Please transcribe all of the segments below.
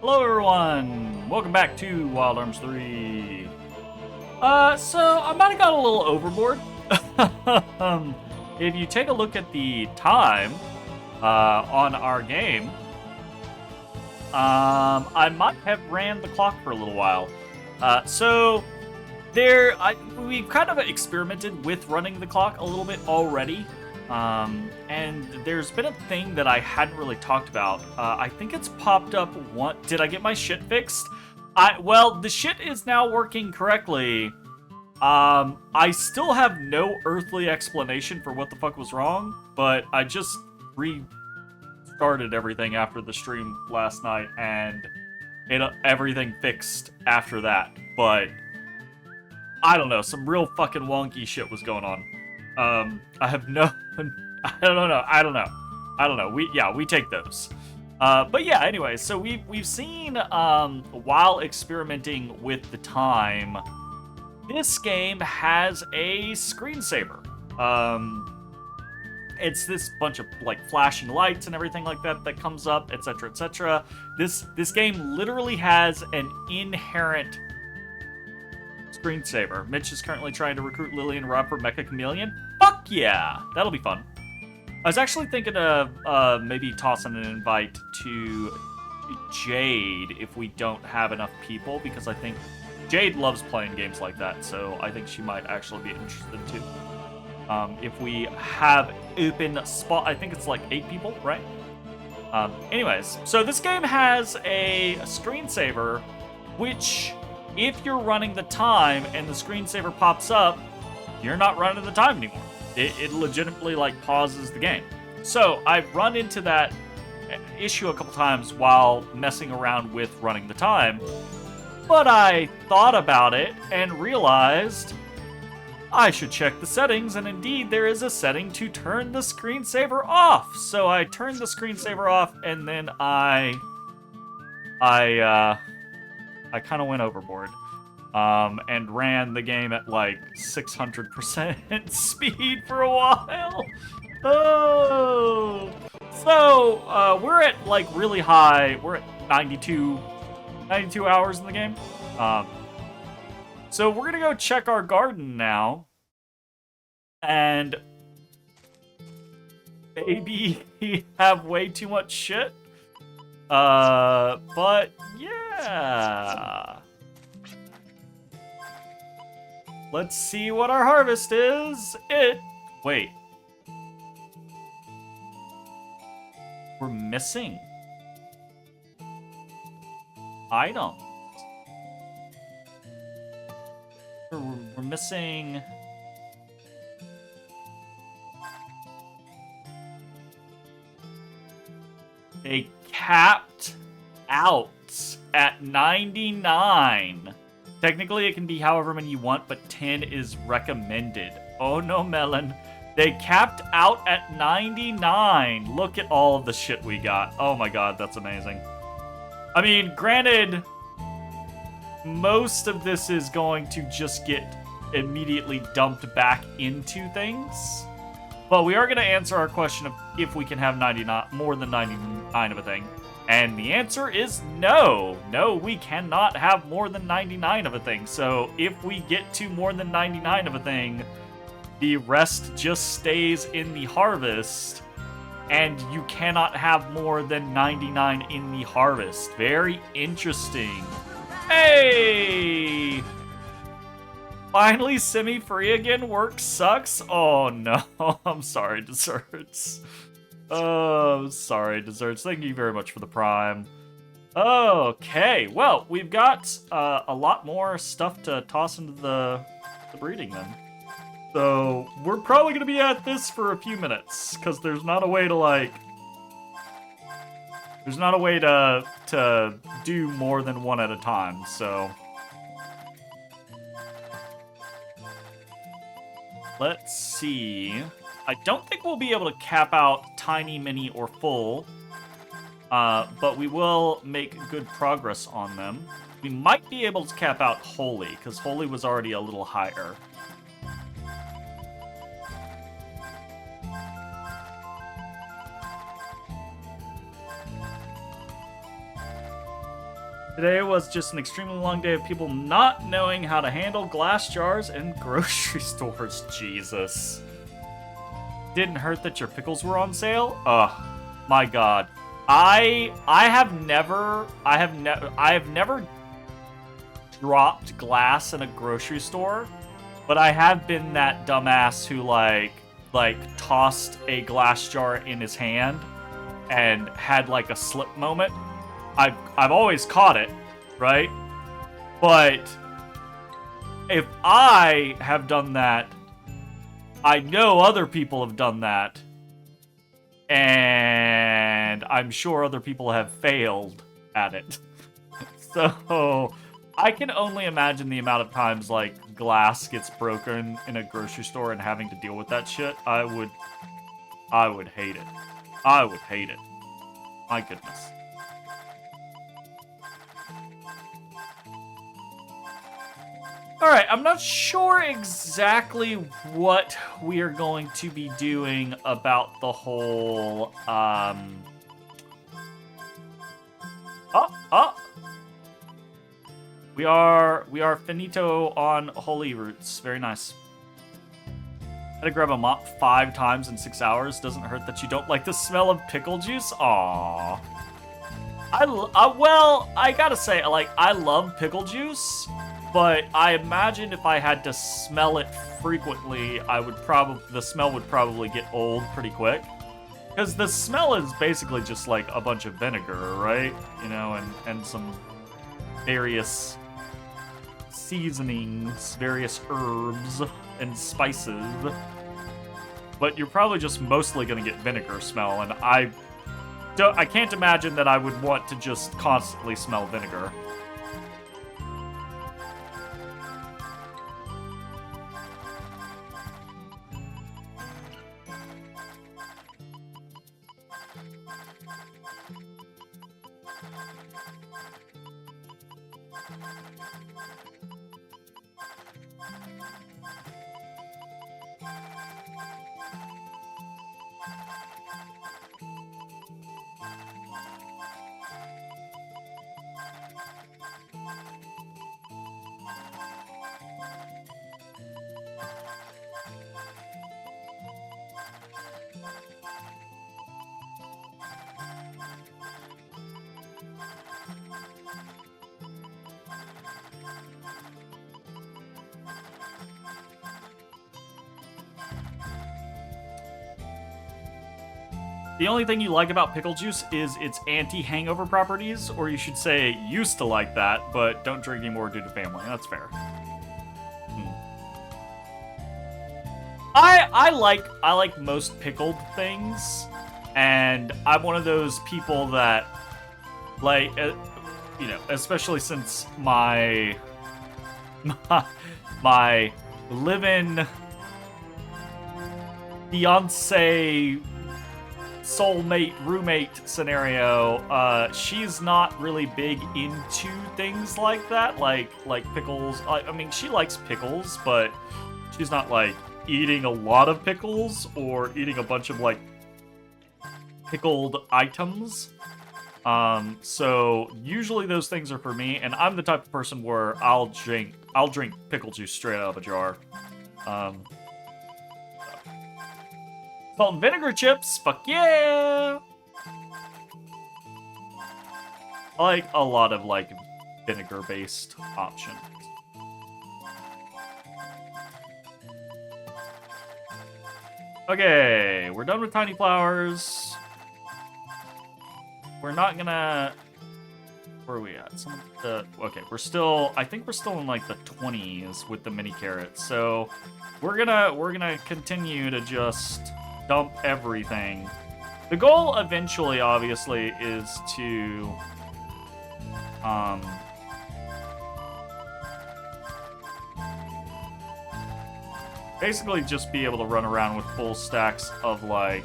Hello everyone! Welcome back to Wild Arms 3. So I might have got a little overboard. If you take a look at the time on our game, I might have ran the clock for a little while. We've kind of experimented with running the clock a little bit already. And there's been a thing that I hadn't really talked about. I think it's popped up once. Did I get my shit fixed? Well, the shit is now working correctly. I still have no earthly explanation for what the fuck was wrong, but I just restarted everything after the stream last night, and everything fixed after that. But I don't know, some real fucking wonky shit was going on. I have no, I don't know. We take those. But yeah, anyway, so we've seen, while experimenting with the time, this game has a screensaver. It's this bunch of, like, flashing lights and everything like that that comes up, etc., etc. This game literally has an inherent screensaver. Mitch is currently trying to recruit Lily and Rob for Mecha Chameleon. Fuck yeah! That'll be fun. I was actually thinking of maybe tossing an invite to Jade if we don't have enough people, because I think Jade loves playing games like that, so I think she might actually be interested too. If we have open spot, I think it's like 8 people, right? Anyways, so this game has a screensaver, which, if you're running the time and the screensaver pops up, you're not running the time anymore. It legitimately, like, pauses the game. So I've run into that issue a couple times while messing around with running the time, but I thought about it and realized I should check the settings, and indeed there is a setting to turn the screensaver off. So I turned the screensaver off, and then I kind of went overboard. And ran the game at like 600% speed for a while. Oh! So, we're at like really high, we're at 92 hours in the game. So we're gonna go check our garden now. And maybe have way too much shit. But yeah. Let's see what our harvest is. Wait. We're missing items. We're missing... They capped out at 99. Technically, it can be however many you want, but 10 is recommended. Oh no, Melon. They capped out at 99. Look at all of the shit we got. Oh my god, that's amazing. I mean, granted, most of this is going to just get immediately dumped back into things. But we are going to answer our question of if we can have 99, more than 99 of a thing. And the answer is no. No, we cannot have more than 99 of a thing. So if we get to more than 99 of a thing, the rest just stays in the harvest, and you cannot have more than 99 in the harvest. Very interesting. Hey! Finally semi-free again. Work sucks. Oh no. I'm sorry, Desserts. Oh, sorry, Desserts. Thank you very much for the Prime. Okay, well, we've got a lot more stuff to toss into the breeding then. So, we're probably going to be at this for a few minutes, because there's not a way to, like... There's not a way to do more than one at a time, so... Let's see... I don't think we'll be able to cap out Tiny, Mini, or Full, but we will make good progress on them. We might be able to cap out Holy, because Holy was already a little higher. Today was just an extremely long day of people not knowing how to handle glass jars in grocery stores. Jesus. Didn't hurt that your pickles were on sale? Ugh, my God. I have never dropped glass in a grocery store, but I have been that dumbass who like tossed a glass jar in his hand and had like a slip moment. I've always caught it, right? But if I have done that, I know other people have done that. And I'm sure other people have failed at it. So I can only imagine the amount of times like glass gets broken in a grocery store and having to deal with that shit. I would hate it. I would hate it. My goodness. Alright, I'm not sure exactly what we are going to be doing about the whole, We are finito on Holy Roots. Very nice. Had to grab a mop 5 times in 6 hours. Doesn't hurt that you don't like the smell of pickle juice. Aww. Well, I gotta say, like, I love pickle juice, but I imagine if I had to smell it frequently, the smell would probably get old pretty quick. Because the smell is basically just like a bunch of vinegar, right? You know, and some various seasonings, various herbs and spices. But you're probably just mostly gonna get vinegar smell, and I can't imagine that I would want to just constantly smell vinegar. The only thing you like about pickle juice is its anti-hangover properties, or you should say used to like that, but don't drink anymore due to family. That's fair. I like most pickled things, and I'm one of those people that, like, you know, especially since my live-in fiance soulmate roommate scenario, she's not really big into things like that, like pickles. I mean, she likes pickles, but she's not like eating a lot of pickles or eating a bunch of like pickled items. So usually those things are for me, and I'm the type of person where I'll drink pickle juice straight out of a jar. Salt and vinegar chips, fuck yeah! I like a lot of, like, vinegar-based options. Okay, we're done with tiny flowers. We're not gonna... Where are we at? Okay, I think we're still in, like, the 20s with the mini carrots, so we're gonna continue to just dump everything. The goal eventually, obviously, is to basically just be able to run around with full stacks of like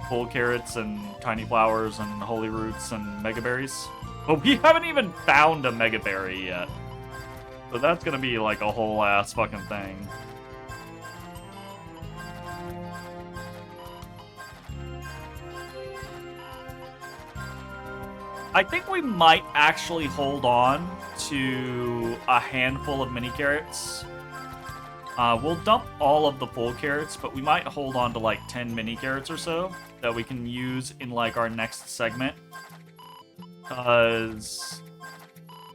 full carrots and tiny flowers and holy roots and mega berries. But we haven't even found a mega berry yet, so that's gonna be like a whole ass fucking thing. I think we might actually hold on to a handful of mini carrots. We'll dump all of the full carrots, but we might hold on to like 10 mini carrots or so that we can use in like our next segment. Because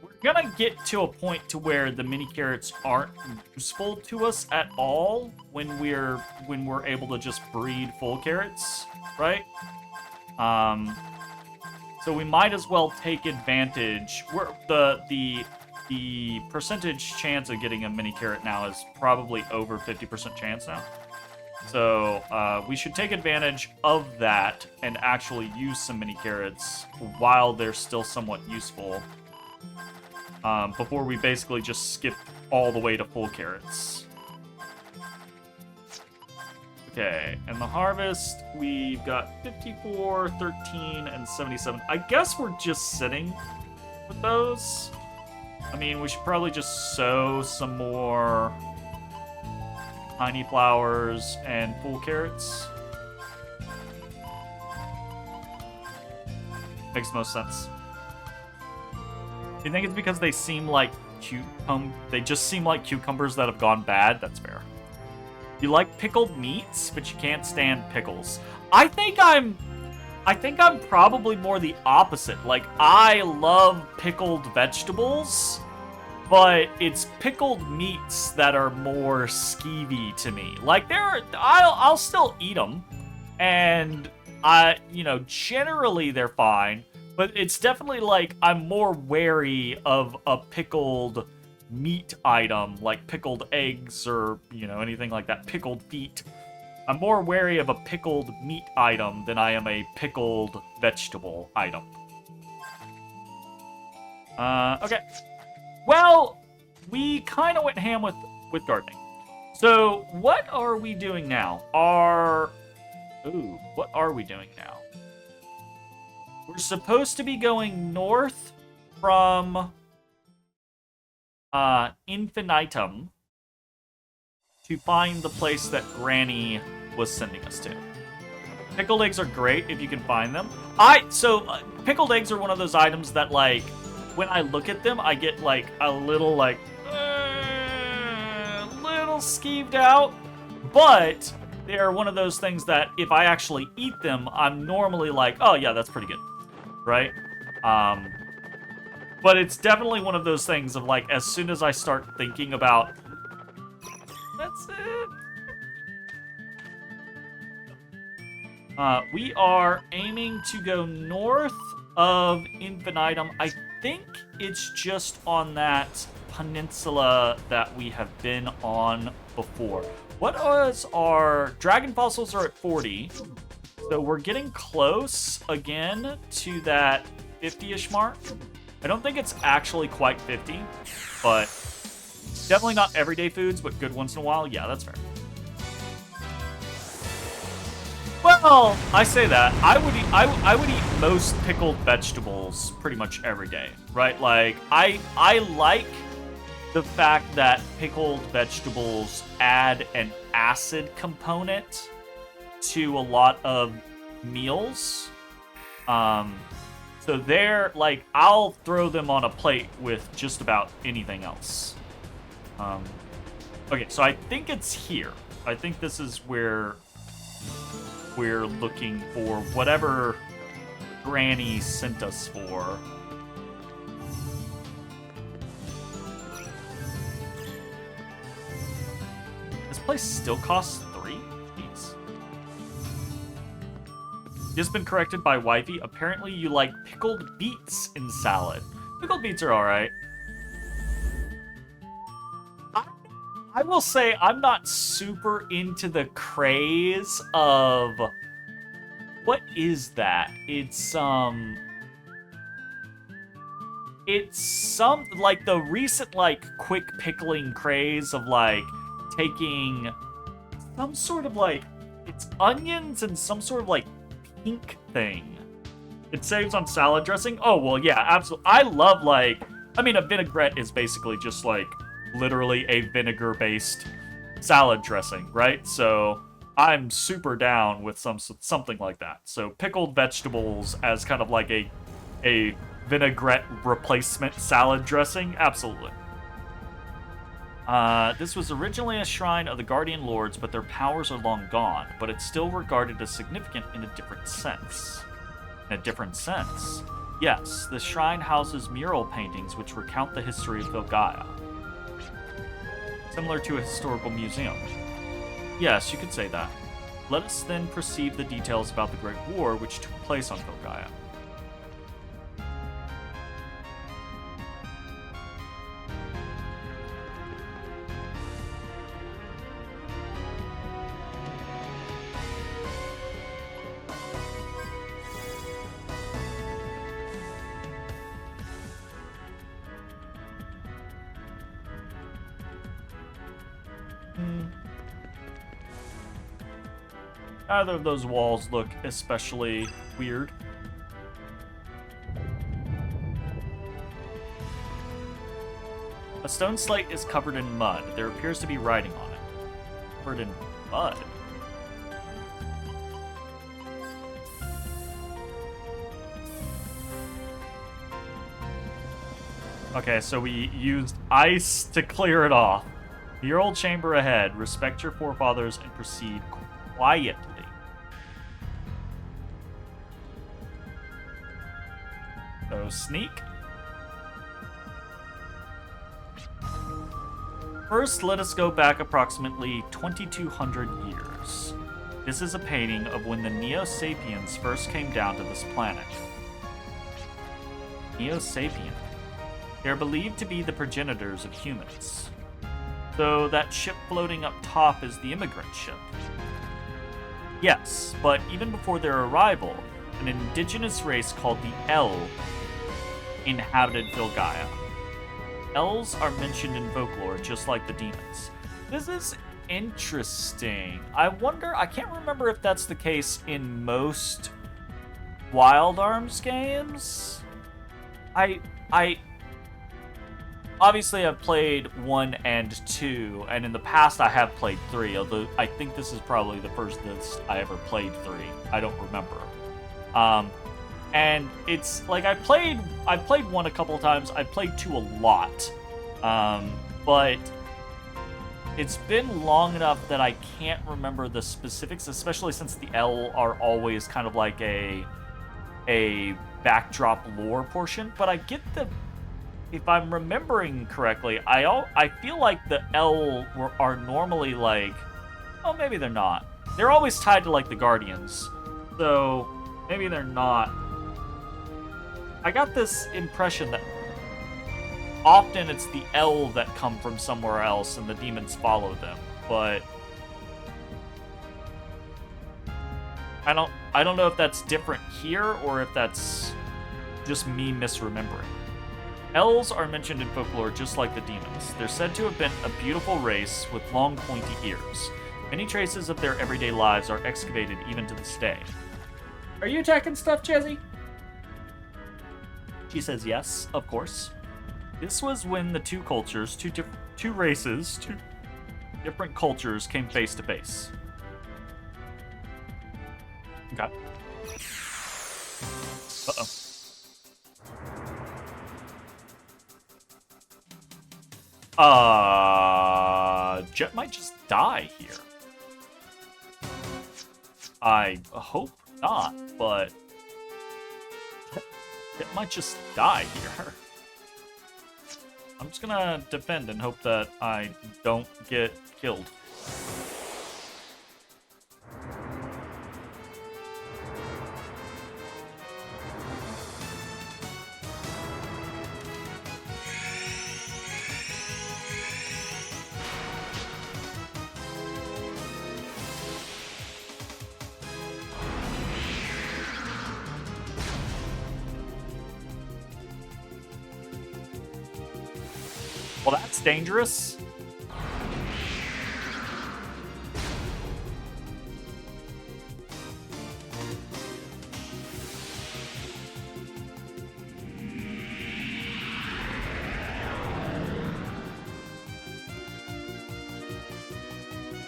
we're gonna get to a point to where the mini carrots aren't useful to us at all when we're able to just breed full carrots, right? So we might as well take advantage. The percentage chance of getting a mini carrot now is probably over 50% chance now. So we should take advantage of that and actually use some mini carrots while they're still somewhat useful. Before we basically just skip all the way to full carrots. Okay, and the harvest, we've got 54, 13, and 77. I guess we're just sitting with those. I mean, we should probably just sow some more tiny flowers and full carrots. Makes most sense. Do you think it's because they seem like they just seem like cucumbers that have gone bad? That's fair. You like pickled meats, but you can't stand pickles. I think I'm probably more the opposite. Like, I love pickled vegetables, but it's pickled meats that are more skeevy to me. Like, I'll still eat them, and generally they're fine, but it's definitely like I'm more wary of a pickled meat item, like pickled eggs or, anything like that, pickled feet. I'm more wary of a pickled meat item than I am a pickled vegetable item. Okay. Well, we kind of went ham with gardening. So, what are we doing now? What are we doing now? We're supposed to be going north from Infinitum to find the place that Granny was sending us to. Pickled eggs are great if you can find them. Pickled eggs are one of those items that, like, when I look at them, I get, like, a little, like, little skeeved out. But they're one of those things that if I actually eat them, I'm normally like, oh, yeah, that's pretty good. Right? But it's definitely one of those things of, like, as soon as I start thinking about, that's it. We are aiming to go north of Infinitum. I think it's just on that peninsula that we have been on before. What was our... Dragon fossils are at 40. So we're getting close again to that 50-ish mark. I don't think it's actually quite 50, but definitely not everyday foods, but good once in a while. Yeah, that's fair. Well, I say that. I would eat most pickled vegetables pretty much every day, right? Like, I like the fact that pickled vegetables add an acid component to a lot of meals. So they're, like, I'll throw them on a plate with just about anything else. Okay, so I think it's here. I think this is where we're looking for whatever Granny sent us for. This place still costs 3? Jeez. Just been corrected by wifey. Apparently you like pickled beets in salad. Pickled beets are alright. I will say I'm not super into the craze of... What is that? It's some, like, the recent, like, quick pickling craze of, like, taking some sort of, like, it's onions and some sort of, like, pink thing. It saves on salad dressing. Oh, well, yeah, absolutely. I love, like, I mean, a vinaigrette is basically just, like, literally a vinegar-based salad dressing, right? So I'm super down with something like that. So pickled vegetables as kind of like a vinaigrette replacement salad dressing? Absolutely. This was originally a shrine of the Guardian Lords, but their powers are long gone, but it's still regarded as significant in a different sense. In a different sense? Yes, the shrine houses mural paintings which recount the history of Filgaia. Similar to a historical museum. Yes, you could say that. Let us then perceive the details about the Great War which took place on Filgaia. Neither of those walls look especially weird. A stone slate is covered in mud. There appears to be writing on it. Covered in mud? Okay, so we used ice to clear it off. Your old chamber ahead. Respect your forefathers and proceed quietly. So sneak. First, let us go back approximately 2,200 years. This is a painting of when the Neo-Sapiens first came down to this planet. Neo-Sapien. They are believed to be the progenitors of humans. So that ship floating up top is the immigrant ship. Yes, but even before their arrival, an indigenous race called the El inhabited Filgaia. Elves are mentioned in folklore just like the demons. This is interesting. I wonder, I can't remember if that's the case in most Wild Arms games. I obviously I've played 1 and 2, and in the past I have played 3, although I think this is probably the first that I ever played 3. I don't remember. And it's like I played 1 a couple of times. I played 2 a lot, but it's been long enough that I can't remember the specifics, especially since the L are always kind of like a backdrop lore portion. But I get the, if I'm remembering correctly, I feel like the L are normally like, oh, maybe they're not. They're always tied to like the Guardians, so maybe they're not. I got this impression that often it's the L that come from somewhere else and the demons follow them, but I don't know if that's different here or if that's just me misremembering. Elves are mentioned in folklore just like the demons. They're said to have been a beautiful race with long pointy ears. Many traces of their everyday lives are excavated even to this day. Are you attacking stuff, Jezzy? She says yes, of course. This was when the two cultures, two races, two different cultures came face to face. Okay. Uh-oh. Jet might just die here. I hope not, but Jet might just die here. I'm just gonna defend and hope that I don't get killed. Well, that's dangerous.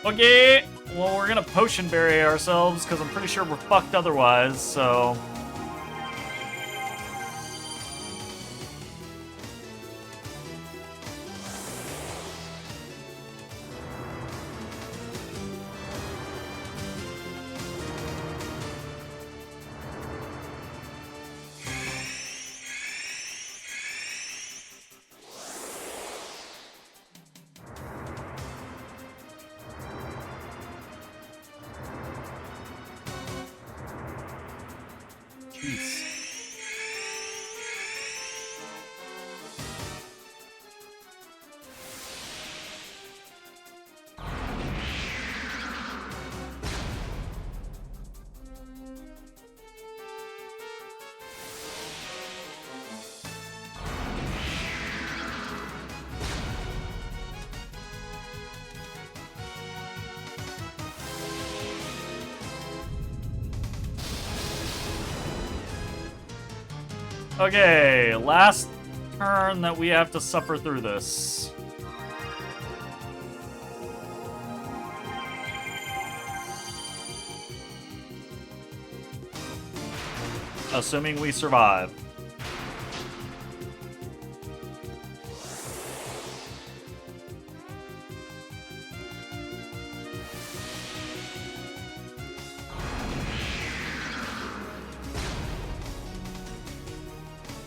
Okay, well, we're gonna potion berry ourselves because I'm pretty sure we're fucked otherwise, so... Jeez. Okay, last turn that we have to suffer through this. Assuming we survive.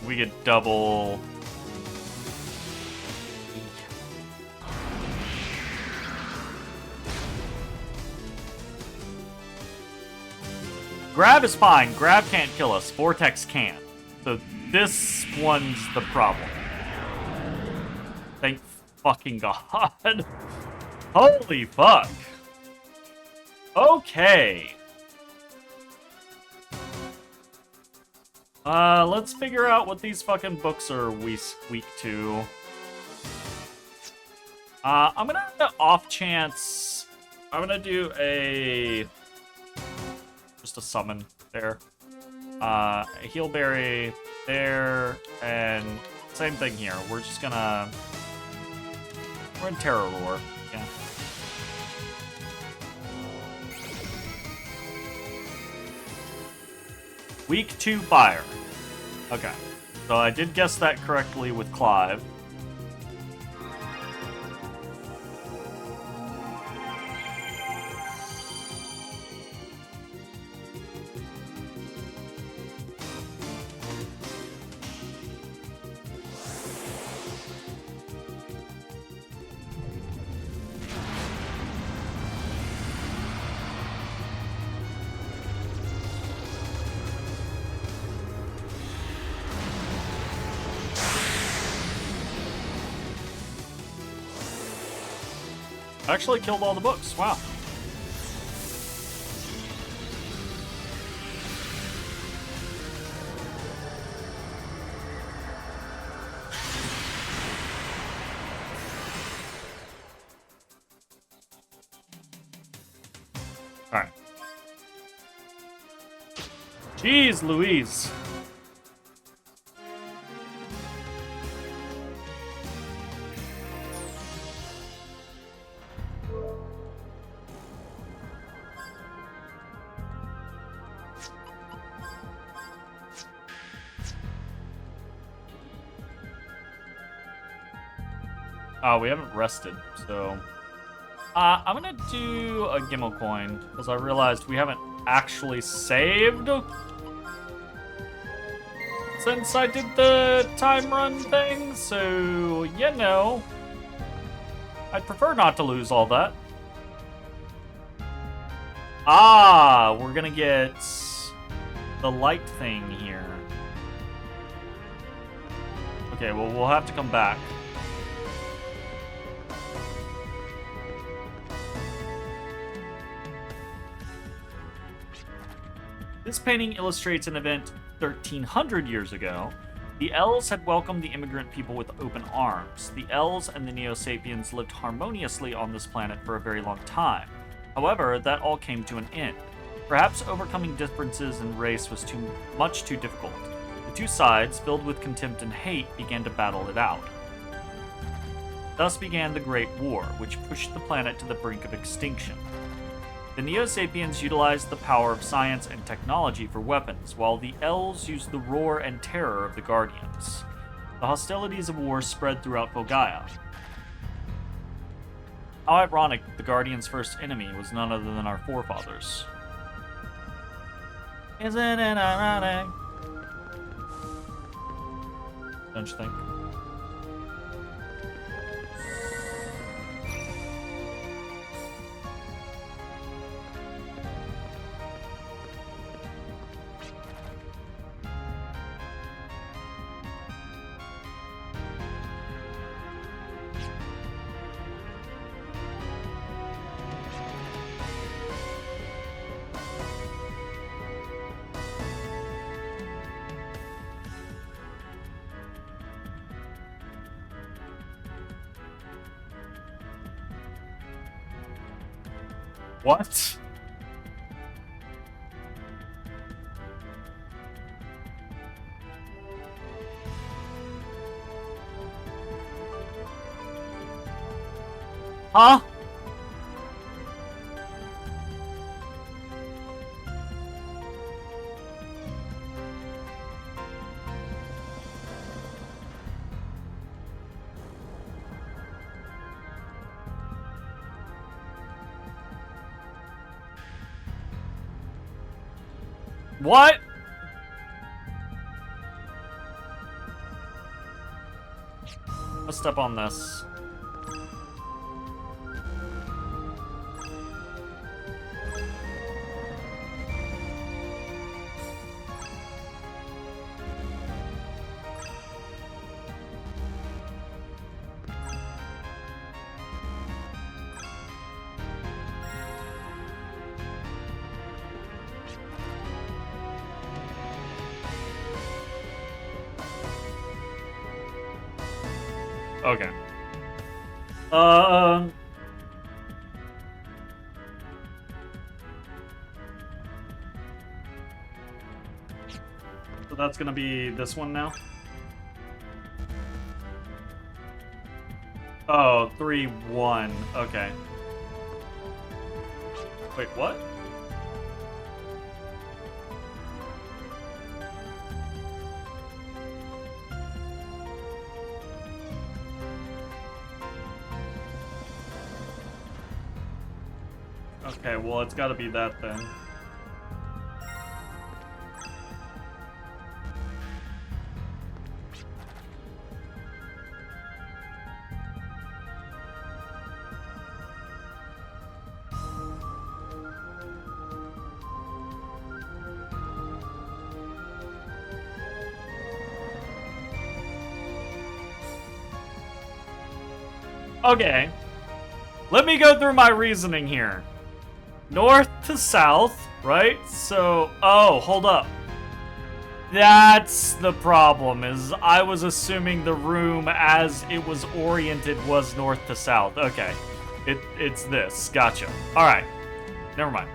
We get double. Grab is fine. Grab can't kill us. Vortex can. So this one's the problem. Thank fucking God. Holy fuck. Okay. Let's figure out what these fucking books are weak to. I'm gonna off chance. I'm gonna do just a summon there. A Healberry there, and same thing here. We're just gonna. We're in Terror Roar. Yeah. Weak to fire. Okay. So I did guess that correctly with Clive. I actually killed all the books. Wow. All right. Jeez Louise. We haven't rested, so... I'm gonna do a Gimmel coin, because I realized we haven't actually saved since I did the time run thing, so, you know... I'd prefer not to lose all that. We're gonna get the light thing here. Okay, well, we'll have to come back. This painting illustrates an event 1,300 years ago. The Elves had welcomed the immigrant people with open arms. The Elves and the Neo-Sapiens lived harmoniously on this planet for a very long time. However, that all came to an end. Perhaps overcoming differences in race was much too difficult. The two sides, filled with contempt and hate, began to battle it out. Thus began the Great War, which pushed the planet to the brink of extinction. The Neo-Sapiens utilized the power of science and technology for weapons, while the Elves used the roar and terror of the Guardians. The hostilities of war spread throughout Phalgaia. How ironic that the Guardians' first enemy was none other than our forefathers. Isn't it ironic? Don't you think? What? Huh? What? Let's step on this. Okay. So that's gonna be this one now? Oh, 3-1. Okay. Wait, what? Okay, well, it's gotta be that then. Okay. Let me go through my reasoning here. North to south, right? So, oh, hold up. That's the problem, is I was assuming the room as it was oriented was north to south. Okay. It's this. Gotcha. Alright. Never mind.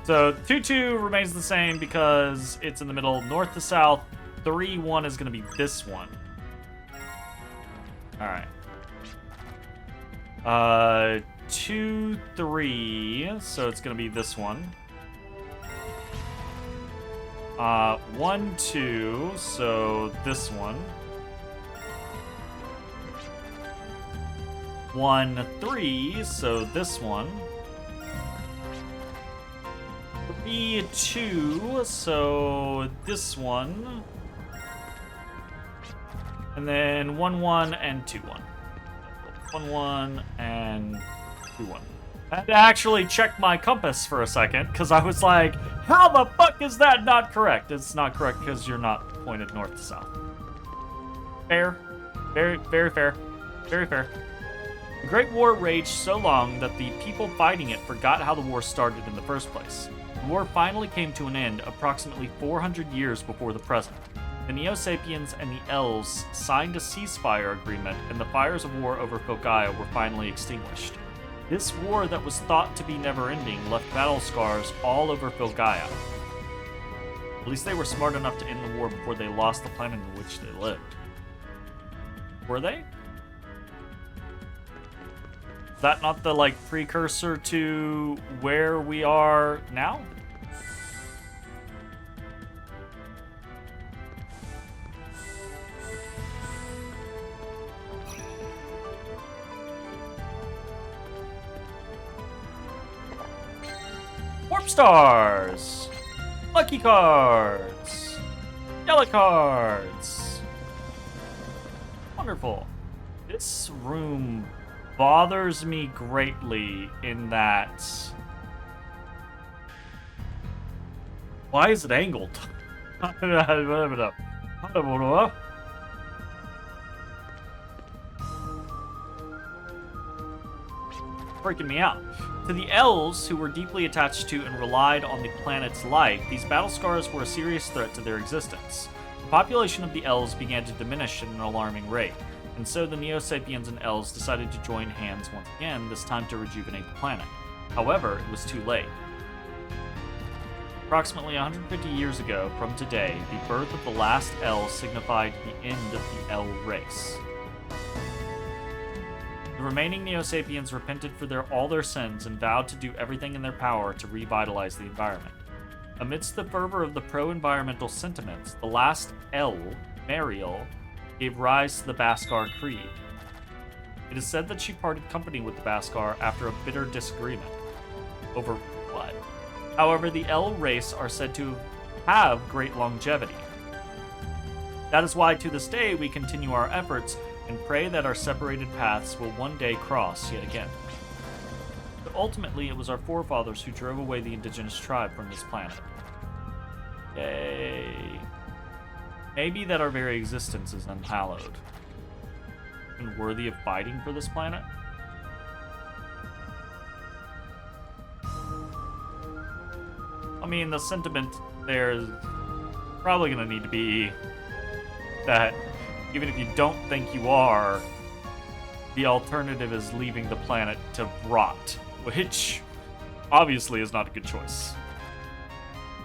So, 2-2 remains the same because it's in the middle. North to south. 3-1 is going to be this one. Alright. 2-3, so it's gonna be this one. 1-2, so this one. 1-3, so this one. 3-2, so this one. And then 1-1 and 2-1. 1-1 and 2-1. I had to actually check my compass for a second, because I was like, how the fuck is that not correct? It's not correct because you're not pointed north to south. Fair. Very, very fair. Very fair. The Great War raged so long that the people fighting it forgot how the war started in the first place. The war finally came to an end approximately 400 years before the present. The Neo-Sapiens and the Elves signed a ceasefire agreement, and the fires of war over Filgaia were finally extinguished. This war that was thought to be never-ending left battle scars all over Filgaia. At least they were smart enough to end the war before they lost the planet in which they lived. Were they? Is that not the, like, precursor to where we are now? Warp stars! Lucky cards! Yellow cards! Wonderful. This room bothers me greatly in that... Why is it angled? Freaking me out. To the Elves, who were deeply attached to and relied on the planet's life, these battle scars were a serious threat to their existence. The population of the Elves began to diminish at an alarming rate, and so the Neo-Sapiens and Elves decided to join hands once again, this time to rejuvenate the planet. However, it was too late. Approximately 150 years ago from today, the birth of the last L signified the end of the L race. The remaining Neo-Sapiens repented for all their sins and vowed to do everything in their power to revitalize the environment. Amidst the fervor of the pro-environmental sentiments, the last L, Mariel, gave rise to the Beskar Creed. It is said that she parted company with the Beskar after a bitter disagreement. Over what? However, the L race are said to have great longevity. That is why to this day we continue our efforts and pray that our separated paths will one day cross yet again. But ultimately, it was our forefathers who drove away the indigenous tribe from this planet. Yay. Maybe that our very existence is unhallowed and worthy of fighting for this planet? I mean, the sentiment there is probably going to need to be that even if you don't think you are, the alternative is leaving the planet to rot, which obviously is not a good choice.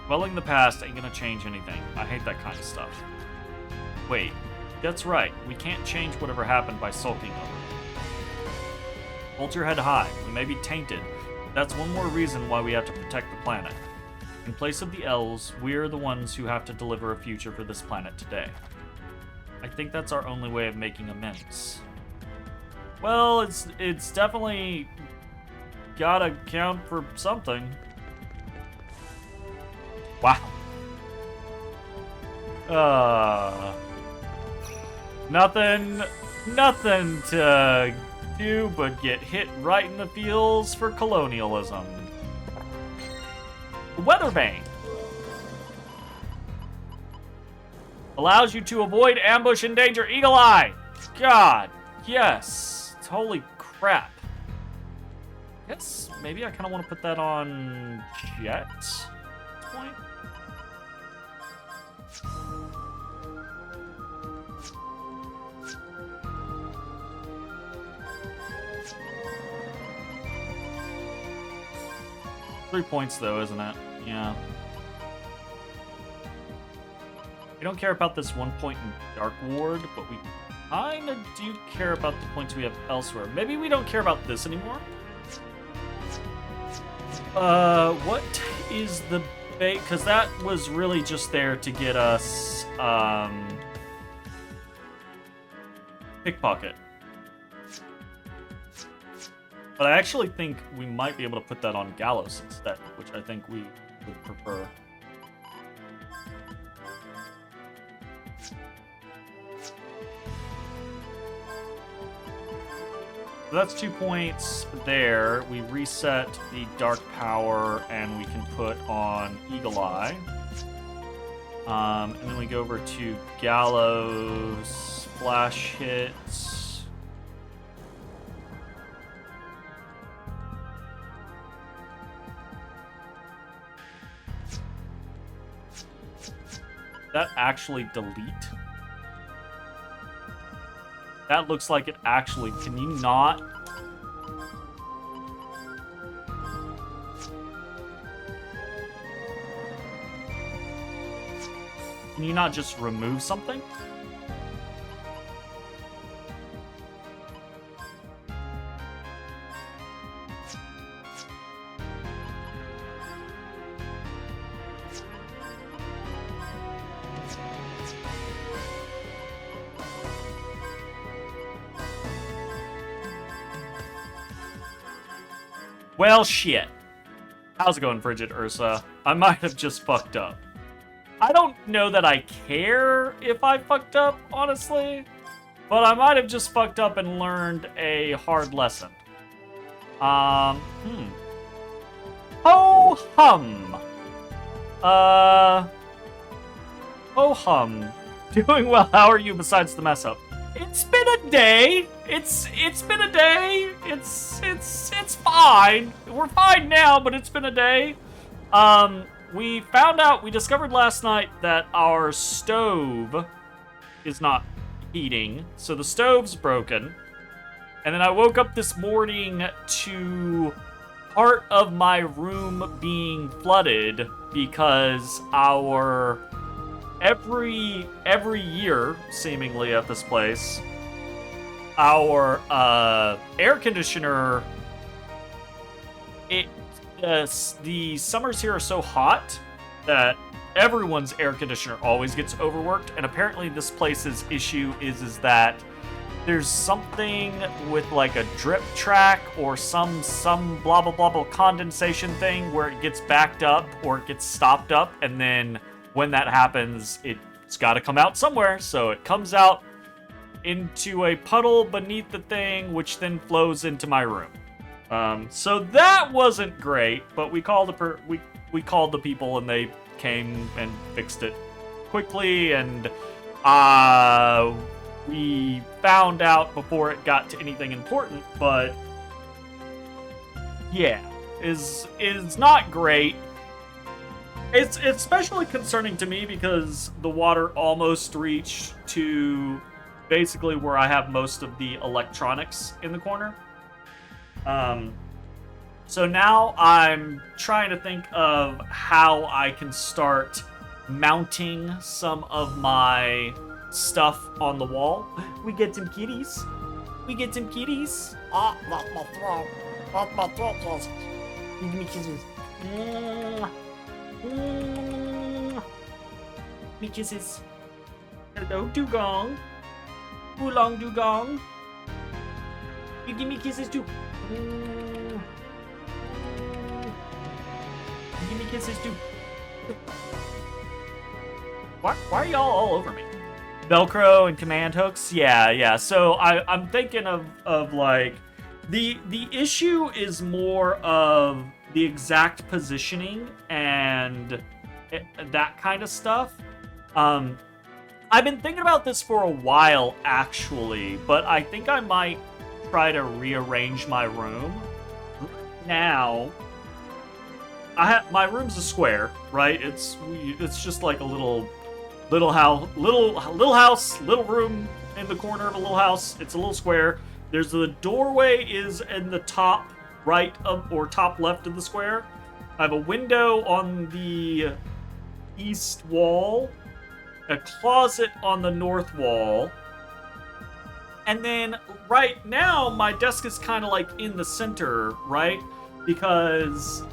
Dwelling the past ain't gonna change anything. I hate that kind of stuff. Wait, that's right. We can't change whatever happened by sulking over it. Hold your head high. We may be tainted. That's one more reason why we have to protect the planet. In place of the elves, we're the ones who have to deliver a future for this planet today. I think that's our only way of making amends. Well, it's definitely gotta count for something. Wow. Nothing to do but get hit right in the feels for colonialism. Weatherbane allows you to avoid ambush and danger. Eagle Eye. God, yes. Holy crap. I guess maybe I kind of want to put that on Jet at this point. £3 though, isn't it? Yeah. We don't care about this 1 point in Dark Ward, but we kinda do care about the points we have elsewhere. Maybe we don't care about this anymore? What is the bait? Because that was really just there to get us, pickpocket. But I actually think we might be able to put that on Gallows instead, which I think we would prefer. So that's 2 points there. We reset the Dark Power, and we can put on Eagle Eye. And then we go over to Gallows, Splash Hits. That actually delete? That looks like it actually... Can you not? Can you not just remove something? Well, shit. How's it going, Frigid Ursa? I might have just fucked up. I don't know that I care if I fucked up, honestly. But I might have just fucked up and learned a hard lesson. Ho-hum. Ho-hum. Doing well, how are you besides the mess up? It's been a day. It's been a day. It's fine. We're fine now, but it's been a day. We discovered last night that our stove is not heating, so the stove's broken. And then I woke up this morning to part of my room being flooded because every year, seemingly at this place, our air conditioner, the summers here are so hot that everyone's air conditioner always gets overworked, and apparently this place's issue is that there's something with like a drip track or some blah blah blah blah condensation thing where it gets backed up or it gets stopped up, and then when that happens, it's got to come out somewhere, so it comes out into a puddle beneath the thing, which then flows into my room. So that wasn't great, but we called the people and they came and fixed it quickly, and we found out before it got to anything important, but yeah, is not great. It's especially concerning to me because the water almost reached to basically where I have most of the electronics in the corner. So now I'm trying to think of how I can start mounting some of my stuff on the wall. We get some kitties. We get some kitties. Ah, that's my throat. That's my throat, yes. You give me kisses. Me kisses. Hello, Dugong. Oolong Dugong. You give me kisses too. You give me kisses too. Why are y'all all over me? Velcro and command hooks? Yeah. So I'm thinking of like the issue is more of the exact positioning and that kind of stuff. I've been thinking about this for a while actually, but I think I might try to rearrange my room. Now, my room's a square, right? It's just like a little house, little room in the corner of a little house. It's a little square. There's the doorway is in the top right of or top left of the square. I have a window on the east wall, a closet on the north wall, and then right now my desk is kind of like in the center, right? Because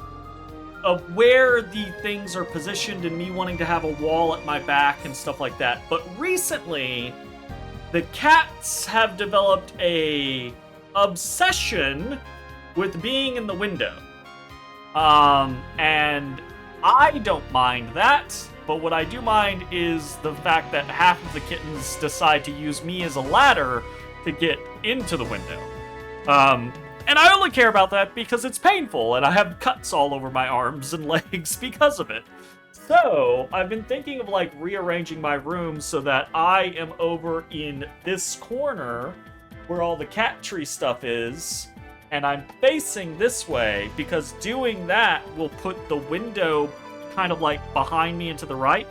of where the things are positioned and me wanting to have a wall at my back and stuff like that. But recently, the cats have developed a obsession with being in the window. And I don't mind that, but what I do mind is the fact that half of the kittens decide to use me as a ladder to get into the window. And I only care about that because it's painful, and I have cuts all over my arms and legs because of it. So, I've been thinking of, like, rearranging my room so that I am over in this corner where all the cat tree stuff is, and I'm facing this way, because doing that will put the window kind of, like, behind me and to the right,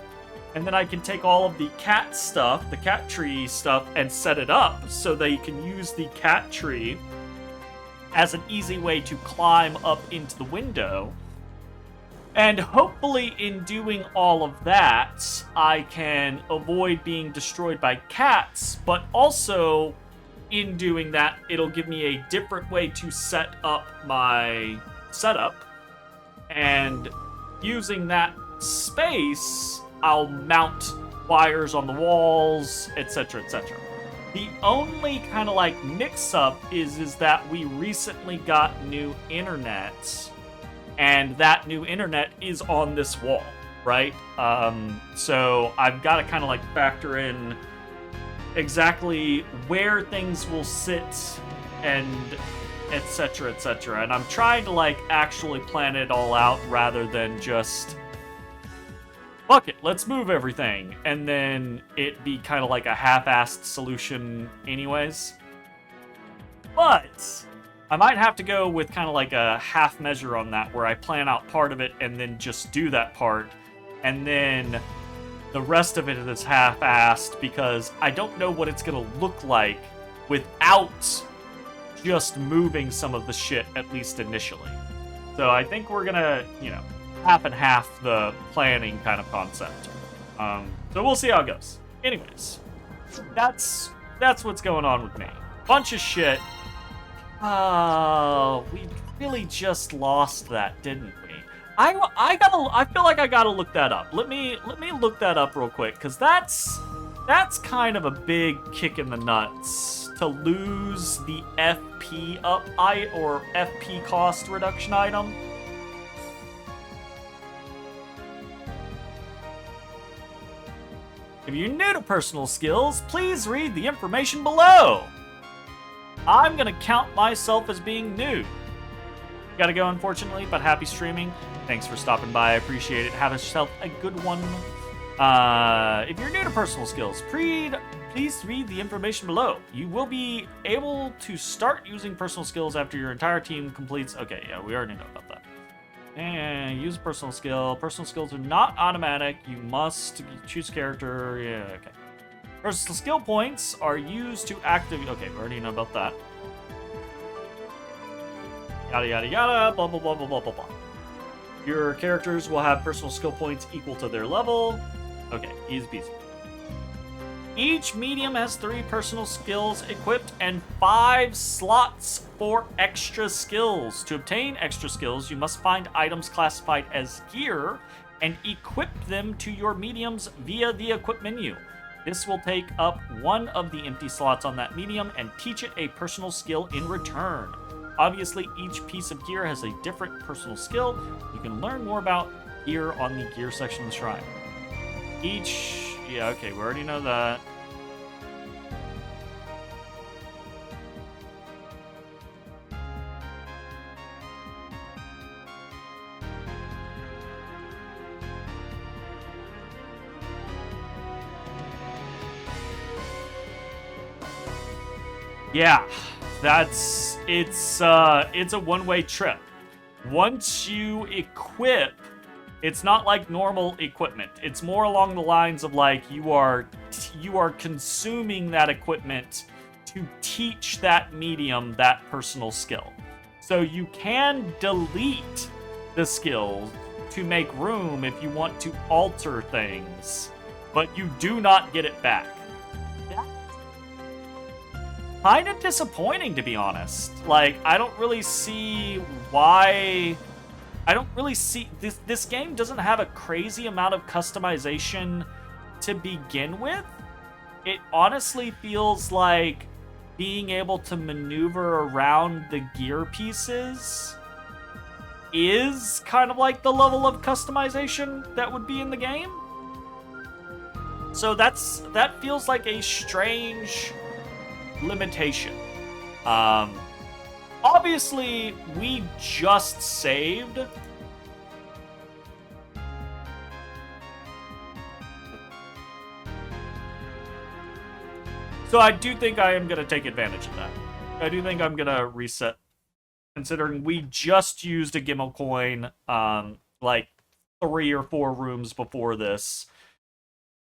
and then I can take all of the cat stuff, the cat tree stuff, and set it up so that you can use the cat tree as an easy way to climb up into the window. And hopefully in doing all of that, I can avoid being destroyed by cats, but also in doing that, it'll give me a different way to set up my setup. And using that space, I'll mount wires on the walls, etc., etc. The only kind of like mix-up is that we recently got new internet, and that new internet is on this wall, right? So I've got to kind of like factor in exactly where things will sit and etc., etc. And I'm trying to like actually plan it all out rather than just fuck it, let's move everything, and then it be kind of like a half-assed solution anyways. But I might have to go with kind of like a half measure on that, where I plan out part of it and then just do that part, and then the rest of it is half-assed, because I don't know what it's going to look like without just moving some of the shit, at least initially. So I think we're gonna, you know, half and half the planning kind of concept. So we'll see how it goes. Anyways, that's what's going on with me. Bunch of shit. We really just lost that, didn't we? I feel like I gotta look that up. Let me look that up real quick, because that's kind of a big kick in the nuts to lose the FP or FP cost reduction item. If you're new to personal skills, please read the information below. I'm gonna count myself as being new. Gotta go, unfortunately, but happy streaming. Thanks for stopping by. I appreciate it. Have yourself a good one. If you're new to personal skills, please read the information below. You will be able to start using personal skills after your entire team completes. Okay, yeah, we already know about that. And use a personal skill. Personal skills are not automatic. You must choose character. Yeah, okay. Personal skill points are used to activate. Okay, we already know about that. Yada yada yada. Blah blah blah blah blah blah blah. Your characters will have personal skill points equal to their level. Okay, easy peasy. Each medium has 3 personal skills equipped and 5 slots for extra skills. To obtain extra skills, you must find items classified as gear and equip them to your mediums via the equip menu. This will take up one of the empty slots on that medium and teach it a personal skill in return. Obviously, each piece of gear has a different personal skill. You can learn more about gear on the gear section of the shrine. Yeah, okay, we already know that. Yeah, it's a one-way trip. Once you equip, it's not like normal equipment. It's more along the lines of like you are consuming that equipment to teach that medium that personal skill. So you can delete the skills to make room if you want to alter things, but you do not get it back. Kind of disappointing, to be honest. Like, I don't really see why. I don't really see this game doesn't have a crazy amount of customization to begin with. It honestly feels like being able to maneuver around the gear pieces is kind of like the level of customization that would be in the game. So that feels like a strange limitation. Obviously, we just saved. So I do think I am going to take advantage of that. I do think I'm going to reset, considering we just used a Gimel coin like 3 or 4 rooms before this.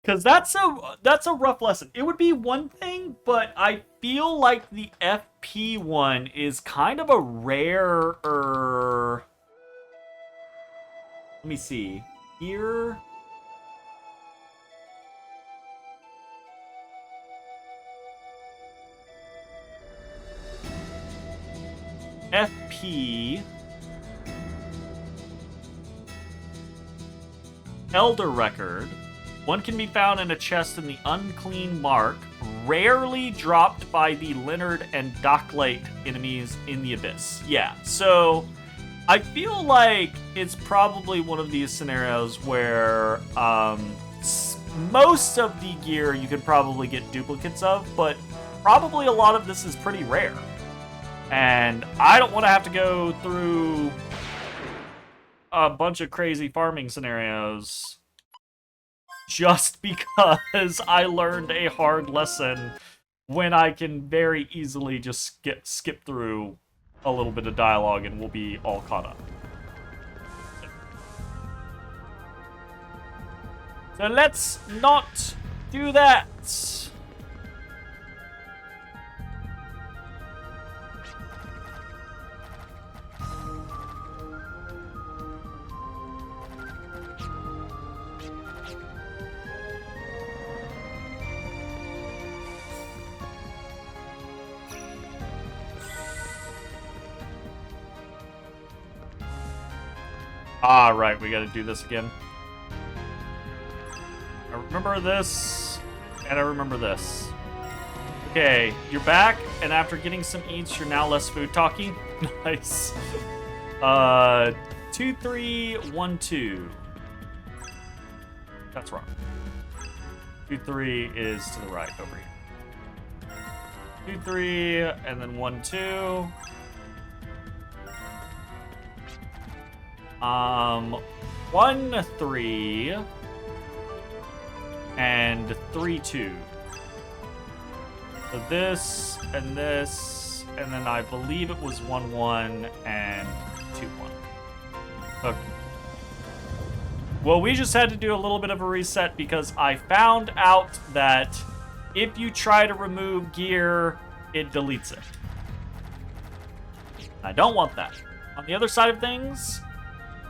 Because that's a rough lesson. It would be one thing, but I feel like the FP one is kind of a rarer. Let me see. Here. FP. Elder Record. One can be found in a chest in the Unclean Mark, rarely dropped by the Leonard and Docklate enemies in the Abyss. Yeah, so I feel like it's probably one of these scenarios where most of the gear you could probably get duplicates of, but probably a lot of this is pretty rare. And I don't want to have to go through a bunch of crazy farming scenarios just because I learned a hard lesson when I can very easily just skip through a little bit of dialogue and we'll be all caught up. So let's not do that. Ah, right, we gotta do this again. I remember this, and I remember this. Okay, you're back, and after getting some eats, you're now less food talking. Nice. 2, 3, 1, 2. That's wrong. 2, 3 is to the right over here. 2, 3, and then 1, 2. 1, 3, and 3, 2. So this, and then I believe it was 1, 1, and 2, 1. Okay. Well, we just had to do a little bit of a reset because I found out that if you try to remove gear, it deletes it. I don't want that. On the other side of things,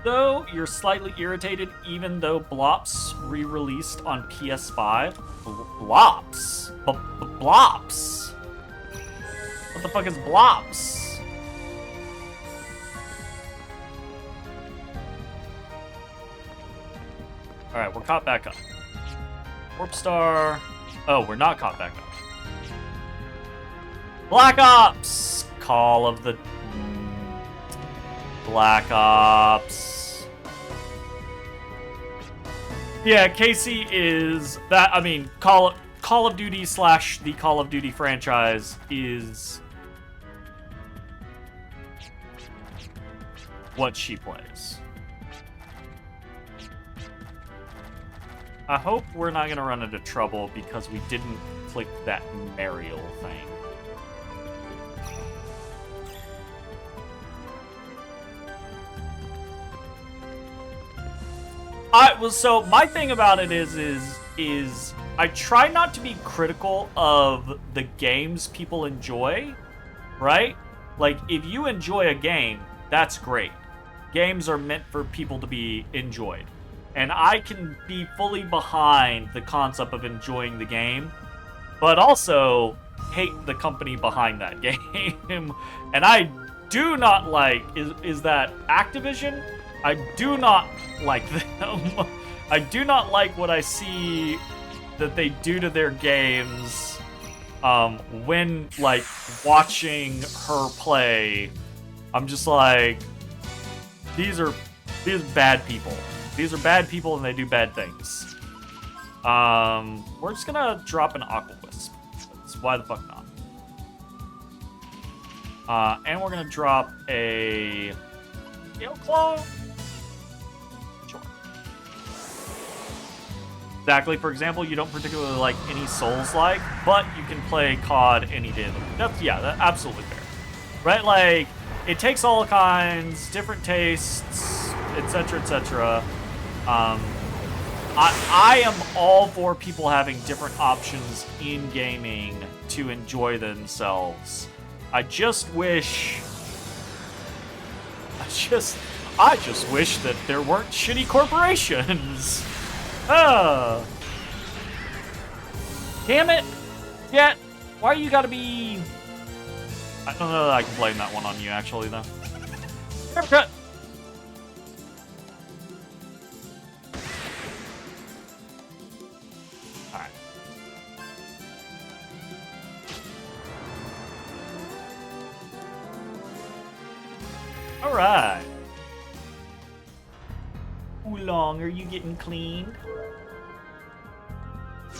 though, you're slightly irritated even though Blops re-released on PS5. Blops? Blops? What the fuck is Blops? Alright, we're caught back up. Warp Star. Oh, we're not caught back up. Black Ops! Call of the... Black Ops. Yeah, Casey is... that. I mean, Call of Duty / the Call of Duty franchise is... what she plays. I hope we're not going to run into trouble because we didn't click that Mariel thing. So my thing about it is I try not to be critical of the games people enjoy, right? Like, if you enjoy a game, that's great. Games are meant for people to be enjoyed. And I can be fully behind the concept of enjoying the game, but also hate the company behind that game. And I do not like, is that Activision? I do not like them. I do not like what I see that they do to their games when, like, watching her play. I'm just like, these are bad people. These are bad people and they do bad things. We're just gonna drop an Aqua Wisp. Why the fuck not? And we're gonna drop a Gale Claw. Sure. Exactly. For example, you don't particularly like any Souls-like, but you can play COD any day of the week. That's absolutely fair, right? Like, it takes all kinds, different tastes, etc., etc. I am all for people having different options in gaming to enjoy themselves. I just wish that there weren't shitty corporations. Damn it! Jet, why you gotta be... I don't know that I can blame that one on you, actually, though. Cut. Alright. Alright. How long are you getting cleaned?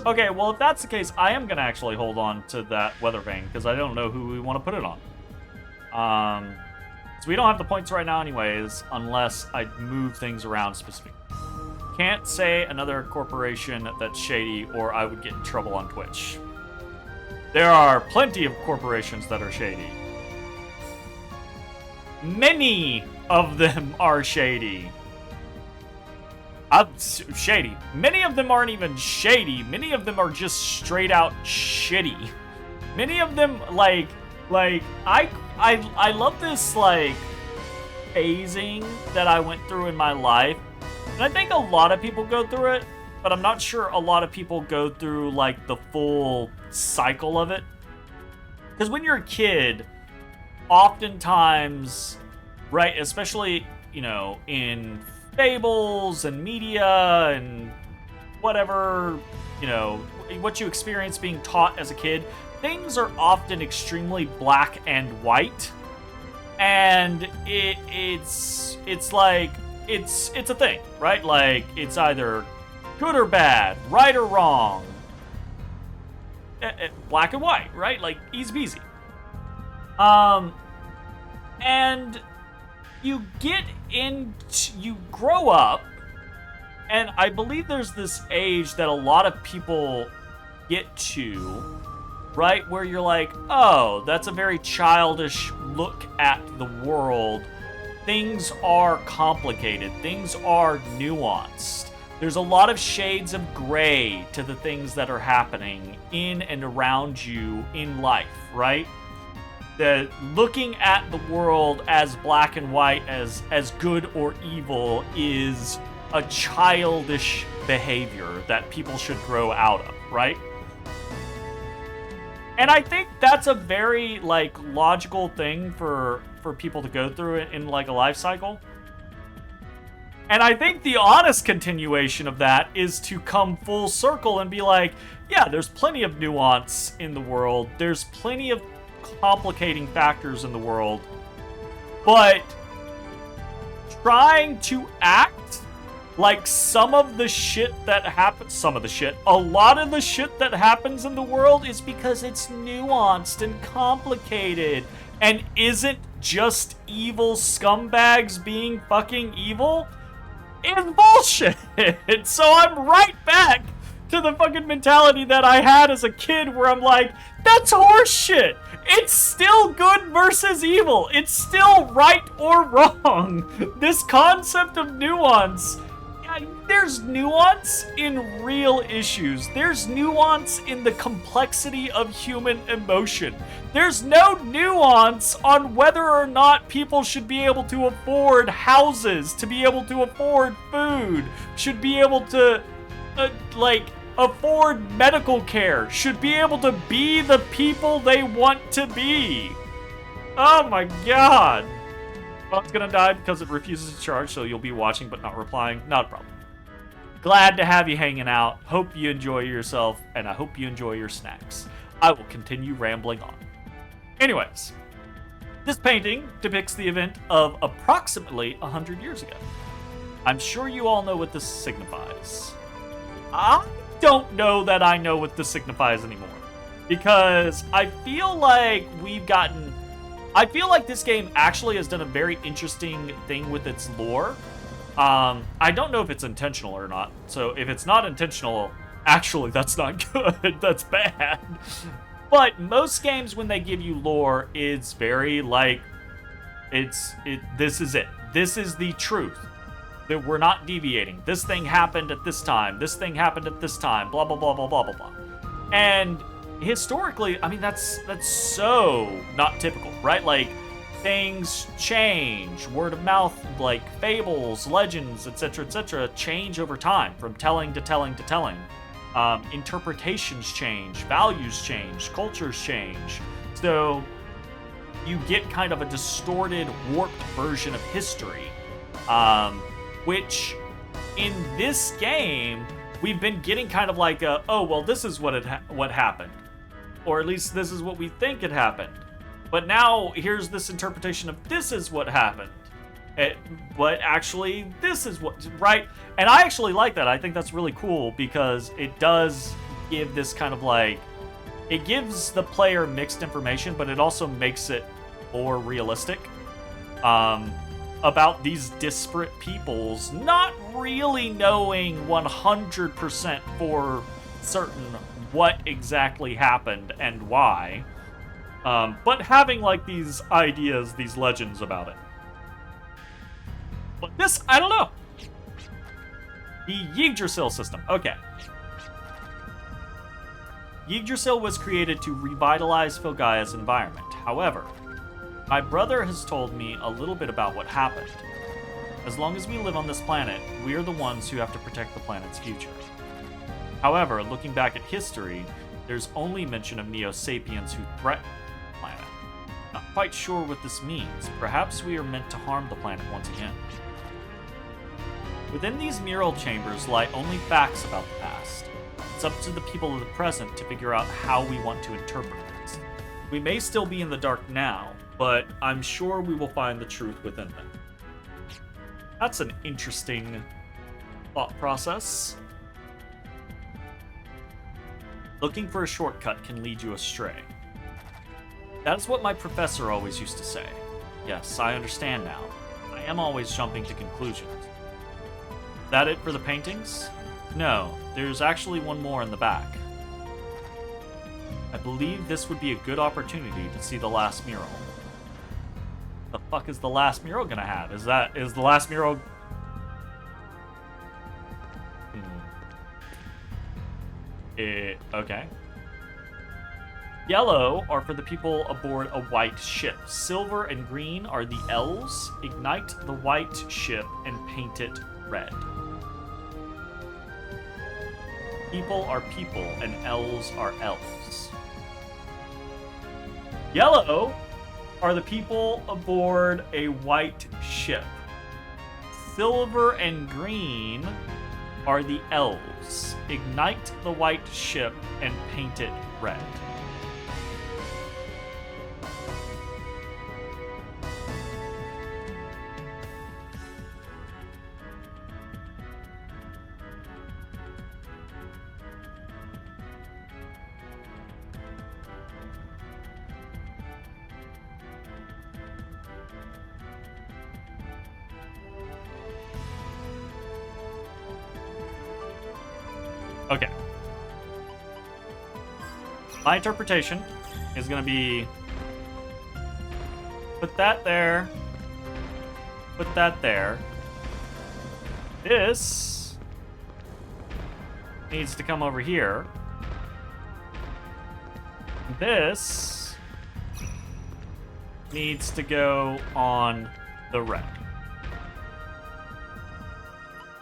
Okay, well, if that's the case, I am going to actually hold on to that Weather Vane, because I don't know who we want to put it on. So we don't have the points right now anyways, unless I move things around specifically. Can't say another corporation that's shady, or I would get in trouble on Twitch. There are plenty of corporations that are shady. Many of them are shady. Shady. Many of them aren't even shady. Many of them are just straight out shitty. Many of them, like I love this, like, phasing that I went through in my life. And I think a lot of people go through it, but I'm not sure a lot of people go through, like, the full cycle of it. Because when you're a kid, oftentimes, right, especially, you know, in fables and media and whatever, you know, what you experience being taught as a kid, things are often extremely black and white. And it's like it's a thing, right? Like it's either good or bad, right or wrong. Black and white, right? Like easy peasy. And you you grow up, and I believe there's this age that a lot of people get to, right? Where you're like, oh, that's a very childish look at the world. Things are complicated. Things are nuanced. There's a lot of shades of gray to the things that are happening in and around you in life, right? That looking at the world as black and white, as good or evil, is a childish behavior that people should grow out of, right? And I think that's a very, like, logical thing for people to go through in like, a life cycle. And I think the honest continuation of that is to come full circle and be like, yeah, there's plenty of nuance in the world. There's plenty of complicating factors in the world. But trying to act like a lot of the shit that happens in the world is because it's nuanced and complicated and isn't just evil scumbags being fucking evil is bullshit. So I'm right back to the fucking mentality that I had as a kid where I'm like, that's horseshit. It's still good versus evil. It's still right or wrong. This concept of nuance, there's nuance in real issues. There's nuance in the complexity of human emotion. There's no nuance on whether or not people should be able to afford houses, to be able to afford food, should be able to, afford medical care, should be able to be the people they want to be. Oh my god. Phone's gonna die because it refuses to charge, so you'll be watching but not replying. Not a problem. Glad to have you hanging out. Hope you enjoy yourself, and I hope you enjoy your snacks. I will continue rambling on. Anyways, this painting depicts the event of approximately 100 years ago. I'm sure you all know what this signifies. I don't know that I know what this signifies anymore, because I feel like this game actually has done a very interesting thing with its lore. I don't know if it's intentional or not. So if it's not intentional, actually that's not good. That's bad. But most games, when they give you lore, it's very like, this is it. This is the truth. That we're not deviating. This thing happened at this time. This thing happened at this time. Blah, blah, blah, blah, blah, blah, blah. And historically, I mean, that's so not typical, right? Like, things change. Word of mouth, like fables, legends, etc., change over time from telling to telling to telling. Interpretations change, values change, cultures change. So you get kind of a distorted, warped version of history. Which in this game, we've been getting kind of like oh, well, this is what happened. Or at least this is what we think it happened. But now here's this interpretation of this is what happened. But actually, this is what, right? And I actually like that. I think that's really cool because it does give this kind of like, it gives the player mixed information, but it also makes it more realistic. About these disparate peoples not really knowing 100% for certain what exactly happened and why, but having like these ideas, these legends about it. But this, I don't know. The Yggdrasil system. Okay. Yggdrasil was created to revitalize Filgaia's environment. However, my brother has told me a little bit about what happened. As long as we live on this planet, we are the ones who have to protect the planet's future. However, looking back at history, there's only mention of Neo-Sapiens who threatened the planet. Not quite sure what this means. Perhaps we are meant to harm the planet once again. Within these mural chambers lie only facts about the past. It's up to the people of the present to figure out how we want to interpret this. We may still be in the dark now, but I'm sure we will find the truth within them. That's an interesting thought process. Looking for a shortcut can lead you astray. That's what my professor always used to say. Yes, I understand now. I am always jumping to conclusions. Is that it for the paintings? No, there's actually one more in the back. I believe this would be a good opportunity to see the last mural. The fuck is the last mural gonna have? Is the last mural... Okay. Yellow are for the people aboard a white ship. Silver and green are the elves. Ignite the white ship and paint it red. People are people and elves are elves. Yellow are the people aboard a white ship. Silver and green are the elves. Ignite the white ship and paint it red. Okay. My interpretation is going to be put that there, put that there. This needs to come over here. This needs to go on the red.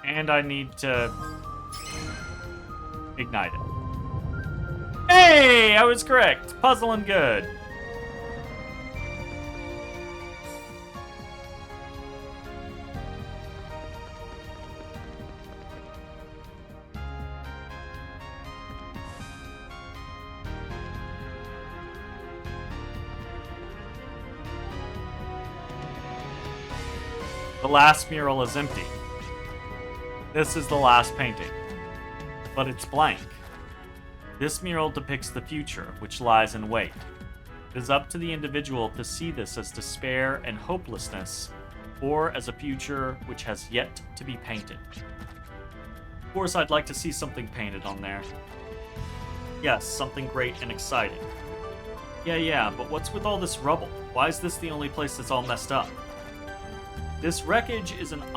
And I need to ignite it. Hey, I was correct. Puzzling good. The last mural is empty. This is the last painting, but it's blank. This mural depicts the future, which lies in wait. It is up to the individual to see this as despair and hopelessness, or as a future which has yet to be painted. Of course, I'd like to see something painted on there. Yes, something great and exciting. Yeah, but what's with all this rubble? Why is this the only place that's all messed up? This wreckage is of an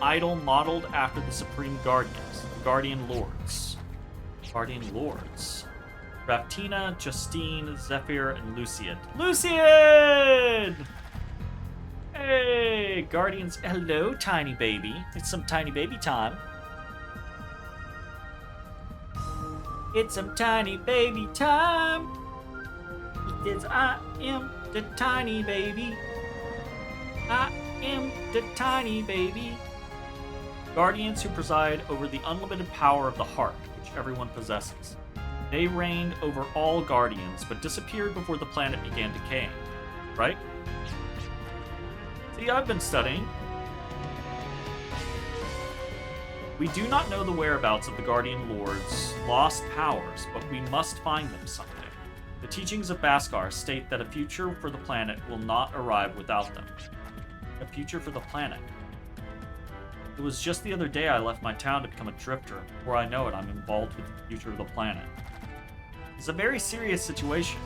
idol modeled after the Supreme Guardians, the Guardian Lords. Raftina, Justine, Zephyr, and Luciad. Luciad! Hey, Guardians. Hello, tiny baby. It's some tiny baby time. It's some tiny baby time. Because I am the tiny baby. I am the tiny baby. Guardians who preside over the unlimited power of the heart, which everyone possesses. They reigned over all Guardians, but disappeared before the planet began decaying. Right? See, I've been studying. We do not know the whereabouts of the Guardian Lord's lost powers, but we must find them someday. The teachings of Bhaskar state that a future for the planet will not arrive without them. A future for the planet. It was just the other day I left my town to become a drifter. Before I know it, I'm involved with the future of the planet. It's a very serious situation.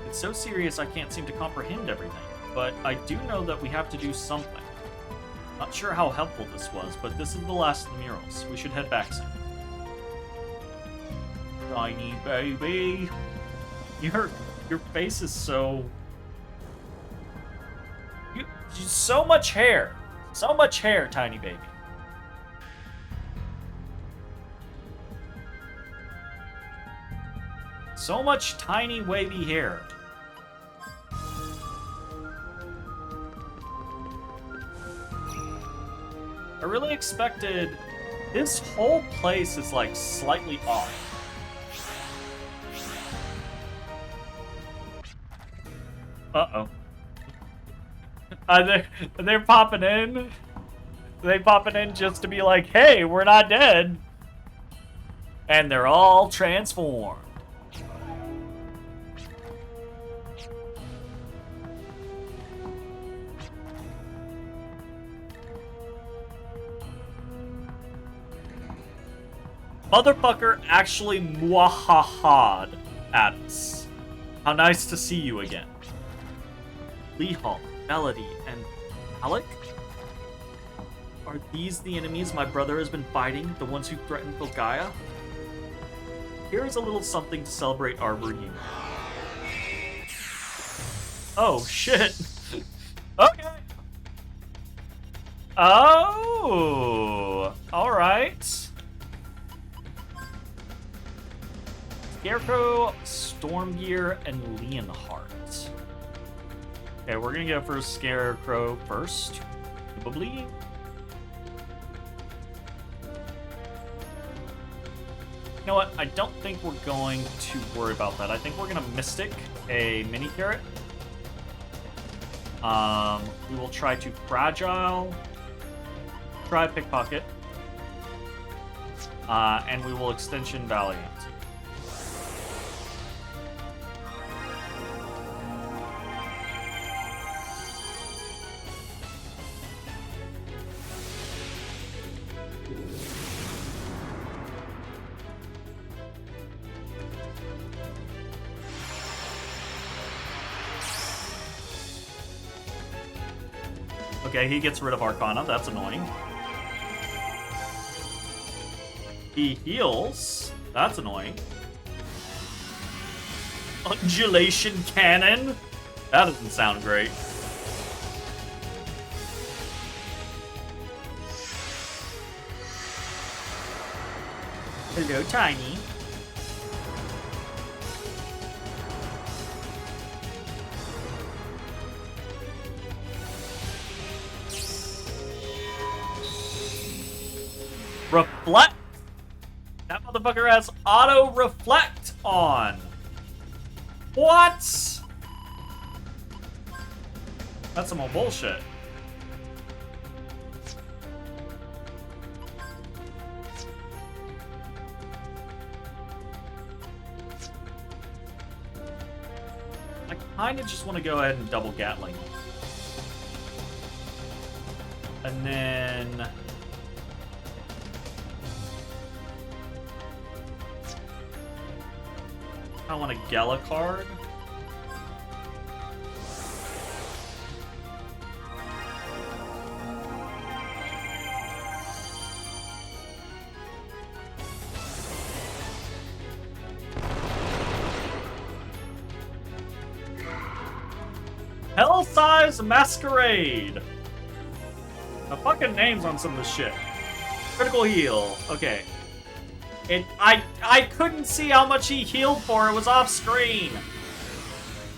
It's so serious I can't seem to comprehend everything, but I do know that we have to do something. Not sure how helpful this was, but this is the last of the murals. We should head back soon. Tiny baby. Your face is so... So much hair. So much hair, tiny baby. So much tiny wavy hair. expected... This whole place is, like, slightly off. Uh-oh. They're popping in? Are they popping in just to be like, hey, we're not dead? And they're all transformed. Motherfucker actually mwahaha'd at us. How nice to see you again. Lehal, Melody, and Alec? Are these the enemies my brother has been fighting? The ones who threatened Filgaia? Here is a little something to celebrate our reunion. Oh, shit. Okay. Oh, alright. Scarecrow, Stormgear, and Leonhardt. Okay, we're gonna go for Scarecrow first. Probably. You know what? I don't think we're going to worry about that. I think we're gonna Mystic a mini carrot. We will try to Fragile. Try Pickpocket. And we will Extension Valiant. Okay, he gets rid of Arcana. That's annoying. He heals. That's annoying. Undulation Cannon? That doesn't sound great. Hello, Tiny. Reflect? That motherfucker has auto reflect on. What? That's some old bullshit. I kinda just want to go ahead and double Gatling. And then... I want a Gala card. Hell-Size Masquerade. The fucking names on some of this shit. Critical heal. Okay. I couldn't see how much he healed for. It was off screen.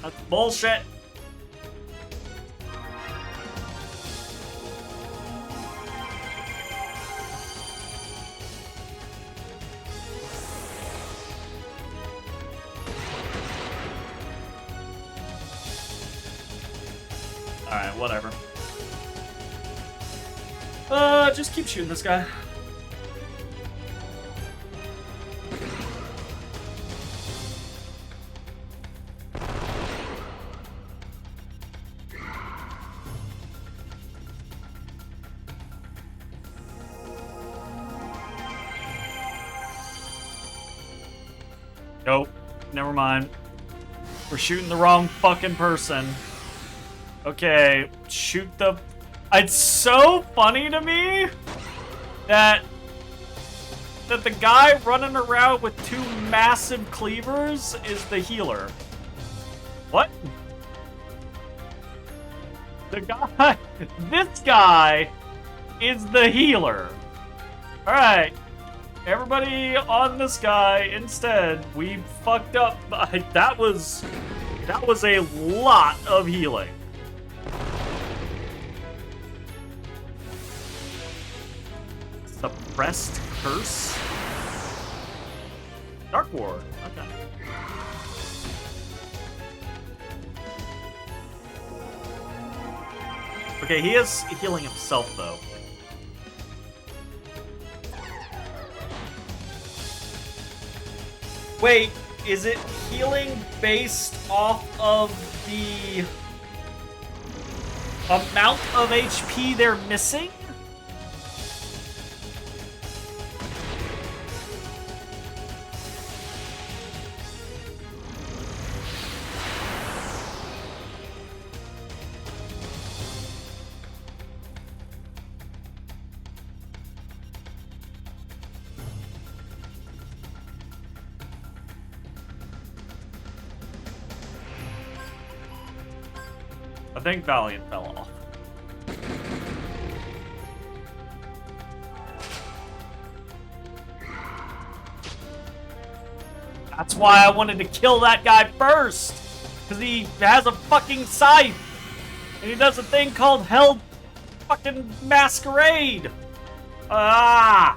That's bullshit. Alright, whatever. Just keep shooting this guy. Nope. Never mind. We're shooting the wrong fucking person. Okay, shoot the... It's so funny to me that the guy running around with two massive cleavers is the healer. What? The guy... This guy is the healer. Alright. Everybody on this guy instead. We fucked up. That was a lot of healing. Suppressed Curse? Dark Ward. Okay. Okay, he is healing himself, though. Wait, is it healing based off of the amount of HP they're missing? I think Valiant fell off. That's why I wanted to kill that guy first! Because he has a fucking scythe! And he does a thing called Hell fucking Masquerade! Ah!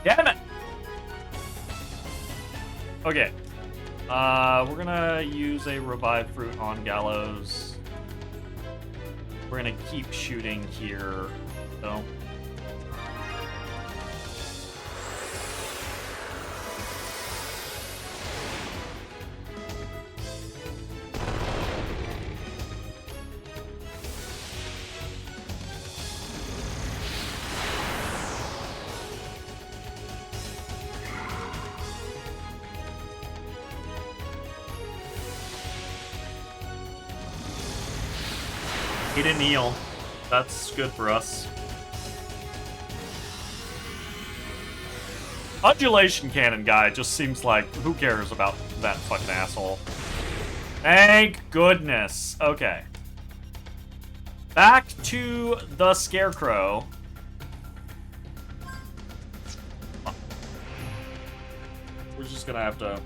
Damn it! Okay. We're gonna use a Revive Fruit on Gallows. We're gonna keep shooting here, though. He didn't heal. That's good for us. Undulation Cannon guy just seems like, who cares about that fucking asshole? Thank goodness. Okay. Back to the Scarecrow. We're just gonna have to...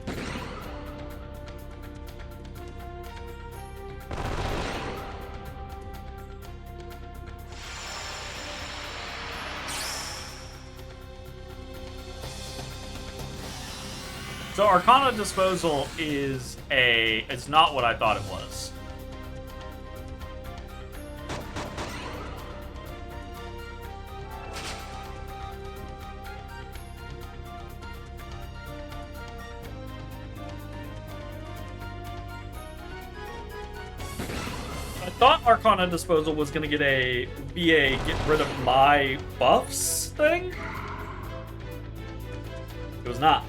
So Arcana Disposal is it's not what I thought it was. I thought Arcana Disposal was gonna be a get rid of my buffs thing. It was not.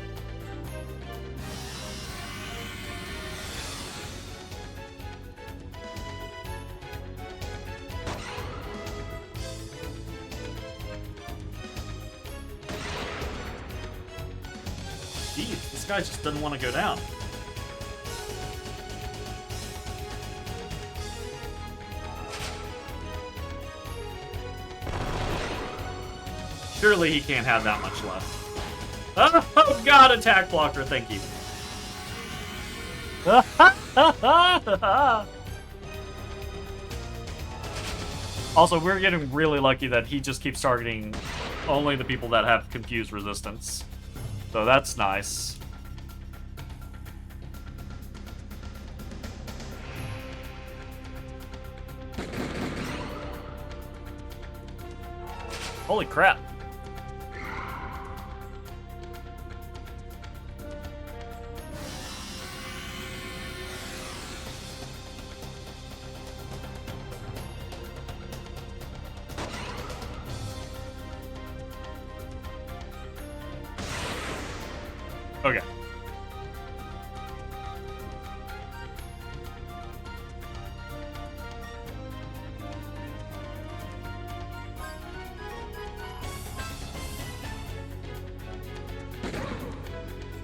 Jeez, this guy just doesn't want to go down. Surely he can't have that much left. Oh god, attack blocker, thank you. Also, we're getting really lucky that he just keeps targeting only the people that have confused resistance. So that's nice. Holy crap. Okay.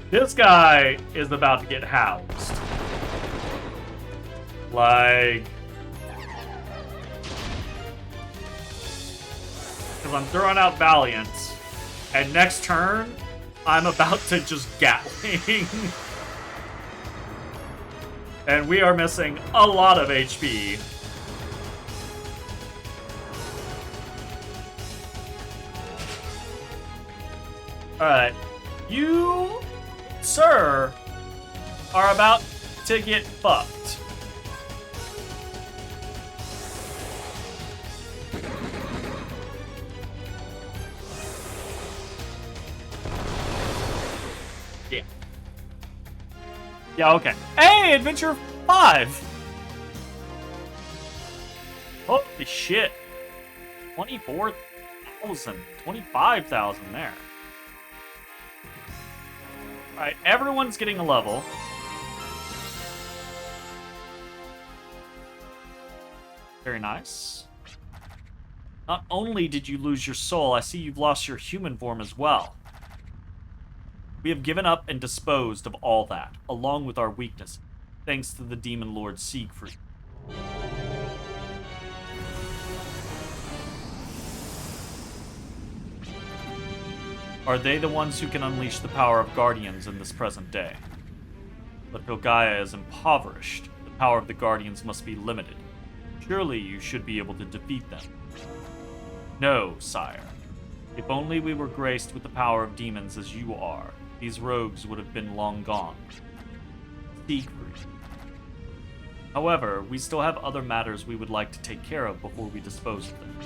This guy is about to get housed. Like... Because I'm throwing out Valiant, and next turn, I'm about to just Gatling. And we are missing a lot of HP. Alright. You, sir, are about to get fucked. Yeah. Yeah, okay. Hey, Adventure 5! Holy shit. 24,000. 25,000 there. Alright, everyone's getting a level. Very nice. Not only did you lose your soul, I see you've lost your human form as well. We have given up and disposed of all that, along with our weakness, thanks to the Demon Lord Siegfried. Are they the ones who can unleash the power of Guardians in this present day? But Filgaia is impoverished. The power of the Guardians must be limited. Surely you should be able to defeat them. No, sire. If only we were graced with the power of demons as you are, these rogues would have been long gone. Siegfried. However, we still have other matters we would like to take care of before we dispose of them.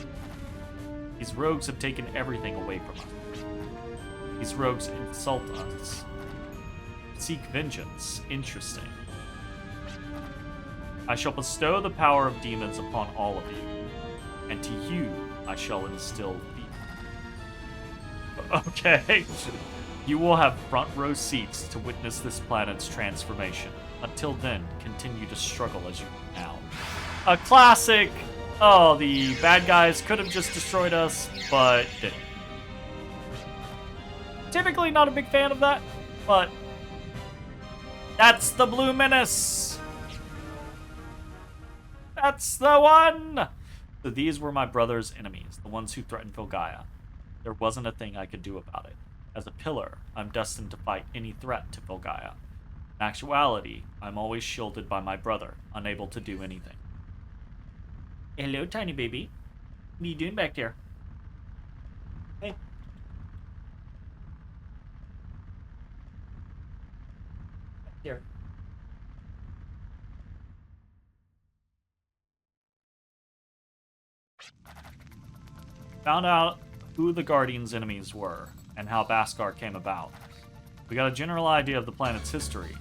These rogues have taken everything away from us. These rogues insult us. Seek vengeance. Interesting. I shall bestow the power of demons upon all of you, and to you I shall instill fear. Okay. You will have front row seats to witness this planet's transformation. Until then, continue to struggle as you do now. A classic! Oh, the bad guys could have just destroyed us, but didn't. Typically not a big fan of that, but that's the Blue Menace. That's the one. So these were my brother's enemies, the ones who threatened Filgaia. There wasn't a thing I could do about it. As a pillar, I'm destined to fight any threat to Filgaia. In actuality, I'm always shielded by my brother, unable to do anything. Hello, tiny baby. What are you doing back there? Hey. Here. Found out who the Guardian's enemies were, and how Baskar came about. We got a general idea of the planet's history.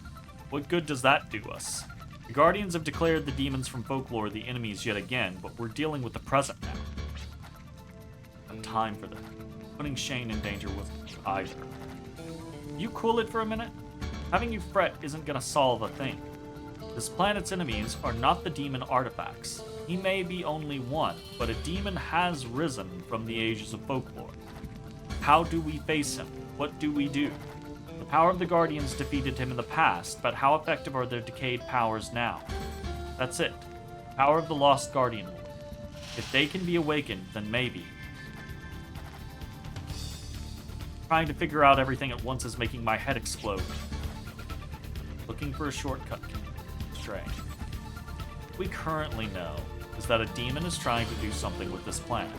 What good does that do us? The Guardians have declared the demons from folklore the enemies yet again, but we're dealing with the present now. No time for that. Putting Shane in danger wasn't either. You cool it for a minute? Having you fret isn't gonna solve a thing. This planet's enemies are not the demon artifacts. He may be only one, but a demon has risen from the ages of folklore. How do we face him? What do we do? The power of the Guardians defeated him in the past, but how effective are their decayed powers now? That's it. Power of the Lost Guardian Lord. If they can be awakened, then maybe. Trying to figure out everything at once is making my head explode. Looking for a shortcut can stray. What we currently know is that a demon is trying to do something with this planet.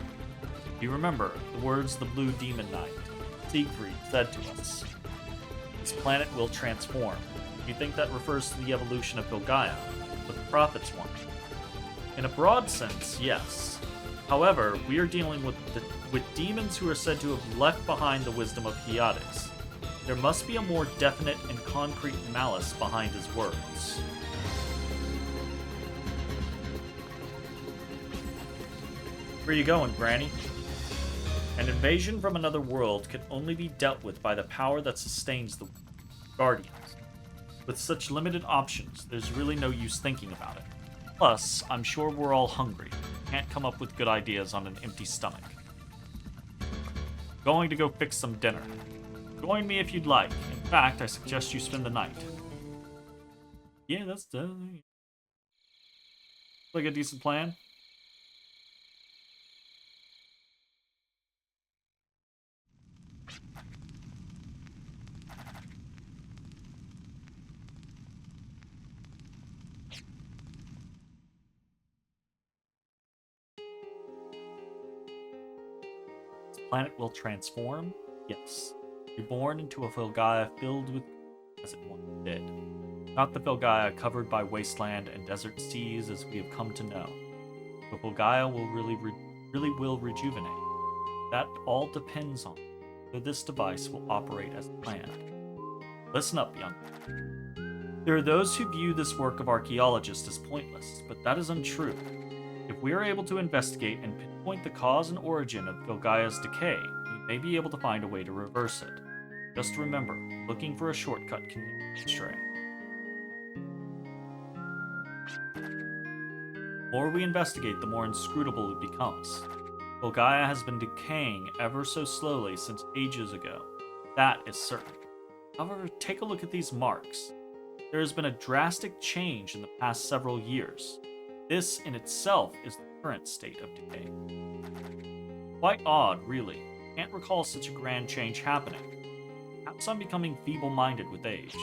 You remember the words the Blue Demon Knight, Siegfried, said to us. This planet will transform. You think that refers to the evolution of Filgaia, but the prophets want it. In a broad sense, yes. However, we are dealing with demons who are said to have left behind the wisdom of Hiades. There must be a more definite and concrete malice behind his words. Where you going, Granny? An invasion from another world can only be dealt with by the power that sustains the Guardians. With such limited options, there's really no use thinking about it. Plus, I'm sure we're all hungry. Can't come up with good ideas on an empty stomach. Going to go fix some dinner. Join me if you'd like. In fact, I suggest you spend the night. Yeah, that's like a decent plan. planet will transform? Yes. Reborn into a Filgaia filled with as it once did. Not the Filgaia covered by wasteland and desert seas as we have come to know. The Filgaia will really will rejuvenate. That all depends on whether this device will operate as planned. Listen up, young. There are those who view this work of archaeologists as pointless, but that is untrue. If we are able to investigate and pinpoint the cause and origin of Filgaia's decay, we may be able to find a way to reverse it. Just remember, looking for a shortcut can lead you astray. The more we investigate, the more inscrutable it becomes. Filgaia has been decaying ever so slowly since ages ago. That is certain. However, take a look at these marks. There has been a drastic change in the past several years. This in itself is the current state of decay. Quite odd, really. Can't recall such a grand change happening. Perhaps I'm becoming feeble-minded with age.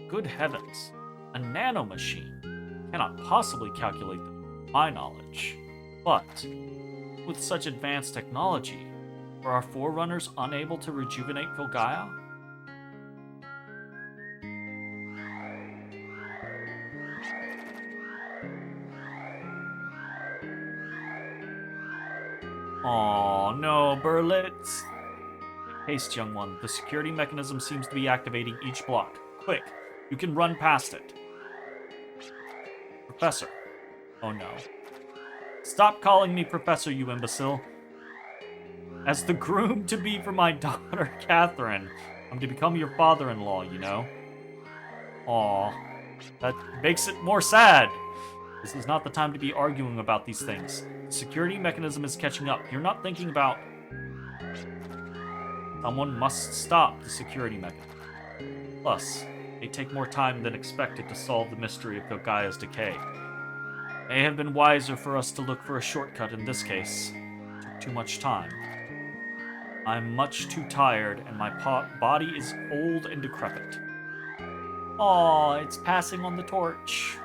Good heavens, a nanomachine cannot possibly calculate them, to my knowledge. But, with such advanced technology, are our forerunners unable to rejuvenate Filgaia? Aw, no, Berlitz. Haste, young one. The security mechanism seems to be activating each block. Quick, you can run past it. Professor. Oh no. Stop calling me Professor, you imbecile. As the groom-to-be for my daughter, Catherine, I'm to become your father-in-law, you know? Aw, that makes it more sad. This is not the time to be arguing about these things. The security mechanism is catching up. You're not thinking about... Someone must stop the security mechanism. Plus, it may take more time than expected to solve the mystery of Filgaia's decay. It may have been wiser for us to look for a shortcut in this case. It took too much time. I'm much too tired, and my body is old and decrepit. Aw, it's passing on the torch.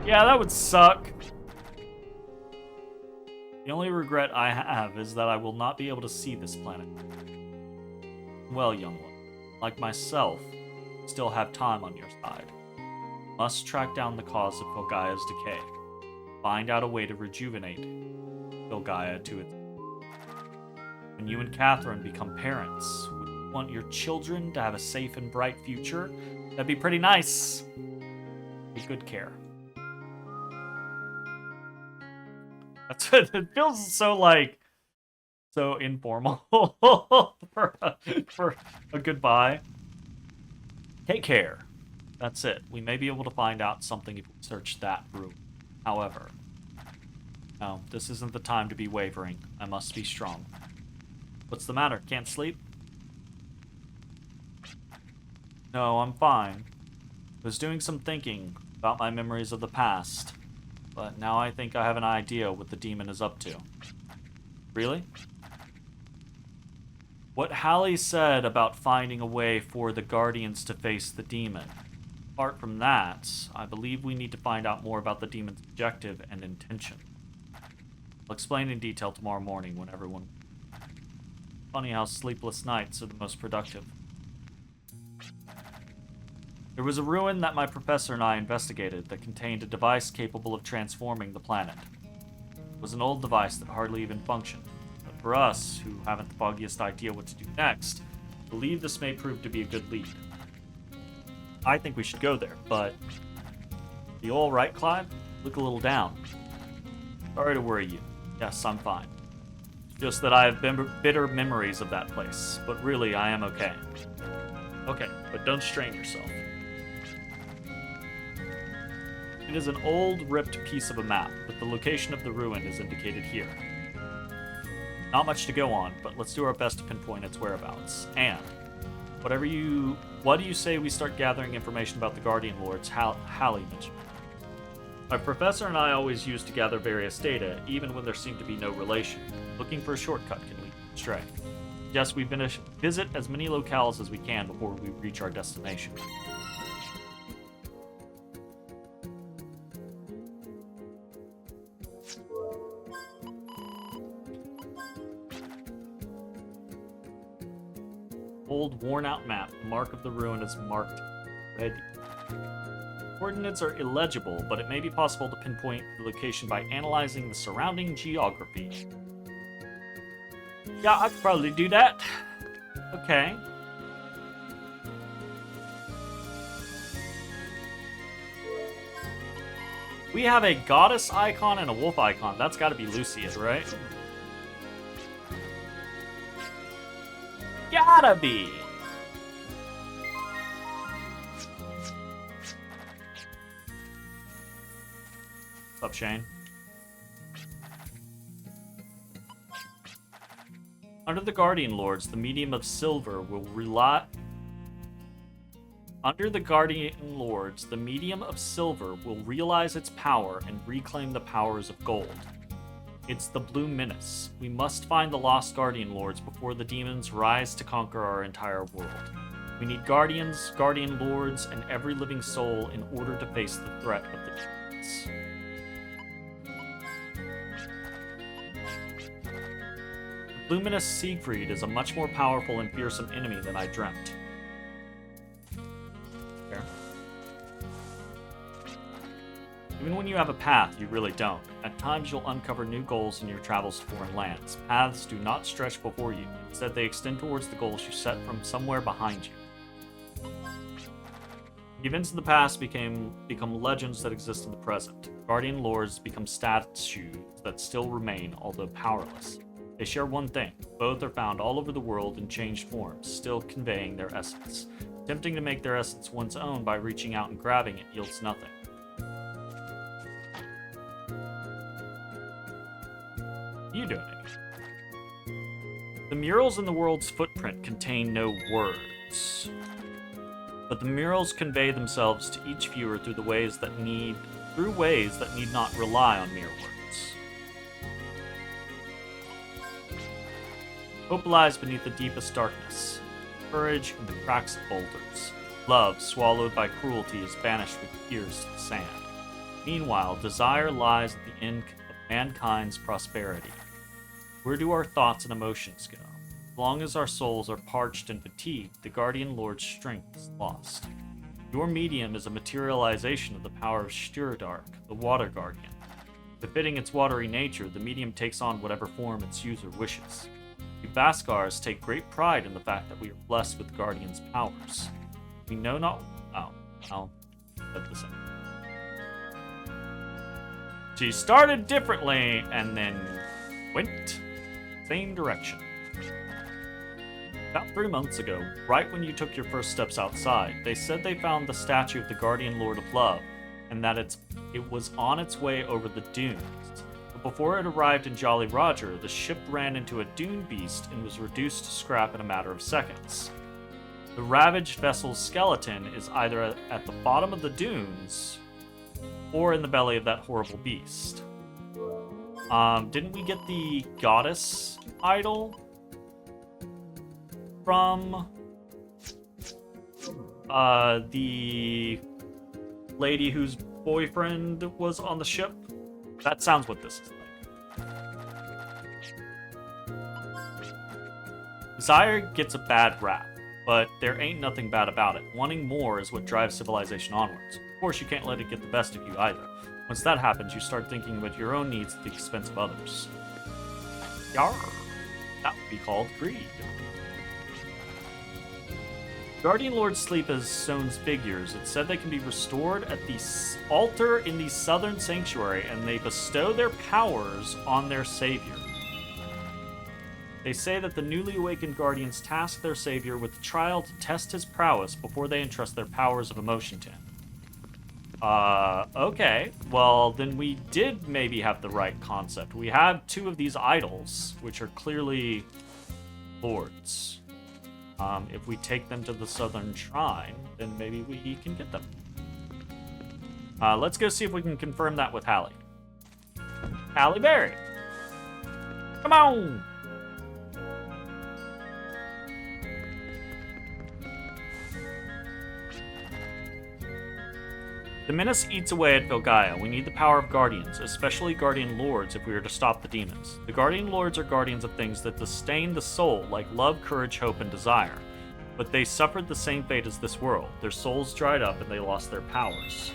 Yeah, that would suck. The only regret I have is that I will not be able to see this planet. Well, young one, like myself, you still have time on your side. Must track down the cause of Filgaia's decay. Find out a way to rejuvenate Filgaia to its... When you and Catherine become parents, would you want your children to have a safe and bright future? That'd be pretty nice. Take good care. That's it feels so like so informal for a goodbye. Take care. That's it. We may be able to find out something if we search that room. However, no, this isn't the time to be wavering. I must be strong. What's the matter? Can't sleep? No, I'm fine. Was doing some thinking about my memories of the past. But now I think I have an idea what the demon is up to. Really? What Hallie said about finding a way for the Guardians to face the demon. Apart from that, I believe we need to find out more about the demon's objective and intention. I'll explain in detail tomorrow morning when everyone... Funny how sleepless nights are the most productive. There was a ruin that my professor and I investigated that contained a device capable of transforming the planet. It was an old device that hardly even functioned, but for us, who haven't the foggiest idea what to do next, I believe this may prove to be a good lead. I think we should go there, but... You all right, Clive? Look a little down. Sorry to worry you. Yes, I'm fine. Just that I have bitter memories of that place, but really, I am okay. Okay, but don't strain yourself. It is an old, ripped piece of a map, but the location of the ruin is indicated here. Not much to go on, but let's do our best to pinpoint its whereabouts. And, what do you say we start gathering information about the Guardian Lords Hallie mentioned? My professor and I always used to gather various data, even when there seemed to be no relation. Looking for a shortcut can lead astray. Yes, we visit as many locales as we can before we reach our destination. Old, worn-out map. The mark of the ruin is marked red. Coordinates are illegible, but it may be possible to pinpoint the location by analyzing the surrounding geography. Yeah, I could probably do that. Okay. We have a goddess icon and a wolf icon. That's got to be Lucia, right? Gotta be. What's up, Shane? Under the Guardian Lords, the medium of silver will rely... Under the Guardian Lords, the medium of silver will realize its power and reclaim the powers of gold. It's the Blue Menace. We must find the lost Guardian Lords before the demons rise to conquer our entire world. We need Guardians, Guardian Lords, and every living soul in order to face the threat of the demons. The Luminous Siegfried is a much more powerful and fearsome enemy than I dreamt. Fair. Even when you have a path, you really don't. At times, you'll uncover new goals in your travels to foreign lands. Paths do not stretch before you. Instead, they extend towards the goals you set from somewhere behind you. The events of the past become legends that exist in the present. Guardian Lords become statues that still remain, although powerless. They share one thing. Both are found all over the world in changed forms, still conveying their essence. Attempting to make their essence one's own by reaching out and grabbing it yields nothing. You doing it? The murals in the world's footprint contain no words, but the murals convey themselves to each viewer through ways that need not rely on mere words. Hope lies beneath the deepest darkness, courage in the cracks of boulders. Love, swallowed by cruelty, is banished with tears to the sand. Meanwhile, desire lies at the end of mankind's prosperity. Where do our thoughts and emotions go? As long as our souls are parched and fatigued, the Guardian Lord's strength is lost. Your medium is a materialization of the power of Styradark, the Water Guardian. Befitting its watery nature, the medium takes on whatever form its user wishes. We Baskars take great pride in the fact that we are blessed with Guardian's powers. We know not... Oh, I'll put this in. She started differently and then went same direction. About 3 months ago, right when you took your first steps outside, they said they found the statue of the Guardian Lord of Love, and that it was on its way over the dunes. But before it arrived in Jolly Roger, the ship ran into a dune beast and was reduced to scrap in a matter of seconds. The ravaged vessel's skeleton is either at the bottom of the dunes or in the belly of that horrible beast. Didn't we get the goddess idol from the lady whose boyfriend was on the ship? That sounds what this is like. Desire gets a bad rap, but there ain't nothing bad about it. Wanting more is what drives civilization onwards. Of course, you can't let it get the best of you either. Once that happens, you start thinking about your own needs at the expense of others. Yarr! That would be called greed. Guardian Lords sleep as Stone's figures. It said they can be restored at the altar in the southern sanctuary, and they bestow their powers on their savior. They say that the newly awakened Guardians task their savior with a trial to test his prowess before they entrust their powers of emotion to him. Okay. Well, then we did maybe have the right concept. We have two of these idols, which are clearly lords. If we take them to the Southern Shrine, then maybe we can get them. Let's go see if we can confirm that with Halle. Halle Berry! Come on! The menace eats away at Vilgaia. We need the power of guardians, especially guardian lords, if we are to stop the demons. The guardian lords are guardians of things that sustain the soul, like love, courage, hope, and desire. But they suffered the same fate as this world. Their souls dried up and they lost their powers.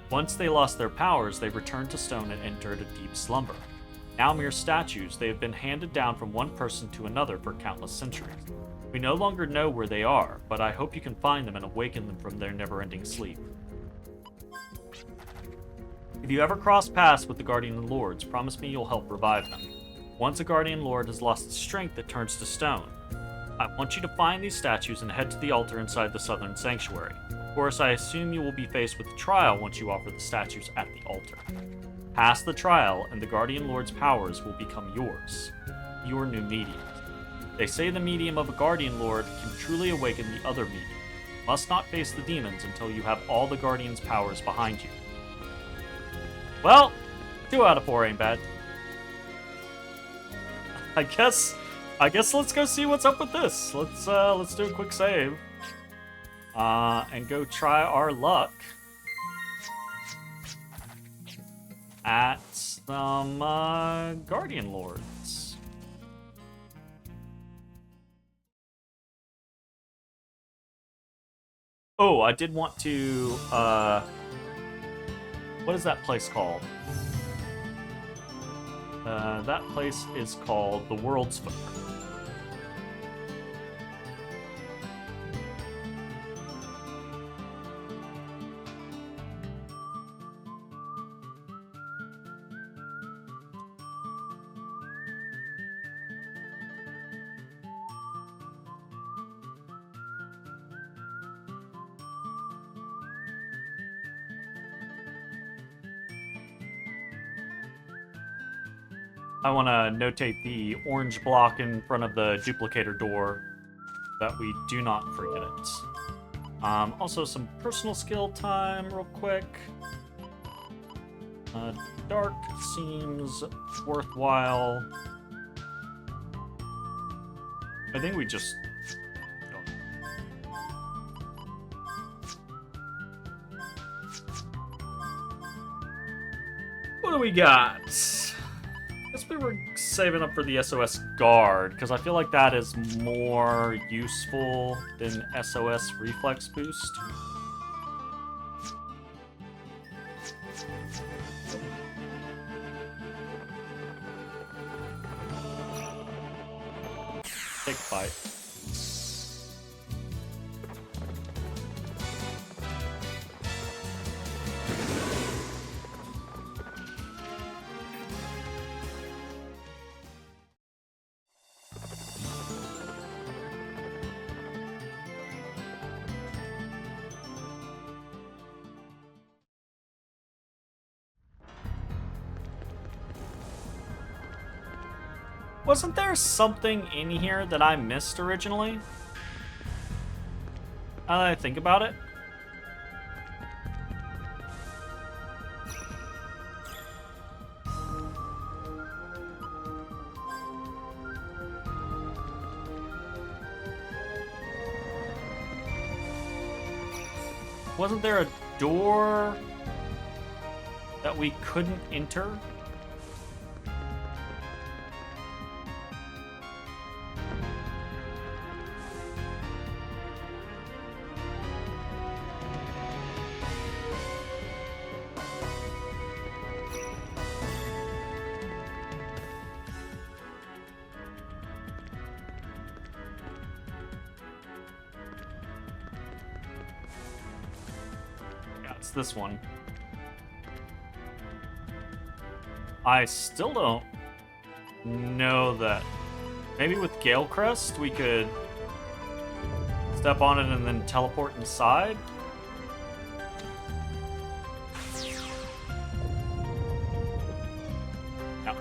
Once they lost their powers, they returned to stone and entered a deep slumber. Now mere statues, they have been handed down from one person to another for countless centuries. We no longer know where they are, but I hope you can find them and awaken them from their never-ending sleep. If you ever cross paths with the Guardian Lords, promise me you'll help revive them. Once a Guardian Lord has lost its strength, it turns to stone. I want you to find these statues and head to the altar inside the Southern Sanctuary. Of course, I assume you will be faced with a trial once you offer the statues at the altar. Pass the trial, and the Guardian Lord's powers will become yours. Your new medium. They say the medium of a Guardian Lord can truly awaken the other medium. You must not face the demons until you have all the Guardian's powers behind you. Well, 2 out of 4 ain't bad. I guess let's go see what's up with this. Let's do a quick save. And go try our luck at some Guardian Lords. Oh, I did want to what is that place called? That place is called the World's Folk. I want to notate the orange block in front of the duplicator door so that we do not forget it. Also, some personal skill time real quick. Dark seems worthwhile. I think we just... What do we got? Guess we were saving up for the SOS Guard, because I feel like that is more useful than SOS Reflex Boost. Take a bite. Wasn't there something in here that I missed originally? Now that I think about it. Wasn't there a door that we couldn't enter? This one. I still don't know that. Maybe with Gale Crest we could step on it and then teleport inside? No.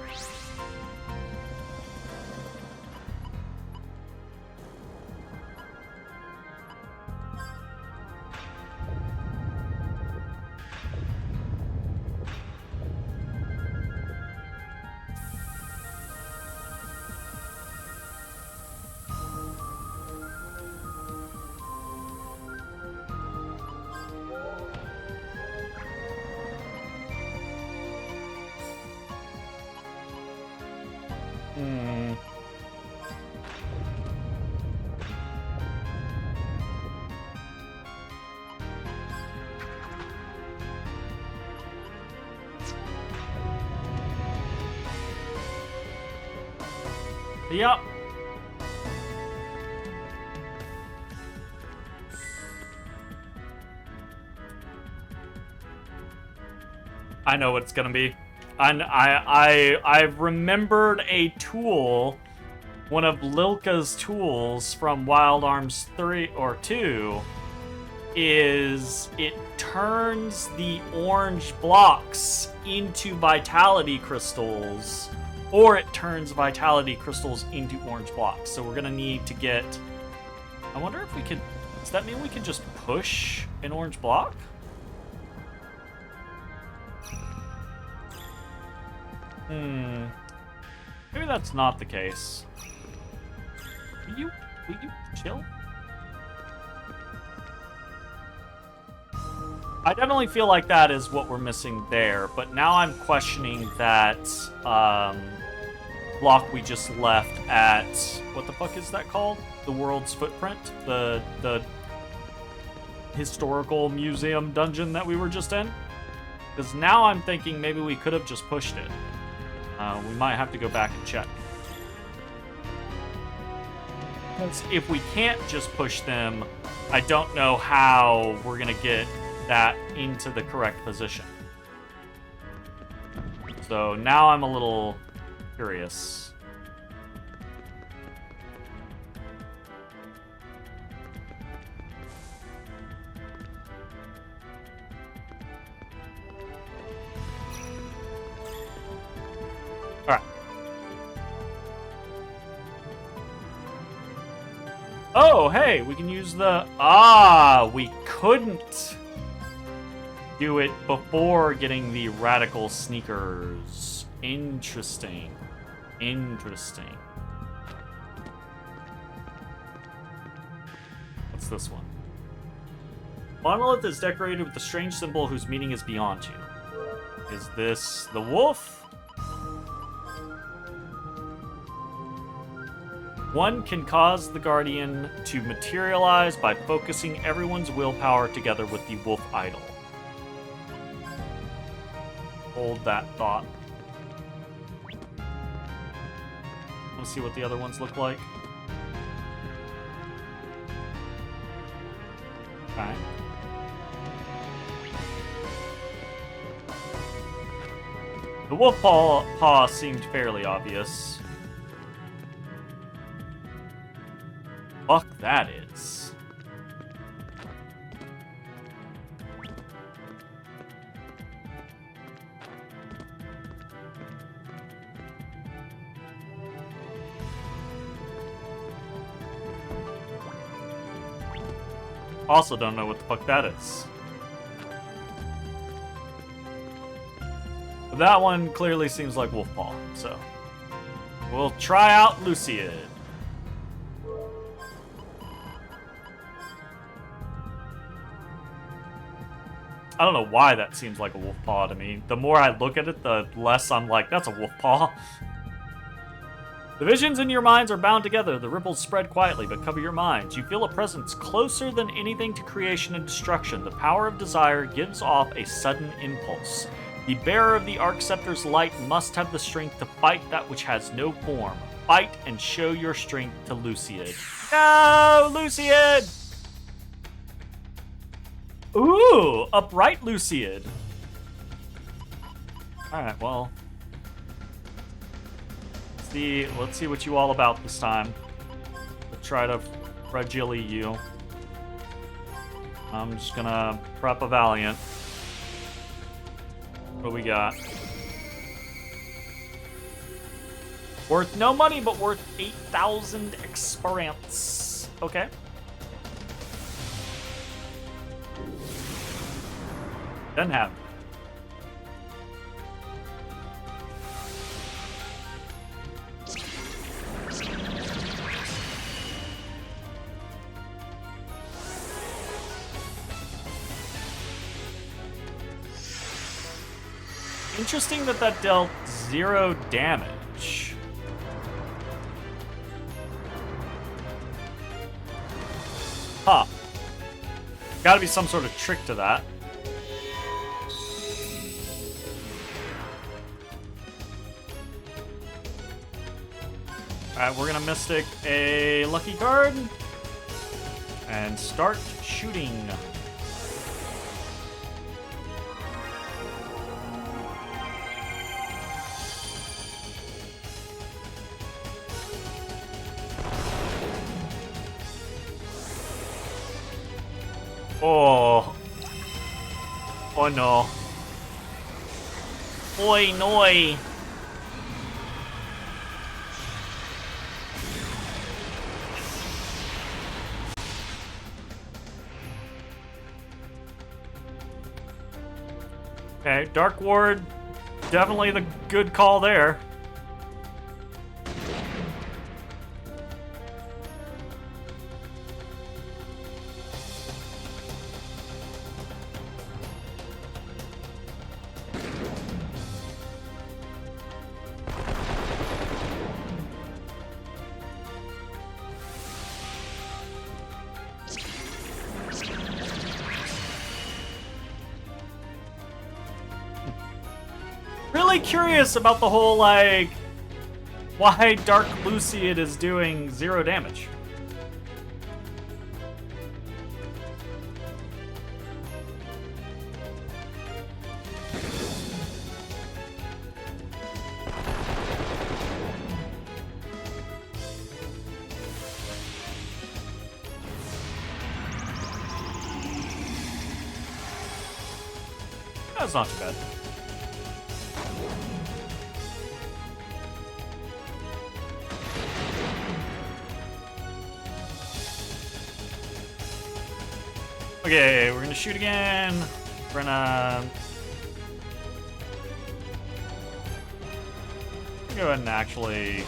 Hmm. Yep. I know what it's gonna be. I've remembered a tool, one of Lilka's tools from Wild Arms 3 or 2, is it turns the orange blocks into vitality crystals, or it turns vitality crystals into orange blocks. So we're gonna need to get... I wonder if we could... Does that mean we can just push an orange block? Maybe that's not the case. Will you chill? I definitely feel like that is what we're missing there, but now I'm questioning that block we just left at... What the fuck is that called? The World's Footprint? The historical museum dungeon that we were just in? Because now I'm thinking maybe we could have just pushed it. We might have to go back and check. Because if we can't just push them, I don't know how we're going to get that into the correct position. So now I'm a little curious. All right. Oh, hey, we can use the... we couldn't do it before getting the radical sneakers. Interesting. Interesting. What's this one? Monolith is decorated with a strange symbol whose meaning is beyond you. Is this the wolf? One can cause the Guardian to materialize by focusing everyone's willpower together with the wolf idol. Hold that thought. Let's see what the other ones look like. Okay. The wolf paw seemed fairly obvious. Fuck that is. Also don't know what the fuck that is. But that one clearly seems like Wolfpaw, so we'll try out Luciad. I don't know why that seems like a wolf paw to me. The more I look at it, the less I'm like, that's a wolf paw. The visions in your minds are bound together. The ripples spread quietly, but cover your minds. You feel a presence closer than anything to creation and destruction. The power of desire gives off a sudden impulse. The bearer of the Arc Scepter's light must have the strength to fight that which has no form. Fight and show your strength to Luciad. No, Luciad! Ooh, upright Luciad. Alright, well. Let's see what you all about this time. We'll try to fragile you. I'm just gonna prep a Valiant. What do we got? Worth no money, but worth 8,000 experience. Okay. Doesn't have. Interesting that dealt 0 damage. Huh. Gotta be some sort of trick to that. Alright, we're gonna Mystic a lucky card. And start shooting. Oh. Oh no. Oi noi. Okay, Dark Ward, definitely the good call there. Really curious about the whole, like, why Dark Luciad is doing 0 damage. That's not too bad. Okay, we're gonna shoot again. We're gonna go ahead and actually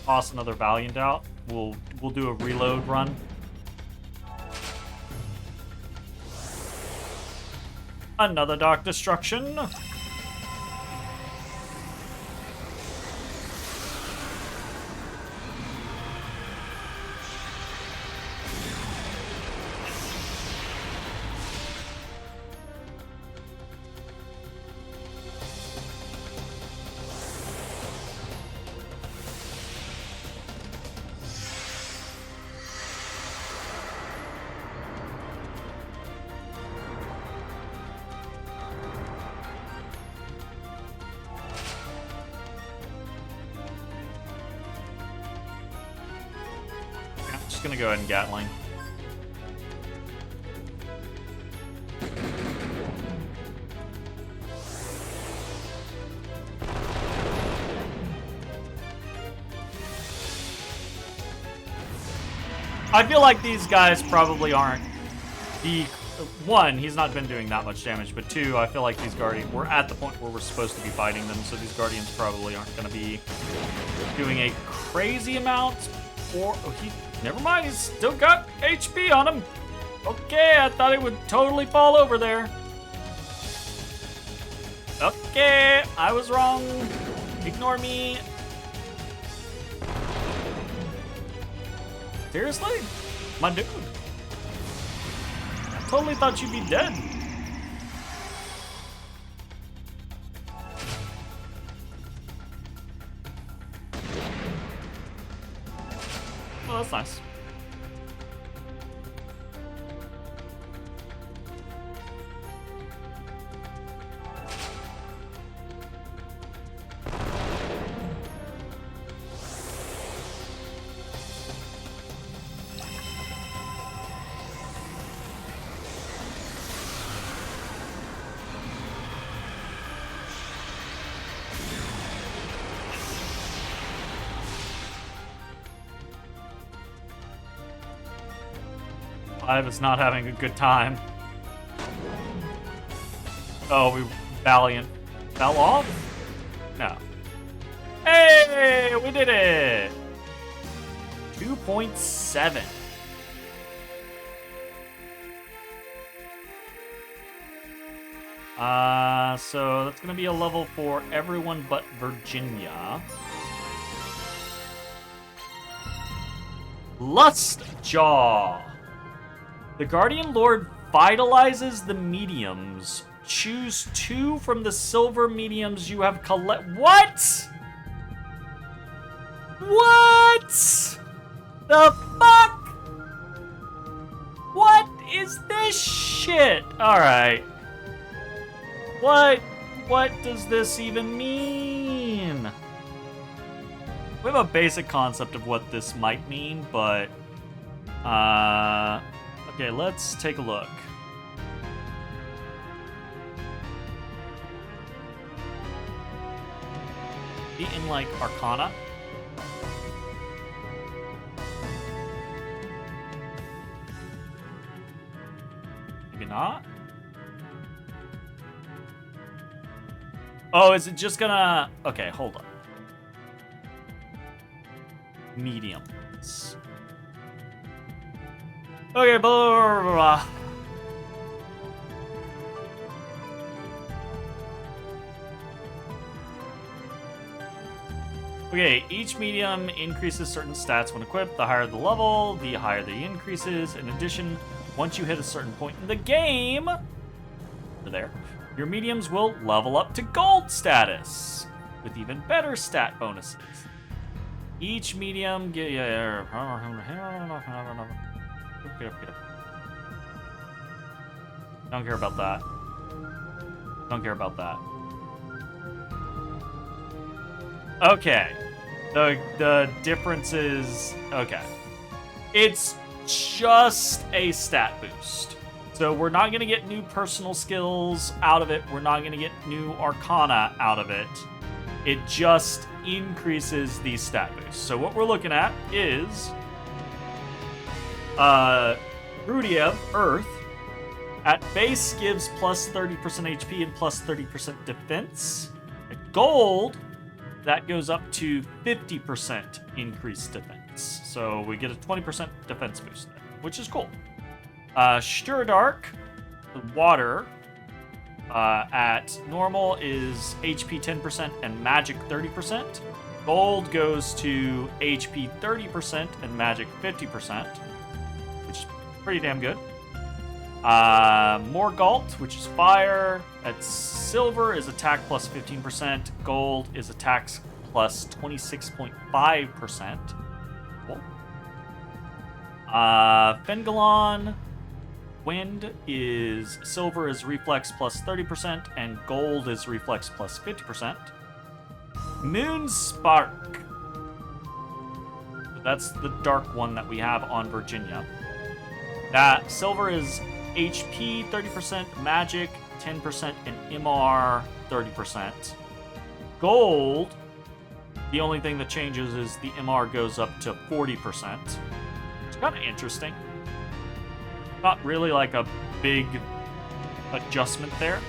toss another Valiant out. We'll do a reload run. Another Dark Destruction. Just gonna go ahead and Gatling. I feel like these guys probably aren't the one, he's not been doing that much damage, but two, I feel like these Guardians, we're at the point where we're supposed to be fighting them, so these Guardians probably aren't going to be doing a crazy amount. Or, oh, never mind, he's still got HP on him. Okay, I thought it would totally fall over there. Okay, I was wrong. Ignore me. Seriously? My dude. I totally thought you'd be dead. Well, that's nice. Five is not having a good time. Oh, we Valiant fell off? No. Hey, we did it! 2.7. So that's gonna be a level for everyone but Virginia. Lust Jaw. The Guardian Lord vitalizes the mediums. Choose 2 from the silver mediums you have What? What? The fuck? What is this shit? Alright. What does this even mean? We have a basic concept of what this might mean, but... okay, let's take a look. In like Arcana. Maybe not. Oh, is it just gonna... Okay, hold on. Mediums. Okay, blah, blah, blah, blah. Okay, each medium increases certain stats when equipped. The higher the level, the higher the increases. In addition, once you hit a certain point in the game, there, your mediums will level up to gold status with even better stat bonuses. Each medium Don't care about that. Don't care about that. Okay. The difference is... Okay. It's just a stat boost. So we're not going to get new personal skills out of it. We're not going to get new Arcana out of it. It just increases these stat boosts. So what we're looking at is... Rudiev, Earth, at base gives plus 30% HP and plus 30% defense. At gold... that goes up to 50% increased defense. So we get a 20% defense boost there, which is cool. Sturadark, the water, at normal is HP 10% and magic 30%. Gold goes to HP 30% and magic 50%, which is pretty damn good. Morgalt, which is fire. At silver is attack plus 15%. Gold is attacks plus 26.5%. Cool. Fengalon, wind is silver is reflex plus 30%, and gold is reflex plus 50%. Moonspark. That's the dark one that we have on Virginia. That silver is HP 30%, magic 10%, and MR 30%. Gold, the only thing that changes is the MR goes up to 40%. It's kind of interesting. Not really like a big adjustment there.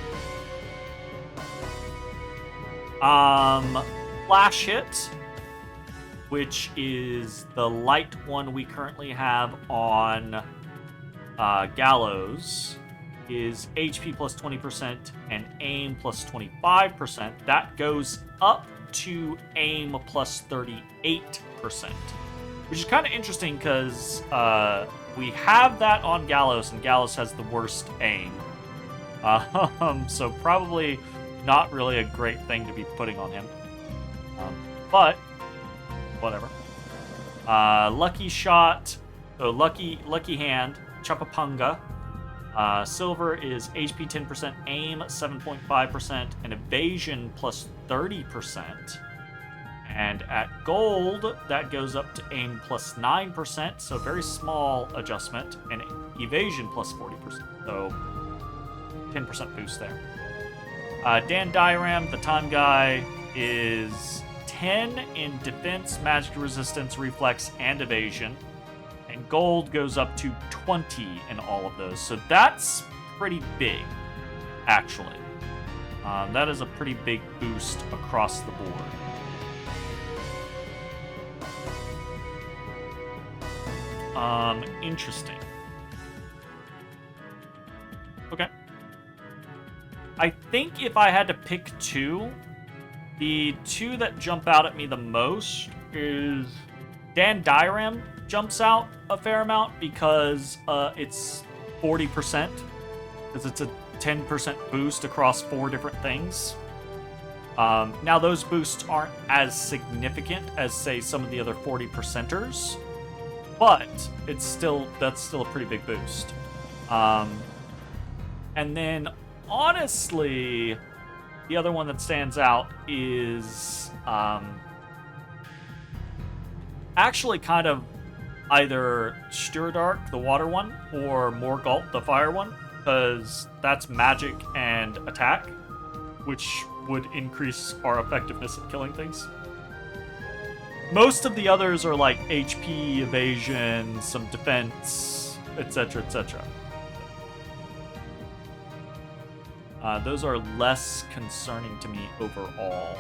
Flash hit, which is the light one we currently have on Gallows, is HP plus 20% and aim plus 25%. That goes up to aim plus 38%, which is kind of interesting because we have that on Gallows, and Gallows has the worst aim. So probably not really a great thing to be putting on him. But whatever. Lucky shot, so lucky hand, Chapapunga. Silver is HP 10%, aim 7.5%, and evasion plus 30%. And at gold, that goes up to aim plus 9%, so very small adjustment, and evasion plus 40%, so 10% boost there. Dan Diram, the time guy, is 10 in defense, magic resistance, reflex, and evasion. And gold goes up to 20 in all of those. So that's pretty big, actually. That is a pretty big boost across the board. Interesting. Okay. I think if I had to pick two, the two that jump out at me the most is Dan Diram jumps out a fair amount because it's 40%, because it's a 10% boost across 4 different things. Now, those boosts aren't as significant as, say, some of the other 40%ers, but that's still a pretty big boost. And then, honestly, the other one that stands out is actually kind of either Styrdark, the water one, or Morgalt, the fire one, because that's magic and attack, which would increase our effectiveness at killing things. Most of the others are like HP, evasion, some defense, etc., etc. Those are less concerning to me overall.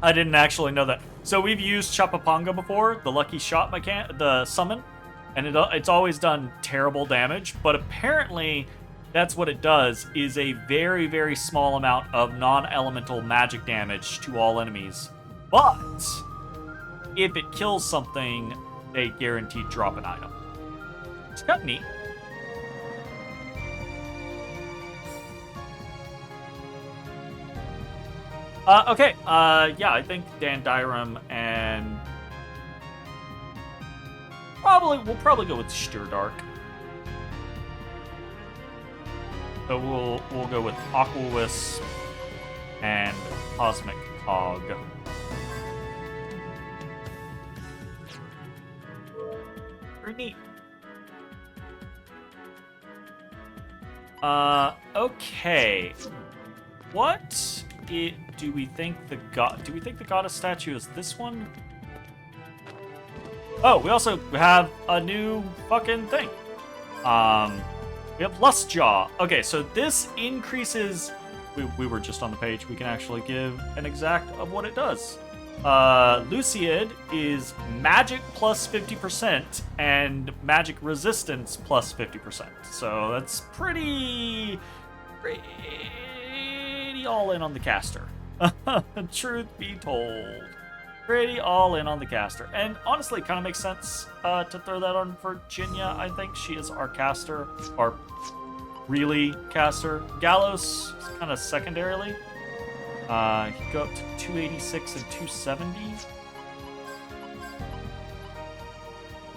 I didn't actually know that. So we've used Chapapanga before, the lucky shot the summon, and it's always done terrible damage, but apparently that's what it does, is a very, very small amount of non-elemental magic damage to all enemies. But if it kills something, they guaranteed drop an item. It's kind of neat. Okay, yeah, I think Dandyrum and we'll probably go with Styrdark. So we'll go with Aquawisp and Cosmic Cog. Pretty neat. Okay. What do we think the goddess statue is this one? Oh, we also have a new fucking thing. We have Lustjaw. Okay, so this increases. We were just on the page. We can actually give an exact of what it does. Luciad is magic plus 50% and magic resistance plus 50%. So that's pretty all in on the caster. Truth be told. Pretty all in on the caster. And honestly, it kind of makes sense to throw that on Virginia. I think she is our caster. Our really caster. Gallows is kind of secondarily. He go up to 286 and 270.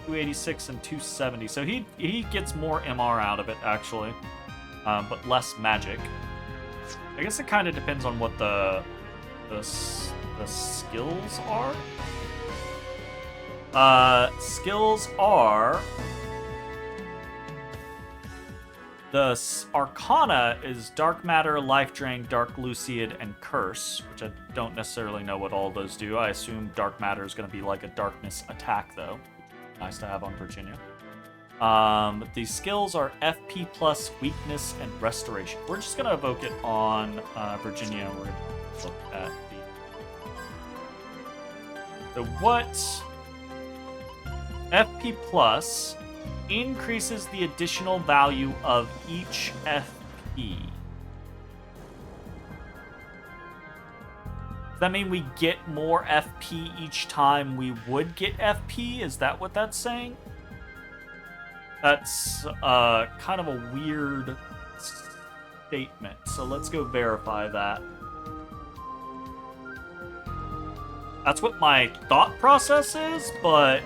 286 and 270. So he gets more MR out of it, actually. But less magic. I guess it kind of depends on what the skills are. Skills are... The Arcana is Dark Matter, Life Drain, Dark Luciad, and Curse, which I don't necessarily know what all those do. I assume Dark Matter is going to be like a darkness attack, though. Nice to have on Virginia. The skills are FP plus, Weakness, and Restoration. We're just going to evoke it on Virginia. We're going to look at the... So what... FP plus increases the additional value of each FP. Does that mean we get more FP each time we would get FP? Is that what that's saying? That's kind of a weird statement. So let's go verify that. That's what my thought process is, but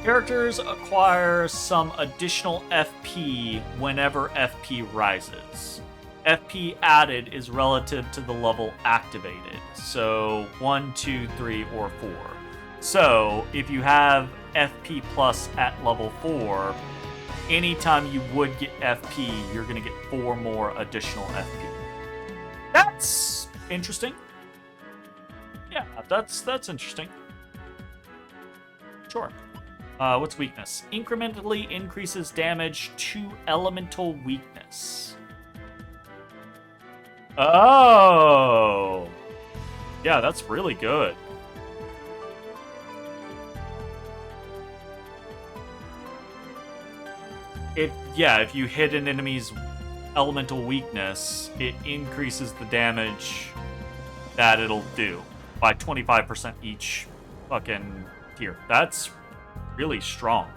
characters acquire some additional FP whenever FP rises. FP added is relative to the level activated. So 1, 2, 3, or 4. So if you have FP plus at level 4, anytime you would get FP, you're going to get 4 more additional FP. That's interesting. Yeah, that's interesting. Sure. What's weakness? Incrementally increases damage to elemental weakness. Oh! Yeah, that's really good. If you hit an enemy's elemental weakness, it increases the damage that it'll do by 25% each fucking tier. That's really strong.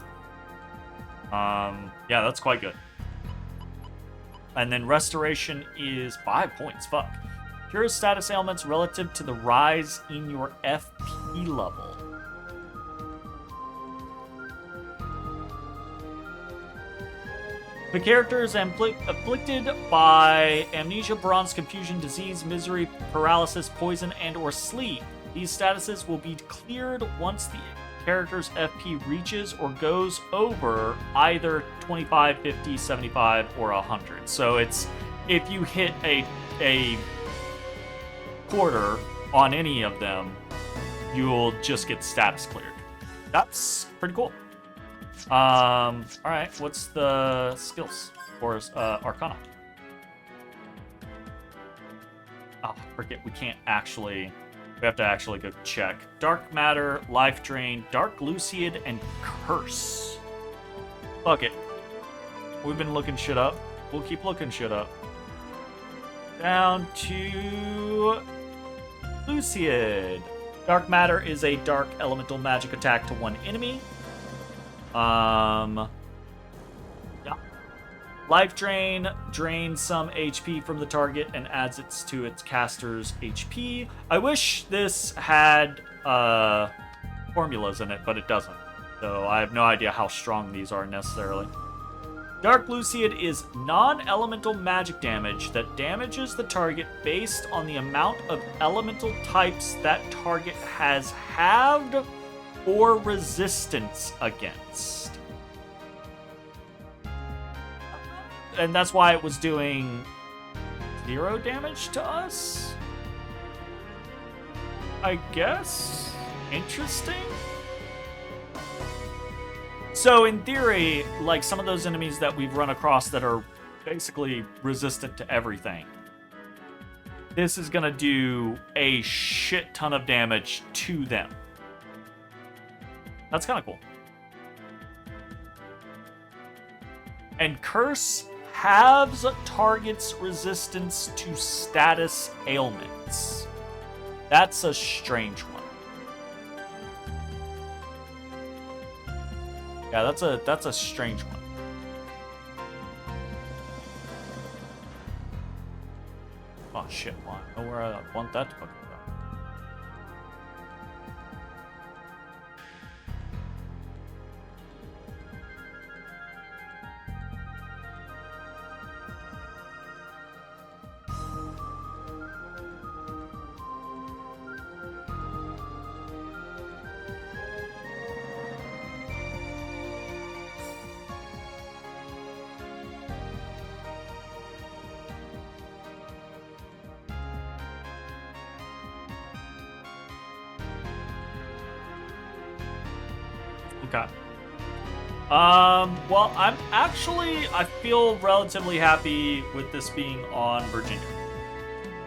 Yeah, that's quite good. And then restoration is 5 points. Fuck. Cure status ailments relative to the rise in your FP level. The character is afflicted by amnesia, bronze, confusion, disease, misery, paralysis, poison, and or sleep. These statuses will be cleared once the character's FP reaches or goes over either 25, 50, 75, or 100. So it's if you hit a quarter on any of them, you'll just get status cleared. That's pretty cool. Alright, what's the skills for Arcana? Oh, forget, we have to actually go check. Dark Matter, Life Drain, Dark Luciad, and Curse. Fuck it. We've been looking shit up. We'll keep looking shit up. Down to Luciad. Dark Matter is a dark elemental magic attack to one enemy. Yeah. Life Drain drains some HP from the target and adds it to its caster's HP. I wish this had formulas in it, but it doesn't. So I have no idea how strong these are necessarily. Dark Luciad is non-elemental magic damage that damages the target based on the amount of elemental types that target has halved or resistance against. And that's why it was doing 0 damage to us? I guess? Interesting? So in theory, like some of those enemies that we've run across that are basically resistant to everything, this is gonna do a shit ton of damage to them. That's kind of cool. And Curse halves target's resistance to status ailments. That's a strange one. Yeah, that's a strange one. Oh shit, why? I know where I want that to fucking go. Okay. Well, I feel relatively happy with this being on Virginia.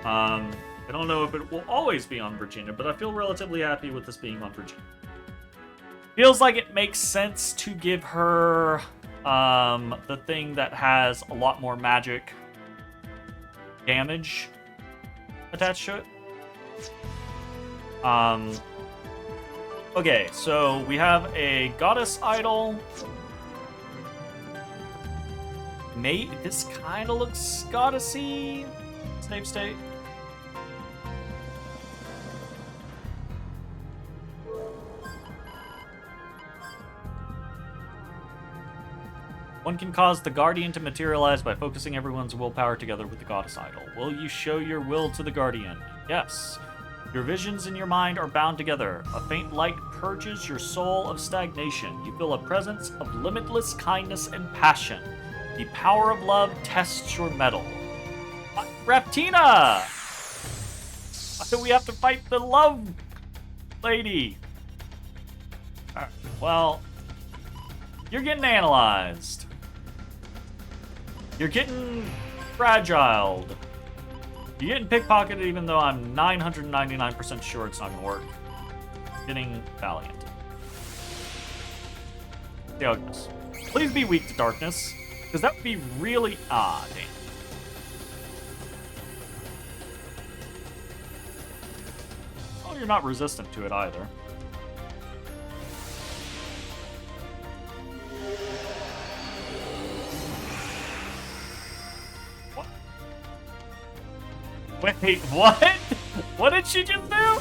I don't know if it will always be on Virginia, but I feel relatively happy with this being on Virginia. Feels like it makes sense to give her, the thing that has a lot more magic damage attached to it. Okay, so we have a goddess idol. This kind of looks goddessy. Save state. One can cause the Guardian to materialize by focusing everyone's willpower together with the goddess idol. Will you show your will to the Guardian? Yes. Your visions in your mind are bound together. A faint light purges your soul of stagnation. You feel a presence of limitless kindness and passion. The power of love tests your mettle. Raptina! Why do we have to fight the love lady? Well, you're getting analyzed. You're getting fragiled. You're getting pickpocketed even though I'm 999% sure it's not going to work. Getting valiant. See how it goes. Please be weak to darkness, because that would be really... Ah, damn. Well, you're not resistant to it either. Wait, what? What did she just do?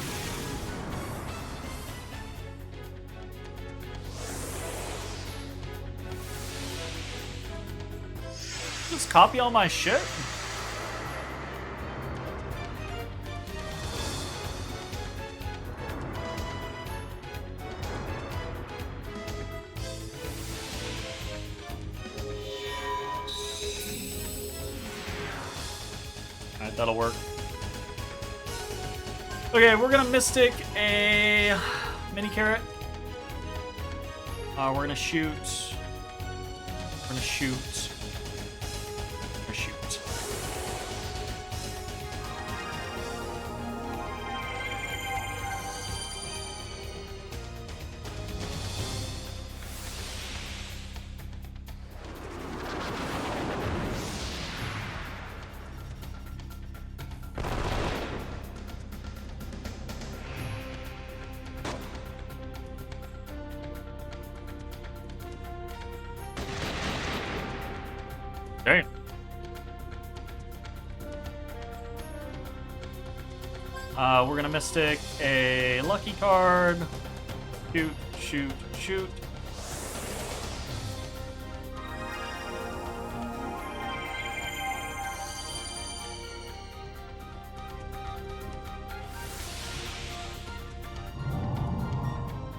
Just copy all my shit? Alright, that'll work. Okay, we're gonna Mystic a mini carrot. We're gonna shoot. We're gonna shoot. We're gonna shoot. Dang. We're gonna Mystic a lucky card. Shoot, shoot, shoot.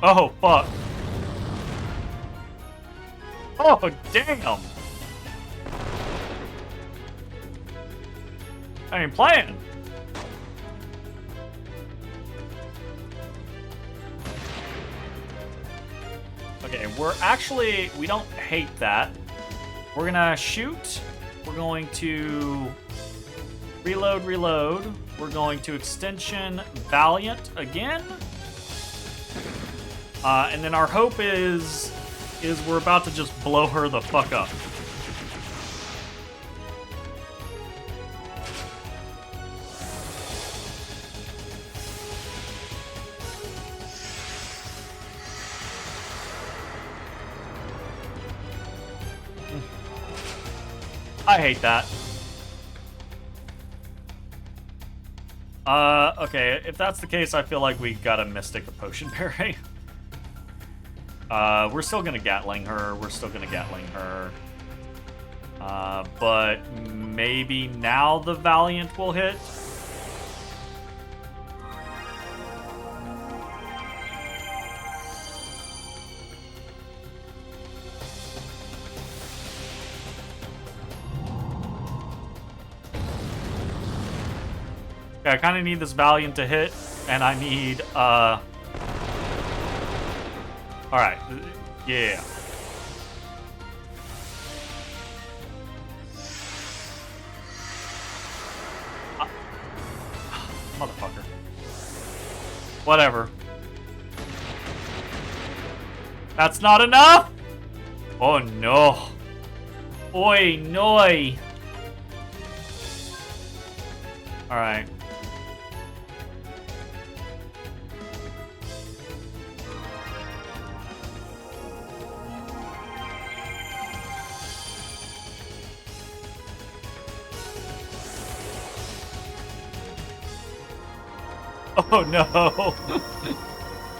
Oh, fuck. Oh, damn. I ain't playing. Okay, we don't hate that. We're gonna shoot. We're going to reload. We're going to extension Valiant again. And then our hope is we're about to just blow her the fuck up. I hate that. Okay, if that's the case, I feel like we gotta Mystic a Potion Berry. We're still gonna Gatling her. But maybe now the Valiant will hit. Okay, I kind of need this Valiant to hit, and I need, Alright, yeah. Motherfucker. Whatever. That's not enough? Oh no. Oi, noi. Alright. Oh no.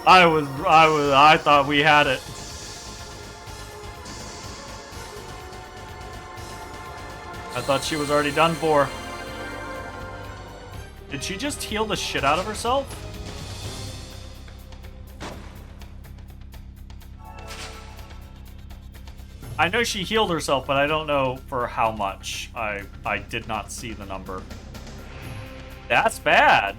I thought we had it. I thought she was already done for. Did she just heal the shit out of herself? I know she healed herself, but I don't know for how much. I did not see the number. That's bad.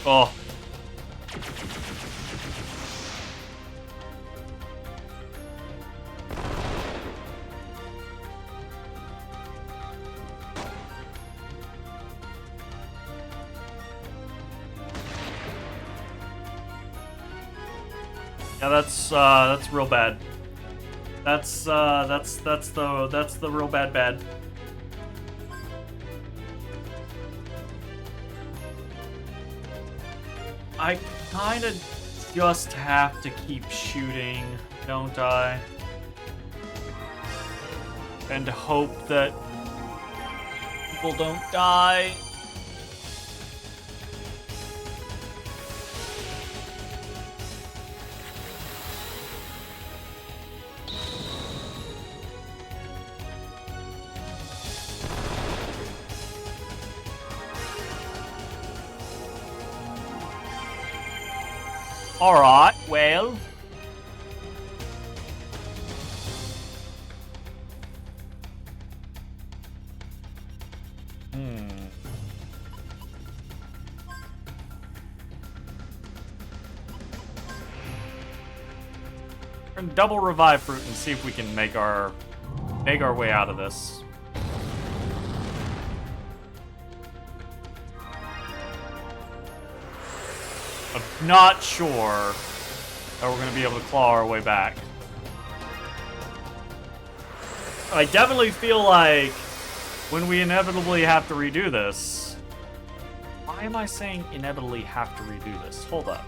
Oh. Yeah, that's real bad. That's the real bad. I kind of just have to keep shooting, don't I? And hope that people don't die. Alright, well. We're gonna double revive fruit and see if we can make our way out of this. I'm not sure that we're going to be able to claw our way back. I definitely feel like when we inevitably have to redo this... Why am I saying inevitably have to redo this? Hold up.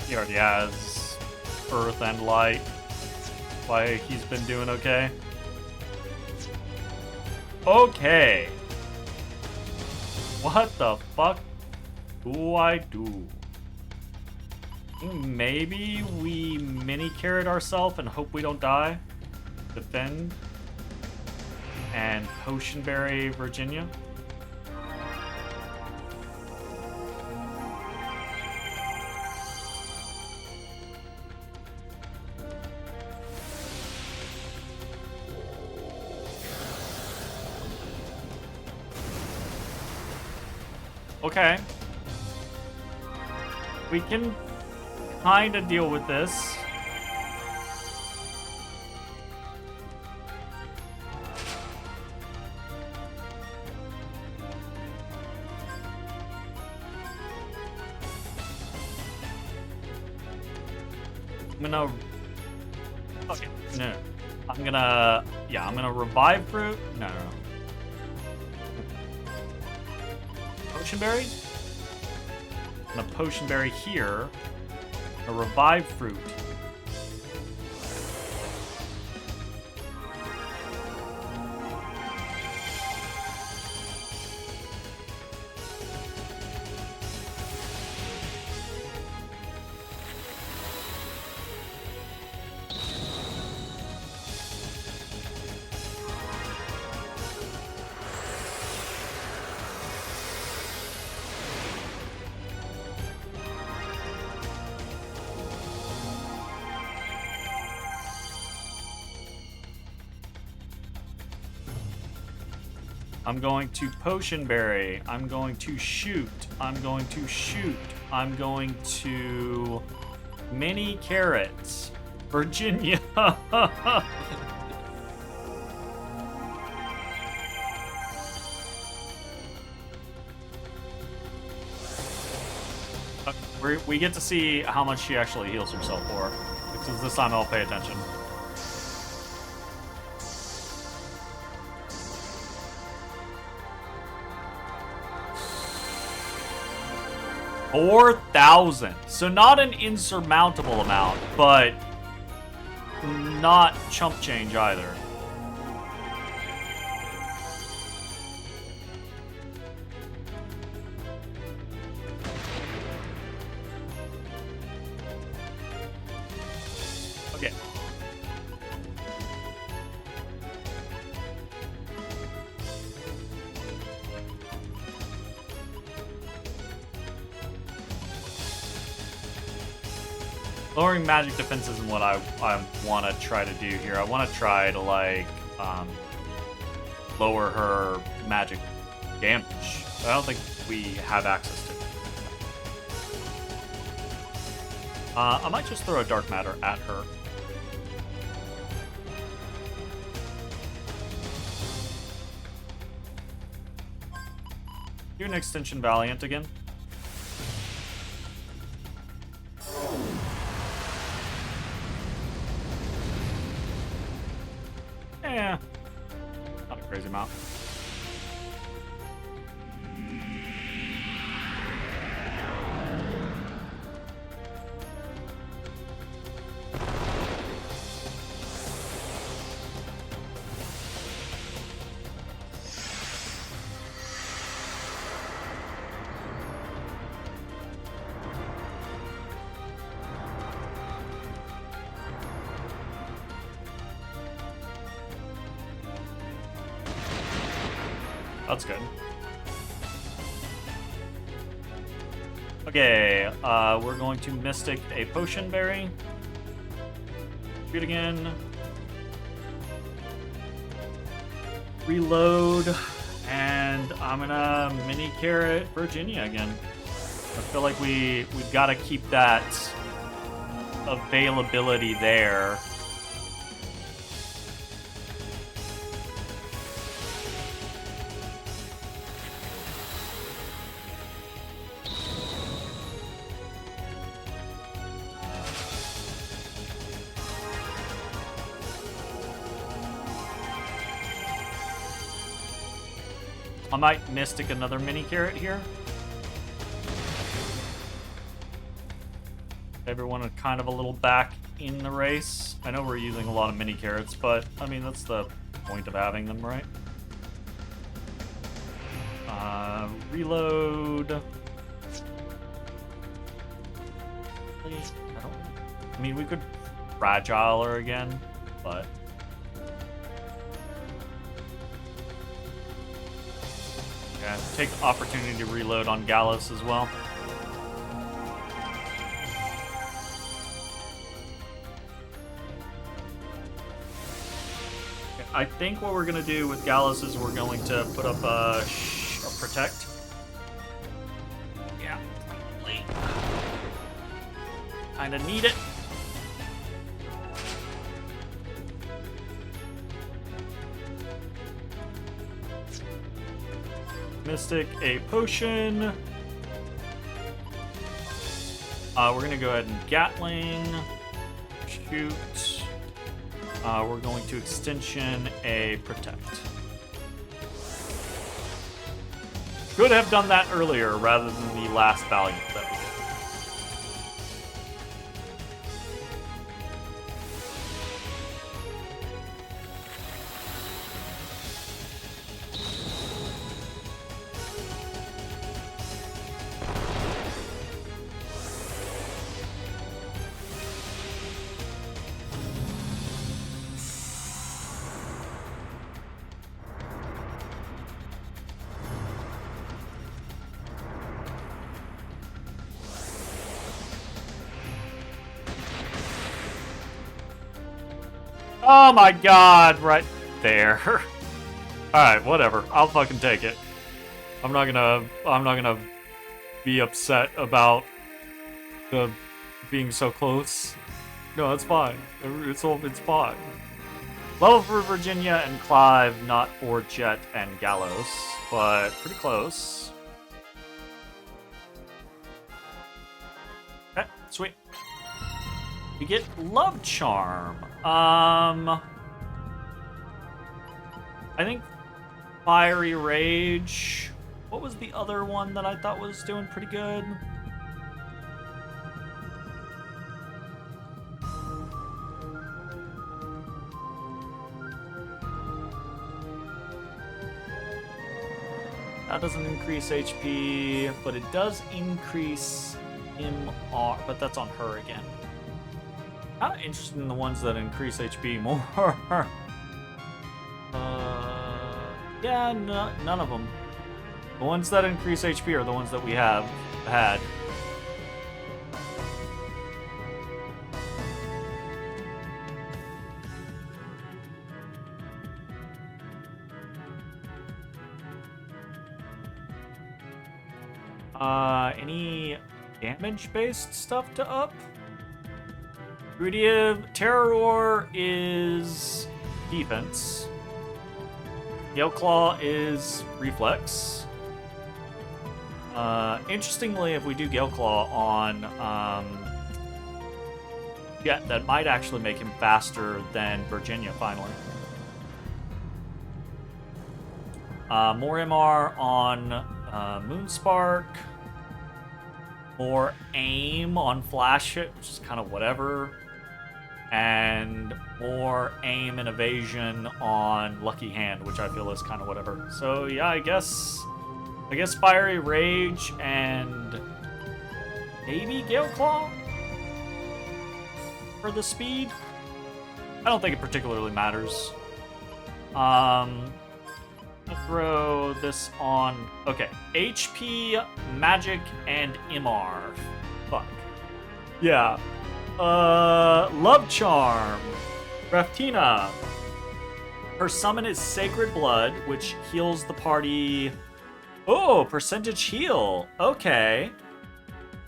He already has Earth and Light. Why he's been doing okay. Okay. What the fuck do I do? Maybe we mini carrot ourselves and hope we don't die. Defend. And Potionberry Virginia. Okay. We can kind of deal with this. I'm gonna... Okay, no. I'm gonna revive fruit. No. Potionberry? And a Potionberry here. A revive fruit. I'm going to Potion Berry. I'm going to shoot. I'm going to shoot. I'm going to Mini Carrots. Virginia. We get to see how much she actually heals herself for. Because this time I'll pay attention. $4,000. So not an insurmountable amount, but not chump change either. Okay. Lowering magic defense isn't what I want to try to do here. I want to try to, like, lower her magic damage. I don't think we have access to it. I might just throw a dark matter at her. Do an extension Valiant again. Yeah, not a crazy amount. That's good. Okay, we're going to Mystic a Potion Berry. Shoot again. Reload. And I'm gonna Mini Carrot Virginia again. I feel like we've got to keep that availability there. I might Mystic another Mini Carrot here. Everyone are kind of a little back in the race. I know we're using a lot of Mini Carrots, but I mean, that's the point of having them, right? Reload. I mean, we could Fragile her again, but... yeah, take opportunity to reload on Gallus as well. Okay, I think what we're going to do with Gallus is we're going to put up a Protect. Yeah, probably. Kind of need it. Mystic a Potion. We're gonna go ahead and Gatling. Shoot. We're going to Extension a Protect. Could have done that earlier rather than the last Valiant that we did. Oh my god, right there. Alright, whatever. I'll fucking take it. I'm not gonna be upset about the being so close. No, it's fine. It's fine. Level for Virginia and Clive, not for Jet and Gallows, but pretty close. Okay, sweet. We get Love Charm. I think Fiery Rage. What was the other one that I thought was doing pretty good? That doesn't increase HP, but it does increase MR, but that's on her again. I'm interested in the ones that increase HP more. Yeah, none of them. The ones that increase HP are the ones that we have had. Any damage-based stuff to up? Terror is defense. Gale Claw is reflex. Interestingly, if we do Gale Claw on Jet, that might actually make him faster than Virginia, finally. More MR on Moonspark. More aim on Flash Hit, which is kind of whatever. And more aim and evasion on Lucky Hand, which I feel is kind of whatever. So yeah, I guess Fiery Rage and maybe Gale Claw for the speed. I don't think it particularly matters. Throw this on. Okay, HP, Magic, and MR. Fuck. Yeah. Love Charm. Raftina. Her summon is Sacred Blood, which heals the party. Oh, percentage heal. Okay.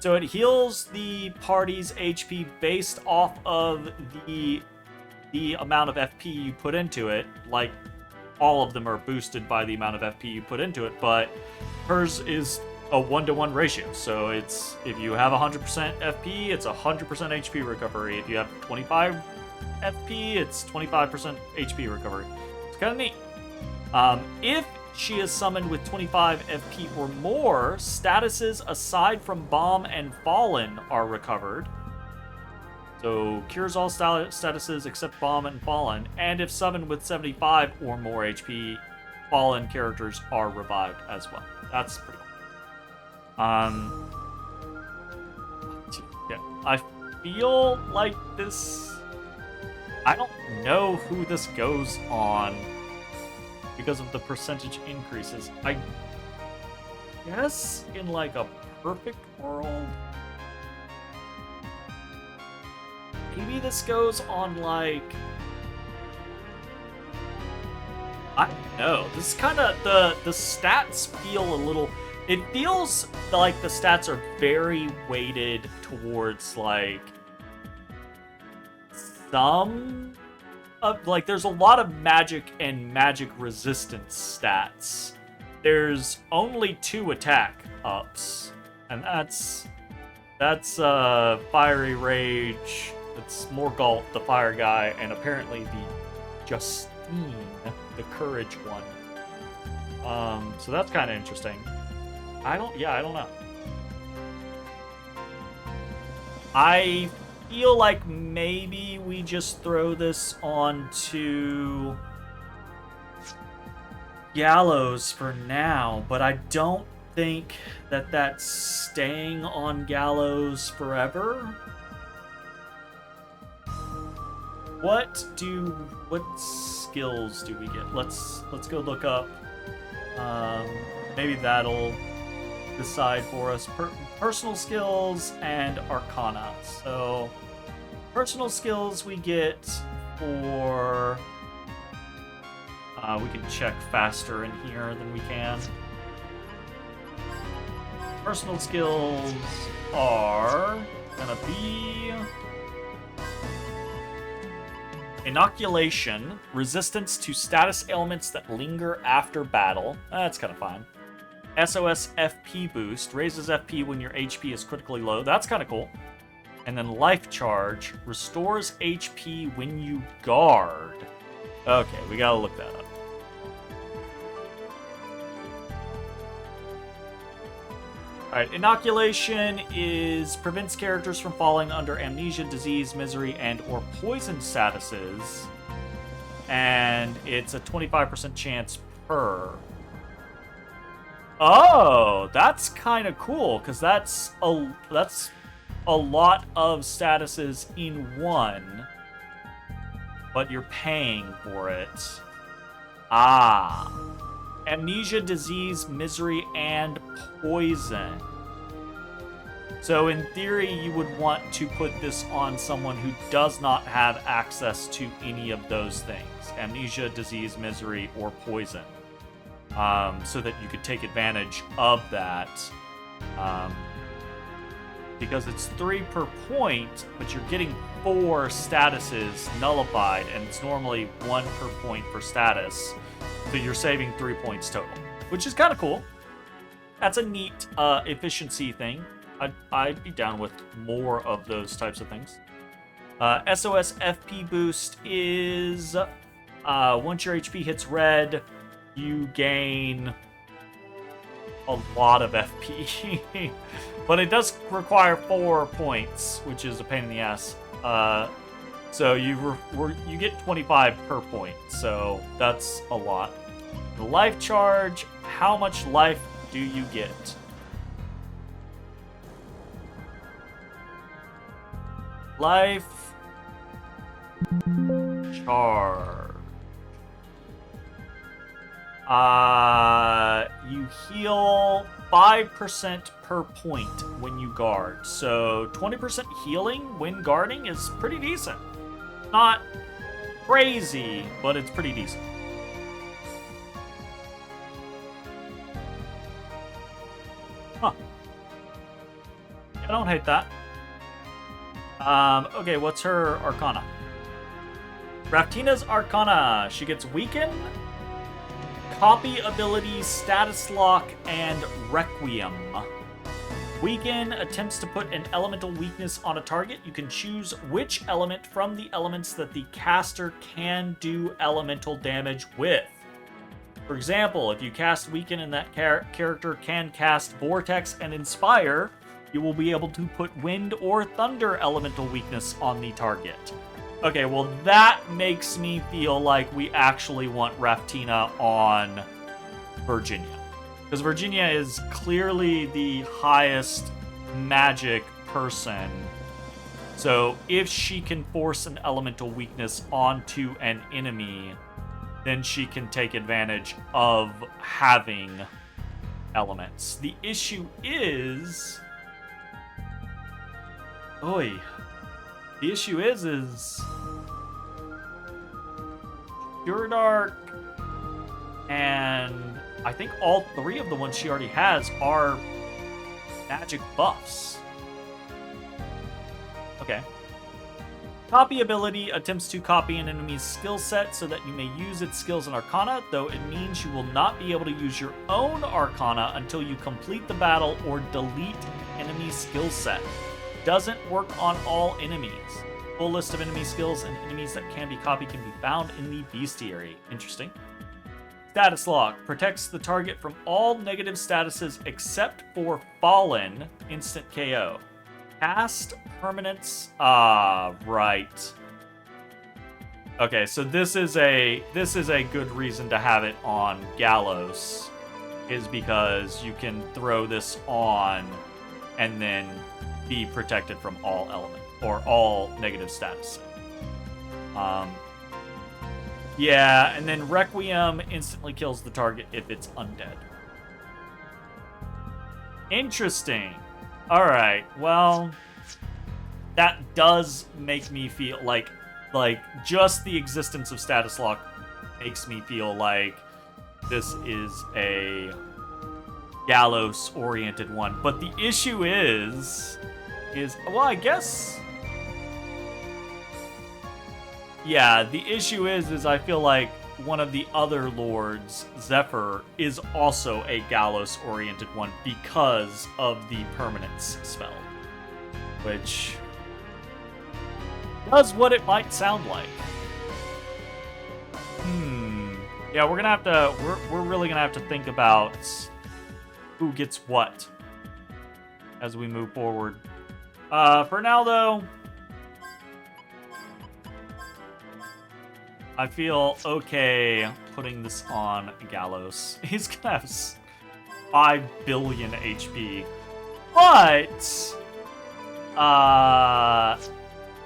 So it heals the party's HP based off of the amount of FP you put into it. Like, all of them are boosted by the amount of FP you put into it, but hers is a 1-to-1 ratio. So it's, if you have 100% FP, it's 100% HP recovery. If you have 25 FP, it's 25% HP recovery. It's kind of neat. If she is summoned with 25 FP or more, statuses aside from Bomb and Fallen are recovered. So cures all statuses except Bomb and Fallen, and if summoned with 75 or more HP, Fallen characters are revived as well. That's pretty cool. Yeah, I feel like this. I don't know who this goes on because of the percentage increases. I guess in like a perfect world, maybe this goes on like, I don't know. This is kind of, the stats feel a little, it feels like the stats are very weighted towards like some of, like, there's a lot of magic and magic resistance stats. There's only 2 attack ups, and that's Fiery Rage. It's Morgalt, the fire guy, and apparently the Justine, the courage one. So that's kind of interesting. I don't know. I feel like maybe we just throw this onto Gallows for now, but I don't think that that's staying on Gallows forever. What skills do we get? Let's go look up. Maybe that'll decide for us. Personal skills and Arcana. So personal skills we get for We can check faster in here than we can. Personal skills are gonna be Inoculation, resistance to status ailments that linger after battle. That's kind of fine. SOS FP boost, raises FP when your HP is critically low. That's kind of cool. And then Life Charge, restores HP when you guard. Okay, we gotta look that up. Alright, Inoculation prevents characters from falling under amnesia, disease, misery, and or poison statuses. And it's a 25% chance per. Oh, that's kind of cool, because that's a lot of statuses in one, but you're paying for it. Ah. Amnesia, disease, misery, and poison. So in theory, you would want to put this on someone who does not have access to any of those things. Amnesia, disease, misery, or poison. So that you could take advantage of that. Because it's 3 per point, but you're getting 4 statuses nullified, and it's normally 1 per point per status. So you're saving 3 points total, which is kind of cool. That's a neat efficiency thing. I'd be down with more of those types of things. SOS FP boost is once your HP hits red, you gain a lot of FP. But it does require 4 points, which is a pain in the ass. So you get 25 per point, so that's a lot. The Life Charge, how much life do you get? Life Charge. You heal 5% per point when you guard. So 20% healing when guarding is pretty decent. Not crazy, but it's pretty decent. Huh. I don't hate that. Okay, what's her Arcana? Raftina's Arcana. She gets Weaken, Copy Abilities, Status Lock, and Requiem. Weaken attempts to put an elemental weakness on a target. You can choose which element from the elements that the caster can do elemental damage with. For example, if you cast Weaken and that character can cast Vortex and Inspire, you will be able to put Wind or Thunder elemental weakness on the target. Okay, well that makes me feel like we actually want Raftina on Virginia. Because Virginia is clearly the highest magic person. So if she can force an elemental weakness onto an enemy, then she can take advantage of having elements. The issue is... Oy. The issue is Pure Dark, and I think all 3 of the ones she already has are magic buffs. Okay. Copy ability attempts to copy an enemy's skill set so that you may use its skills in Arcana, though it means you will not be able to use your own Arcana until you complete the battle or delete enemy skill set. Doesn't work on all enemies. Full list of enemy skills and enemies that can be copied can be found in the Bestiary. Interesting. Status Lock protects the target from all negative statuses except for Fallen, instant KO. Cast permanents. Right. Okay, so this is a good reason to have it on Gallows, is because you can throw this on and then be protected from all elements or all negative status. Yeah, and then Requiem instantly kills the target if it's undead. Interesting. All right. Well, that does make me feel like just the existence of Status Lock makes me feel like this is a Gallos-oriented one. But the issue is well, I guess, yeah, the issue is I feel like one of the other lords, Zephyr, is also a Gallos-oriented one because of the permanence spell, which does what it might sound like. Yeah, we're gonna have to. We're really gonna have to think about who gets what as we move forward. For now, though, I feel okay putting this on Gallos. He's gonna have 5 billion HP, but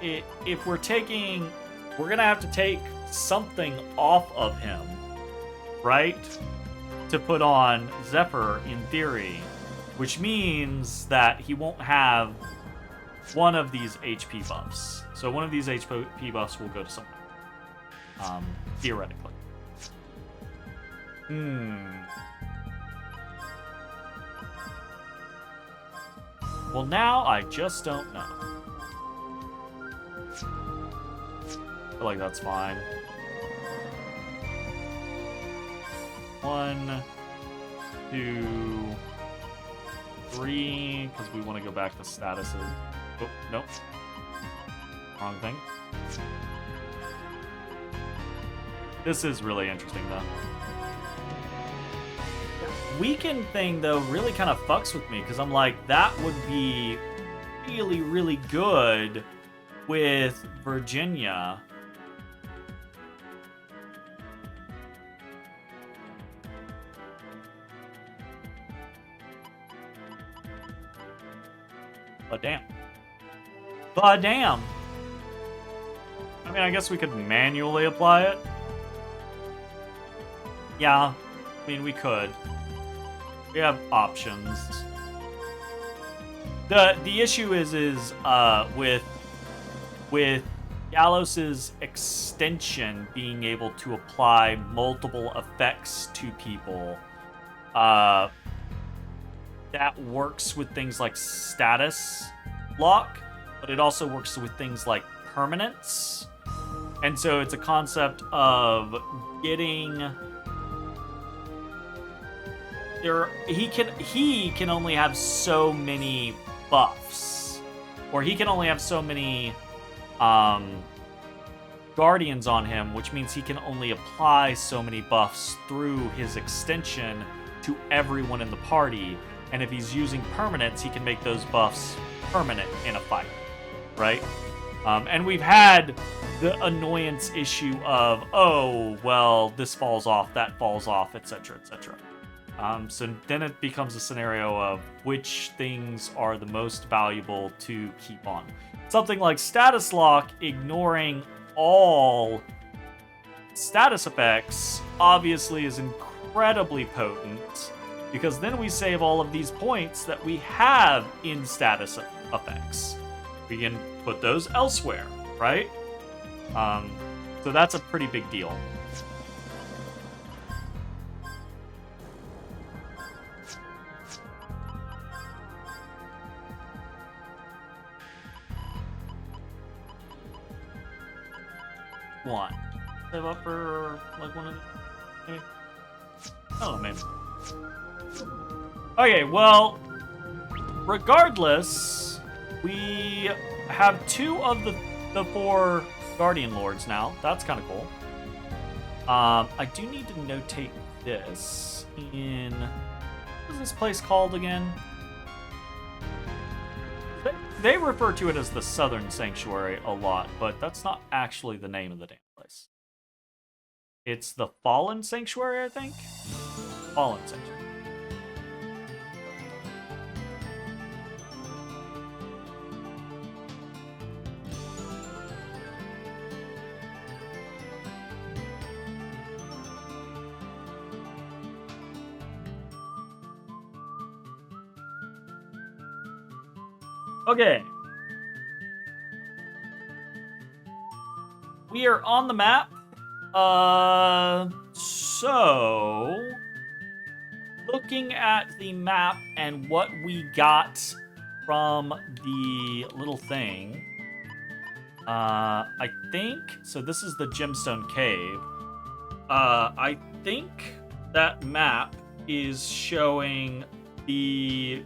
if we're taking, we're gonna have to take something off of him, right? To put on Zephyr in theory, which means that he won't have one of these HP buffs. So one of these HP buffs will go to someone. Theoretically. Well, now I just don't know. I feel like that's fine. 1, 2, 3, because we want to go back to statuses. Oh, nope. Wrong thing. This is really interesting, though. Weaken thing, though, really kind of fucks with me, because I'm like, that would be really, really good with Virginia. But damn. But damn. I mean, I guess we could manually apply it. Yeah, I mean, we could. We have options. The issue is with Gallos's extension being able to apply multiple effects to people, that works with things like status lock, but it also works with things like permanence. And so it's a concept of getting there. He can only have so many buffs, or he can only have so many guardians on him, which means he can only apply so many buffs through his extension to everyone in the party. And if he's using permanents, he can make those buffs permanent in a fight, right? And we've had the annoyance issue of, oh, well, this falls off, that falls off, etc., etc. So then it becomes a scenario of which things are the most valuable to keep on. Something like status lock, ignoring all status effects, obviously is incredibly potent, because then we save all of these points that we have in status effects. We can put those elsewhere, right? So that's a pretty big deal. One. Save up for like one of the... Maybe? Oh, maybe. Okay, well, regardless, we have 2 of the 4 Guardian Lords now. That's kind of cool. I do need to notate this in... What is this place called again? They refer to it as the Southern Sanctuary a lot, but that's not actually the name of the damn place. It's the Fallen Sanctuary, I think? Fallen Sanctuary. Okay. We are on the map. So looking at the map and what we got from the little thing, I think so. This is the Gemstone Cave. I think that map is showing the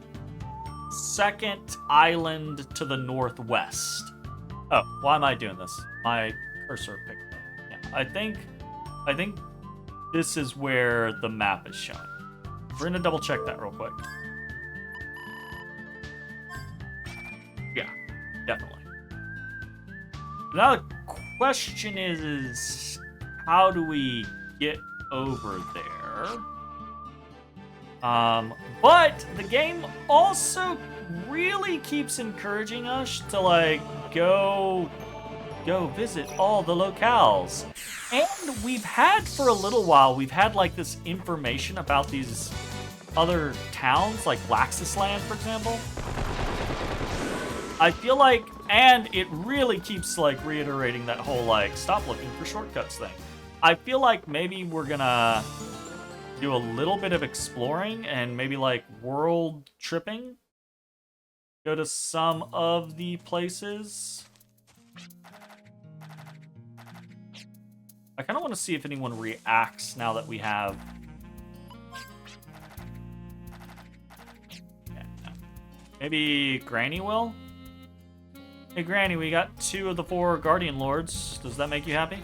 second island to the northwest. Oh, why am I doing this? My cursor picked up. Yeah, I think this is where the map is showing. We're gonna double check that real quick. Yeah, definitely. Now the question is how do we get over there? But the game also really keeps encouraging us to like go visit all the locales. And we've had for a little while, we've had like this information about these other towns, like Laxisland, for example. I feel like, and it really keeps like reiterating that whole like stop looking for shortcuts thing. I feel like maybe we're gonna do a little bit of exploring and maybe like world tripping. Go to some of the places. I kind of want to see if anyone reacts now that we have... Yeah, no. Maybe Granny will? Hey Granny, we got 2 of the 4 Guardian Lords. Does that make you happy?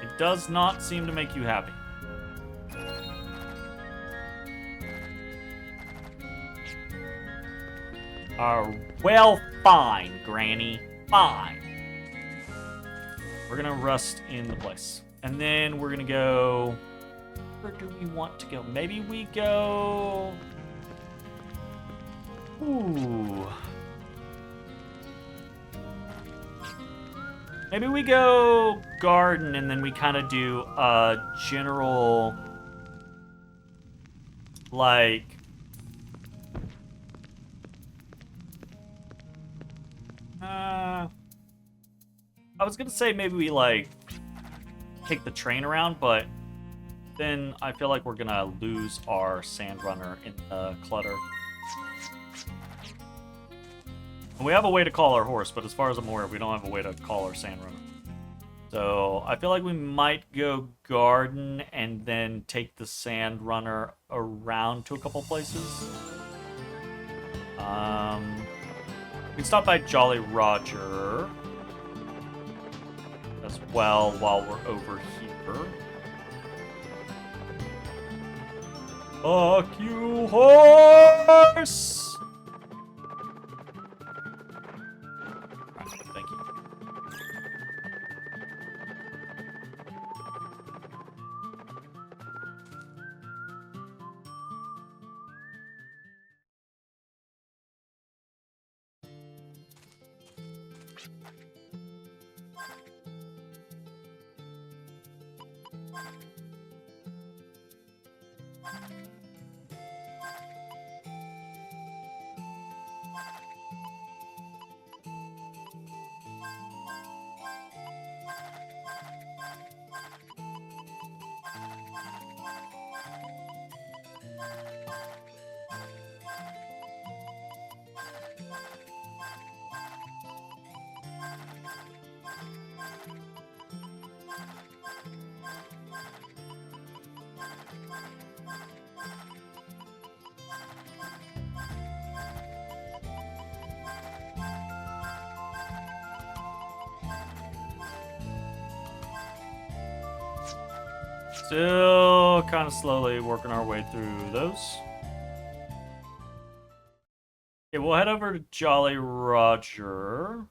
It does not seem to make you happy. Well, fine, Granny. Fine. We're gonna rust in the place. And then we're gonna go... Where do we want to go? Maybe we go... Ooh. Maybe we go garden and then we kind of do a general... Like... I was gonna say maybe we like take the train around, but then I feel like we're gonna lose our sand runner in the clutter. And we have a way to call our horse, but as far as I'm aware, we don't have a way to call our sand runner. So I feel like we might go garden and then take the sand runner around to a couple places. We can stop by Jolly Roger as well while we're over here. Fuck you, horse! Right, thank you. Still kind of slowly working our way through those. Okay, we'll head over to Jolly Roger.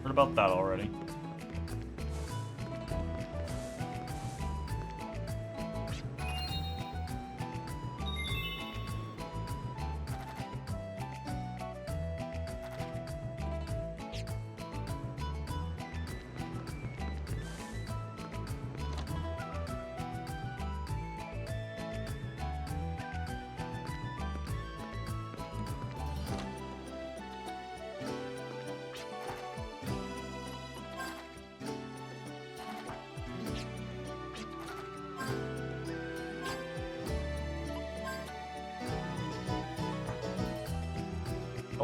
Heard about that already.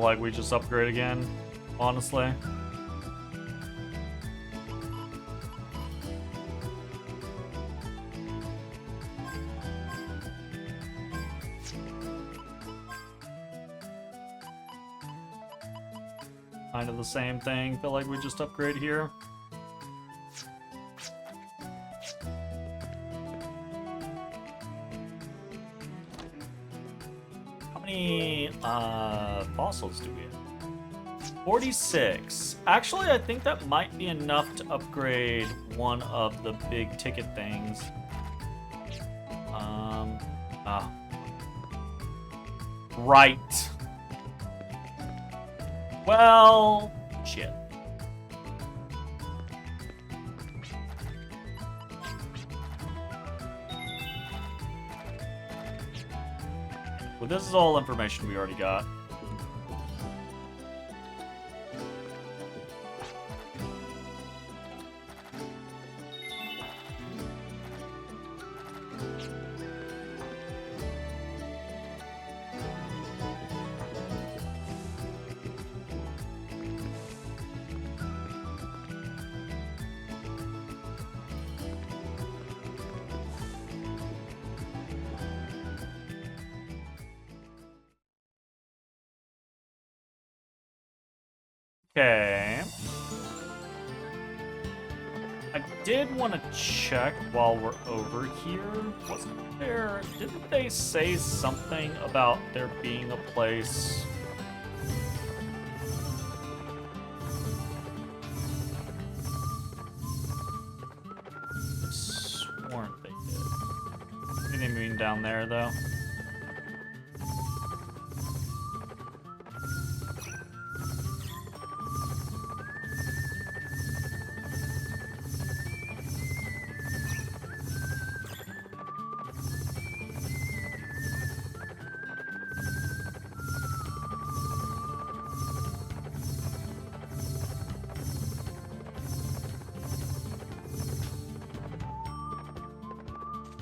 Like we just upgrade again, honestly. Kind of the same thing. Feel like we just upgrade here. How many fossils do we have? 46. Actually, I think that might be enough to upgrade one of the big ticket things. Right. Well, shit. Well, this is all information we already got. Okay. I did want to check while we're over here. Wasn't there... Didn't they say something about there being a place... I sworn they did. Didn't mean down there, though.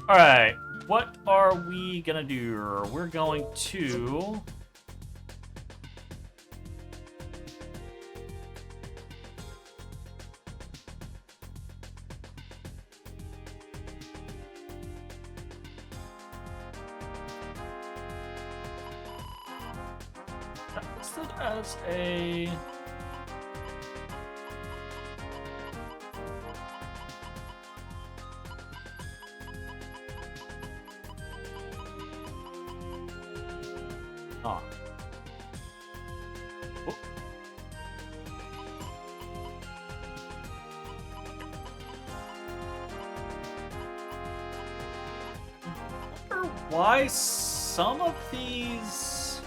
Alright, what are we gonna do? We're going to... That's listed as a... Oh. I wonder why some of these...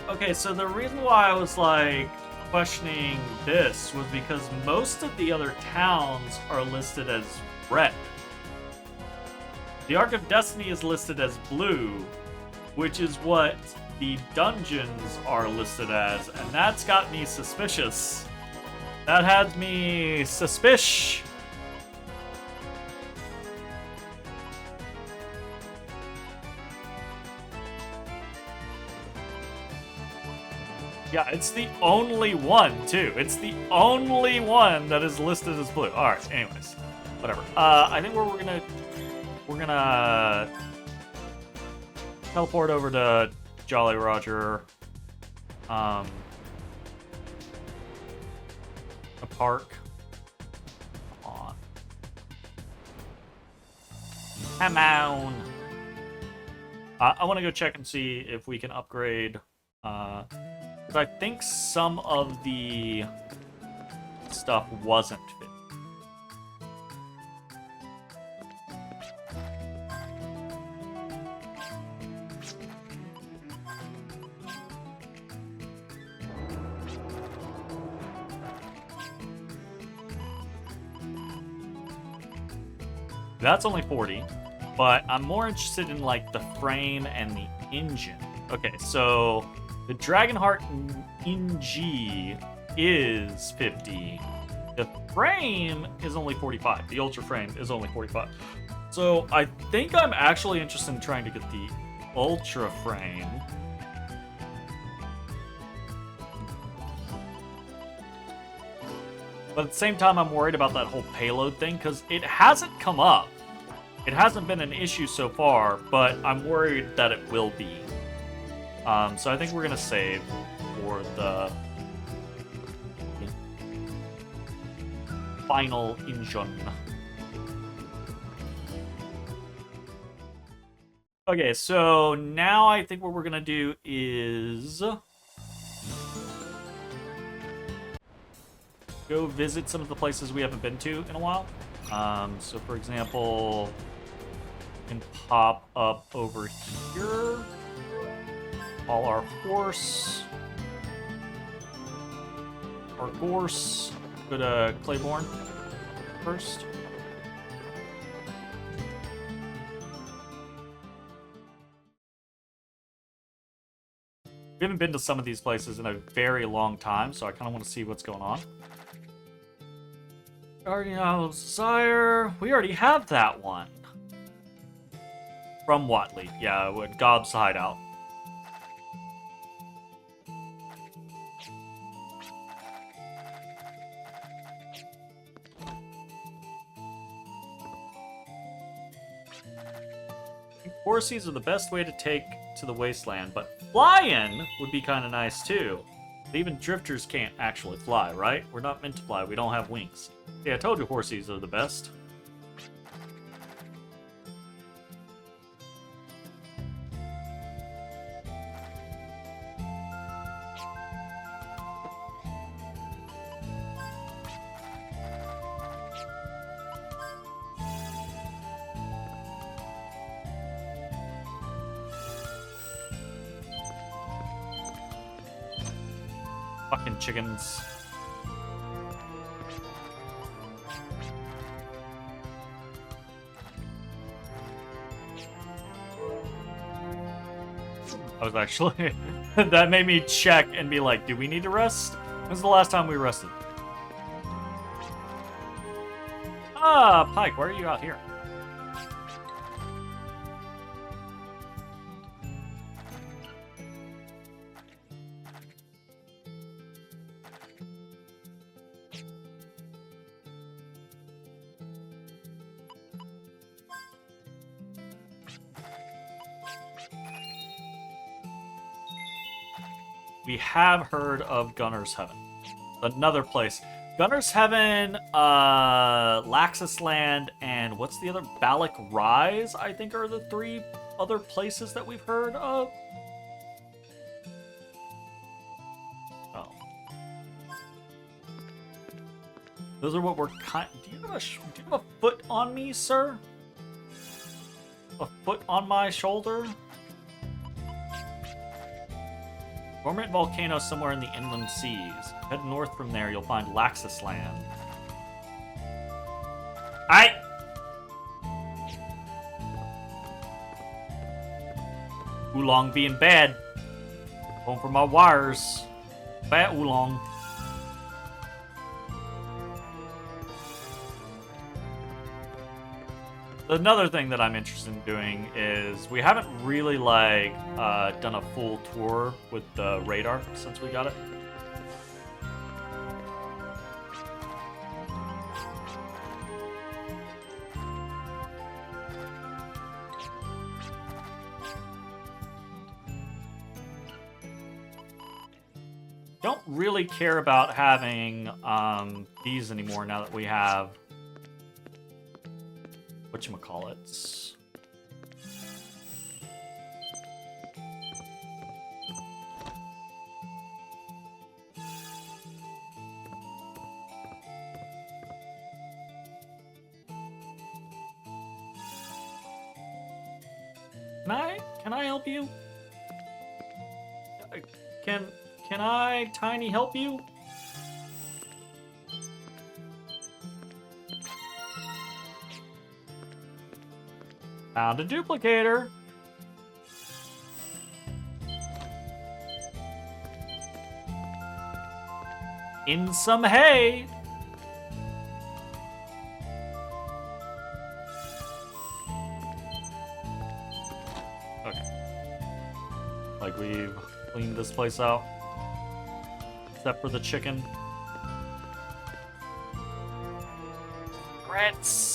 Okay, so the reason why I was like questioning this was because most of the other towns are listed as red. The Ark of Destiny is listed as blue, which is what the dungeons are listed as, and that's got me suspicious. That had me suspicious. Yeah, it's the only one, too. It's the only one that is listed as blue. Alright, anyways. Whatever. I think we're gonna teleport over to Jolly Roger. A park. Come on. Come on. I want to go check and see if we can upgrade I think some of the stuff wasn't fit. That's only 40, but I'm more interested in like the frame and the engine. Okay, so the Dragonheart NG is 50. The frame is only 45. The Ultra frame is only 45. So I think I'm actually interested in trying to get the Ultra frame. But at the same time, I'm worried about that whole payload thing because it hasn't come up. It hasn't been an issue so far, but I'm worried that it will be. So I think we're gonna save for the final engine. Okay, so now I think what we're gonna do is go visit some of the places we haven't been to in a while. So for example, we can pop up over here. All our horse. Our gorse. Go to Claiborne first. We haven't been to some of these places in a very long time, so I kind of want to see what's going on. Guardian of Desire. We already have that one. From Watley. Yeah, with Gob's hideout. Horses are the best way to take to the wasteland, but flying would be kind of nice too. Even drifters can't actually fly, right? We're not meant to fly. We don't have wings. Yeah, I told you horses are the best. Fucking chickens. I was actually... that made me check and be like, do we need to rest? When's the last time we rested? Ah, Pike, why are you out here? We have heard of Gunner's Heaven. Another place. Gunner's Heaven, Laxus Land, and what's the other? Balak Rise, I think, are the three other places that we've heard of. Oh. Those are what we're kind... Do you have a foot on me, sir? A foot on my shoulder? Dormant volcano somewhere in the inland seas. Head north from there, you'll find Laxus Land. Aye! Oolong being bad. Home for my wires. Bad Oolong. Another thing that I'm interested in doing is we haven't really done a full tour with the radar since we got it. Don't really care about having these anymore now that we have whatchamacallits. Can I help you? Can I, Tiny, help you? Found a duplicator. In some hay. Okay. Like we've cleaned this place out. Except for the chicken. Rats.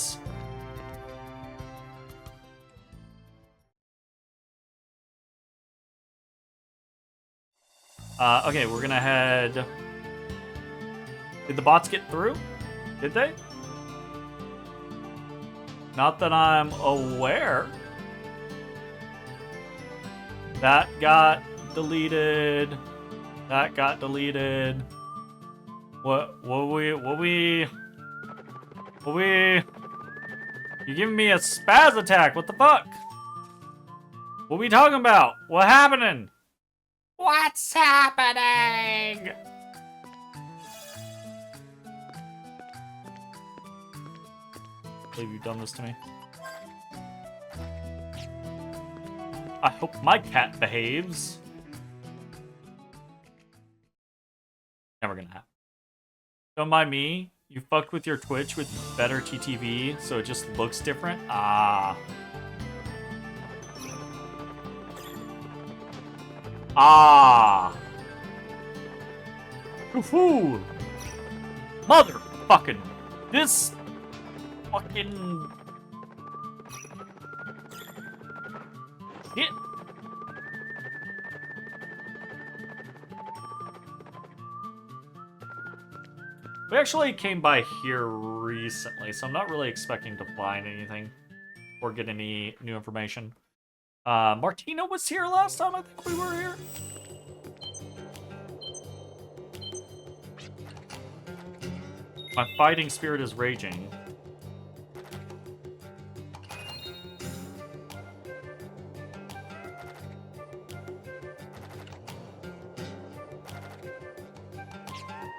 Okay, we're gonna head... Did the bots get through? Did they? Not that I'm aware. That got deleted. That got deleted. What we... You giving me a spaz attack? What the fuck? What we talking about? What happening? What's happening? I believe you've done this to me. I hope my cat behaves. Never gonna happen. Don't mind me. You fucked with your Twitch with better TTV, so it just looks different? Ah. Ah. Woohoo! Motherfucking. This fucking shit. We actually came by here recently, so I'm not really expecting to find anything or get any new information. Martina was here last time I think we were here. My fighting spirit is raging.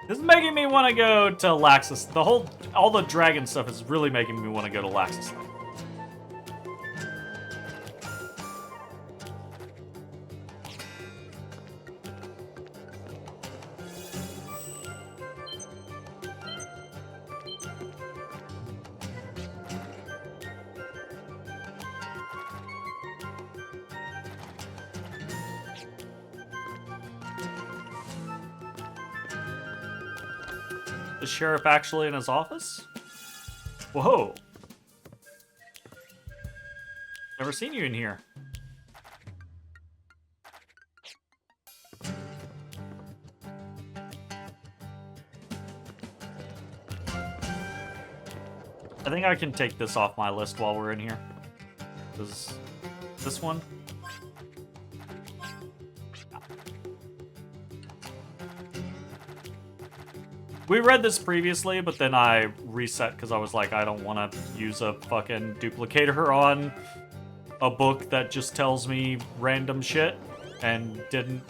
This is making me want to go to Laxus. All the dragon stuff is really making me want to go to Laxus. The sheriff actually in his office? Whoa. Never seen you in here. I think I can take this off my list while we're in here. This one? We read this previously, but then I reset because I was like, I don't want to use a fucking duplicator on a book that just tells me random shit and didn't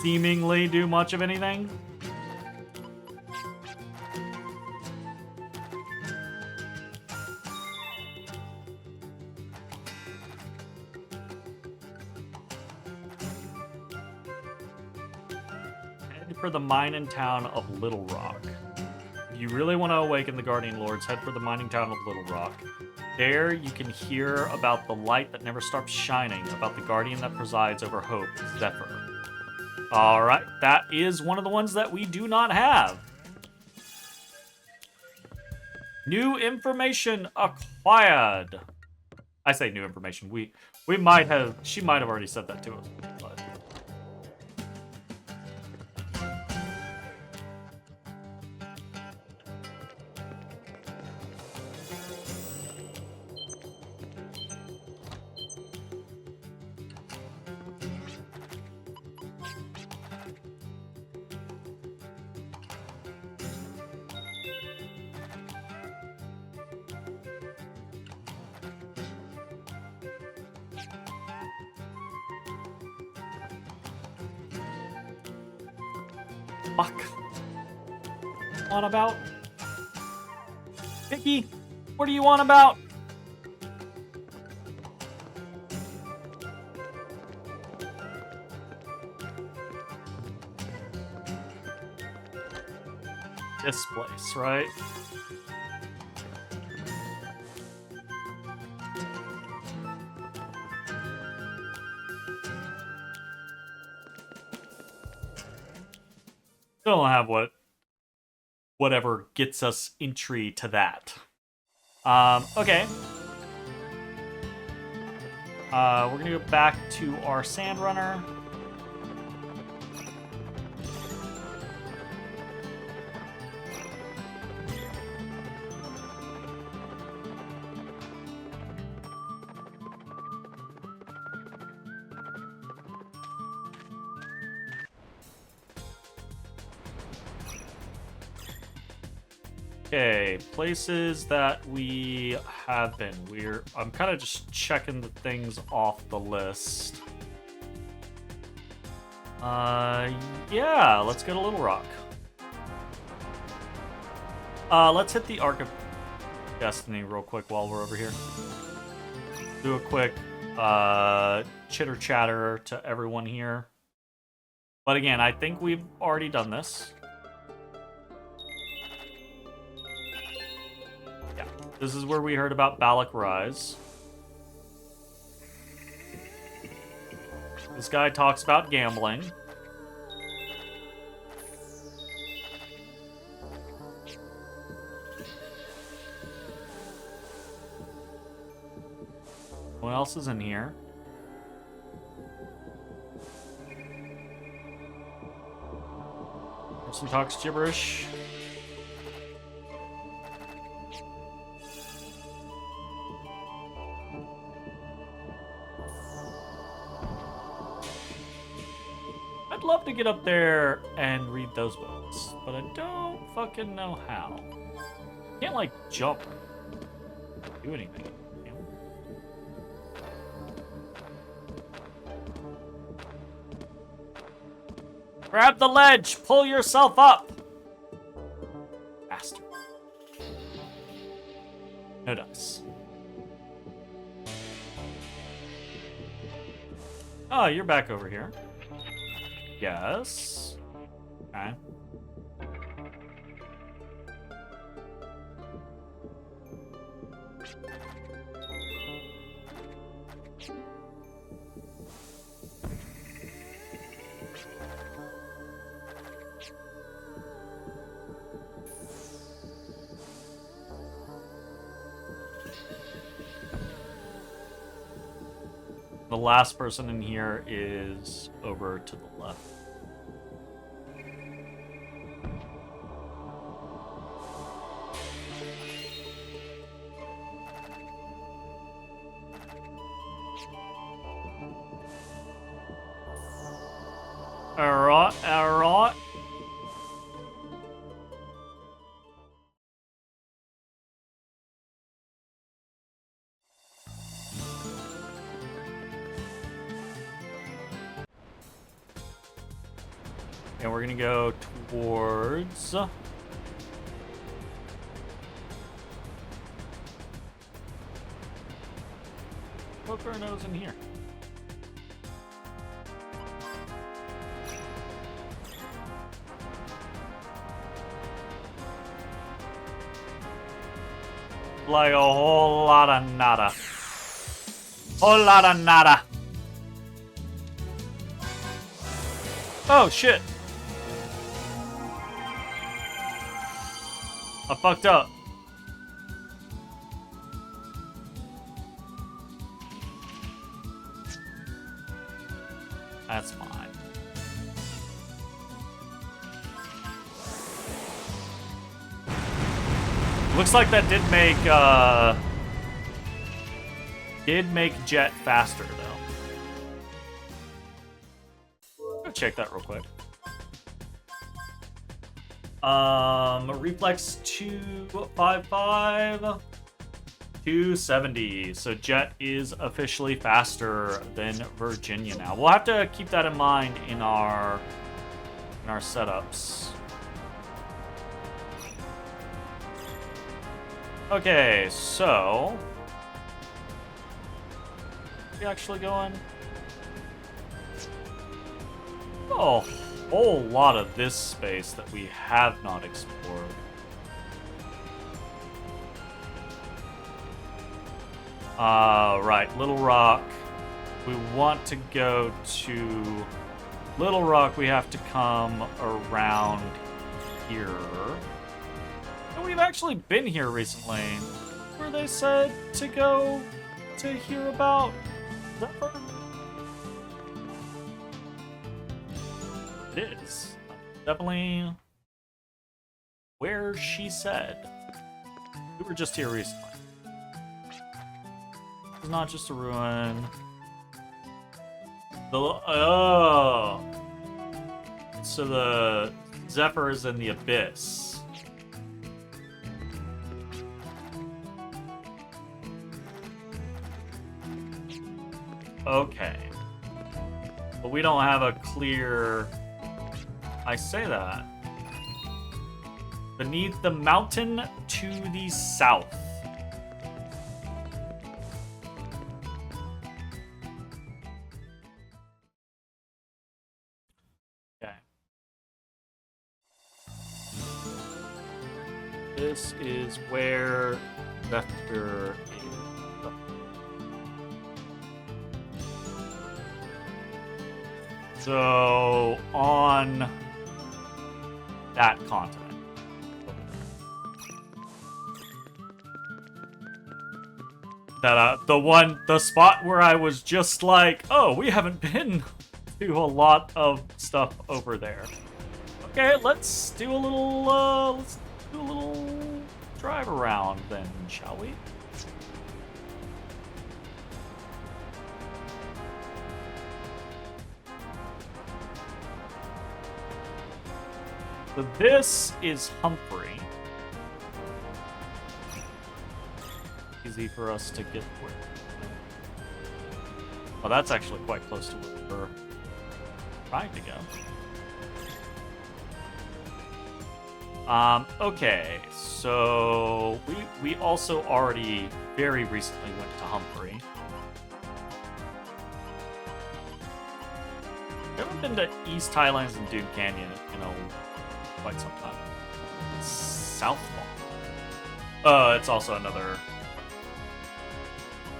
seemingly do much of anything. For the mining town of Little Rock. If you really want to awaken the Guardian Lords, head for the mining town of Little Rock. There you can hear about the light that never stops shining, about the guardian that presides over hope, Zephyr. Alright, that is one of the ones that we do not have. New information acquired. I say new information. She might have already said that to us. But fuck? On about? Vicky, what are you on about? This place, right? Don't have whatever gets us entry to that. Okay. We're gonna go back to our Sand Runner. Okay, places that we have been. I'm kind of just checking the things off the list. Yeah, let's go to Little Rock. Let's hit the Ark of Destiny real quick while we're over here. Do a quick chitter chatter to everyone here. But again, I think we've already done this. This is where we heard about Balak Rise. This guy talks about gambling. What else is in here? Person talks gibberish. I'd love to get up there and read those books, but I don't fucking know how. Can't, like, jump. Do anything. You know? Grab the ledge! Pull yourself up! Bastard. No dice. Oh, you're back over here. Yes. Okay. The last person in here is over to the left. Alright, alright. And we're gonna go towards... Poke our nose in here. Like a whole lot of nada. Whole lot of nada. Oh, shit. I fucked up. That's fine. Looks like that did make Jet faster though. Go check that real quick. Reflex 255, 270. So Jet is officially faster than Virginia now. We'll have to keep that in mind in our in our setups. Okay, so we actually going? Oh, a whole lot of this space that we have not explored. Right, Little Rock. We want to go to Little Rock. We have to come around here. And we've actually been here recently, where they said to go to hear about Zephyr. It is definitely where she said. We were just here recently. It's not just a ruin. Oh, so the Zephyr is in the abyss. Okay, but we don't have a clear. I say that. Beneath the mountain to the south. Okay. This is where Zephyr is. So, on that continent. That, the spot where I was just like, oh, we haven't been to a lot of stuff over there. Okay, let's do a little drive around then, shall we? So this is Humphrey. Easy for us to get where. Oh, that's actually quite close to where we're trying to go. Okay, so we also already very recently went to Humphrey. We haven't been to East Highlands and Dune Canyon in quite some time. Southfall. It's also another.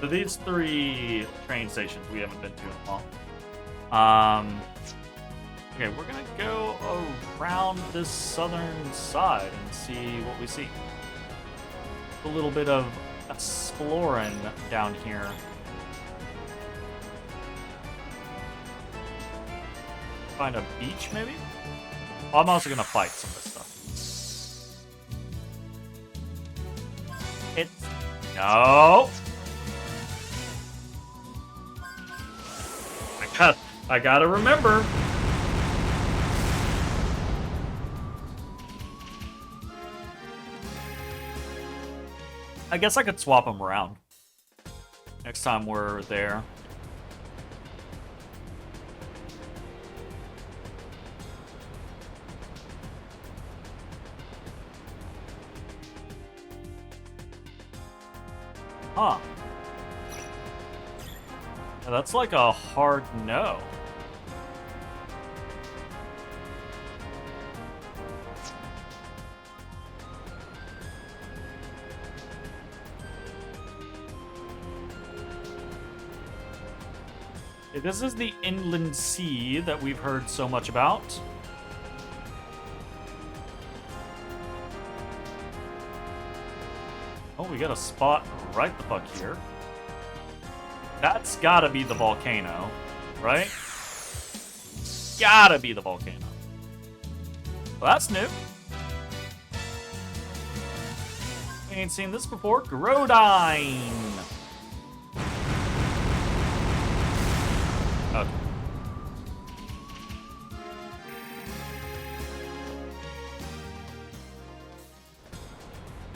So these 3 train stations we haven't been to in a while. Okay, we're gonna go around this southern side and see what we see. A little bit of exploring down here. Find a beach, maybe? Oh, I'm also gonna fight some of this stuff. It's no. I gotta remember. I guess I could swap them around next time we're there. Huh. Now that's like a hard no. This is the inland sea that we've heard so much about. Oh, we got a spot right the fuck here. That's gotta be the volcano, right? Gotta be the volcano. Well, that's new. We ain't seen this before. Grodine. Okay.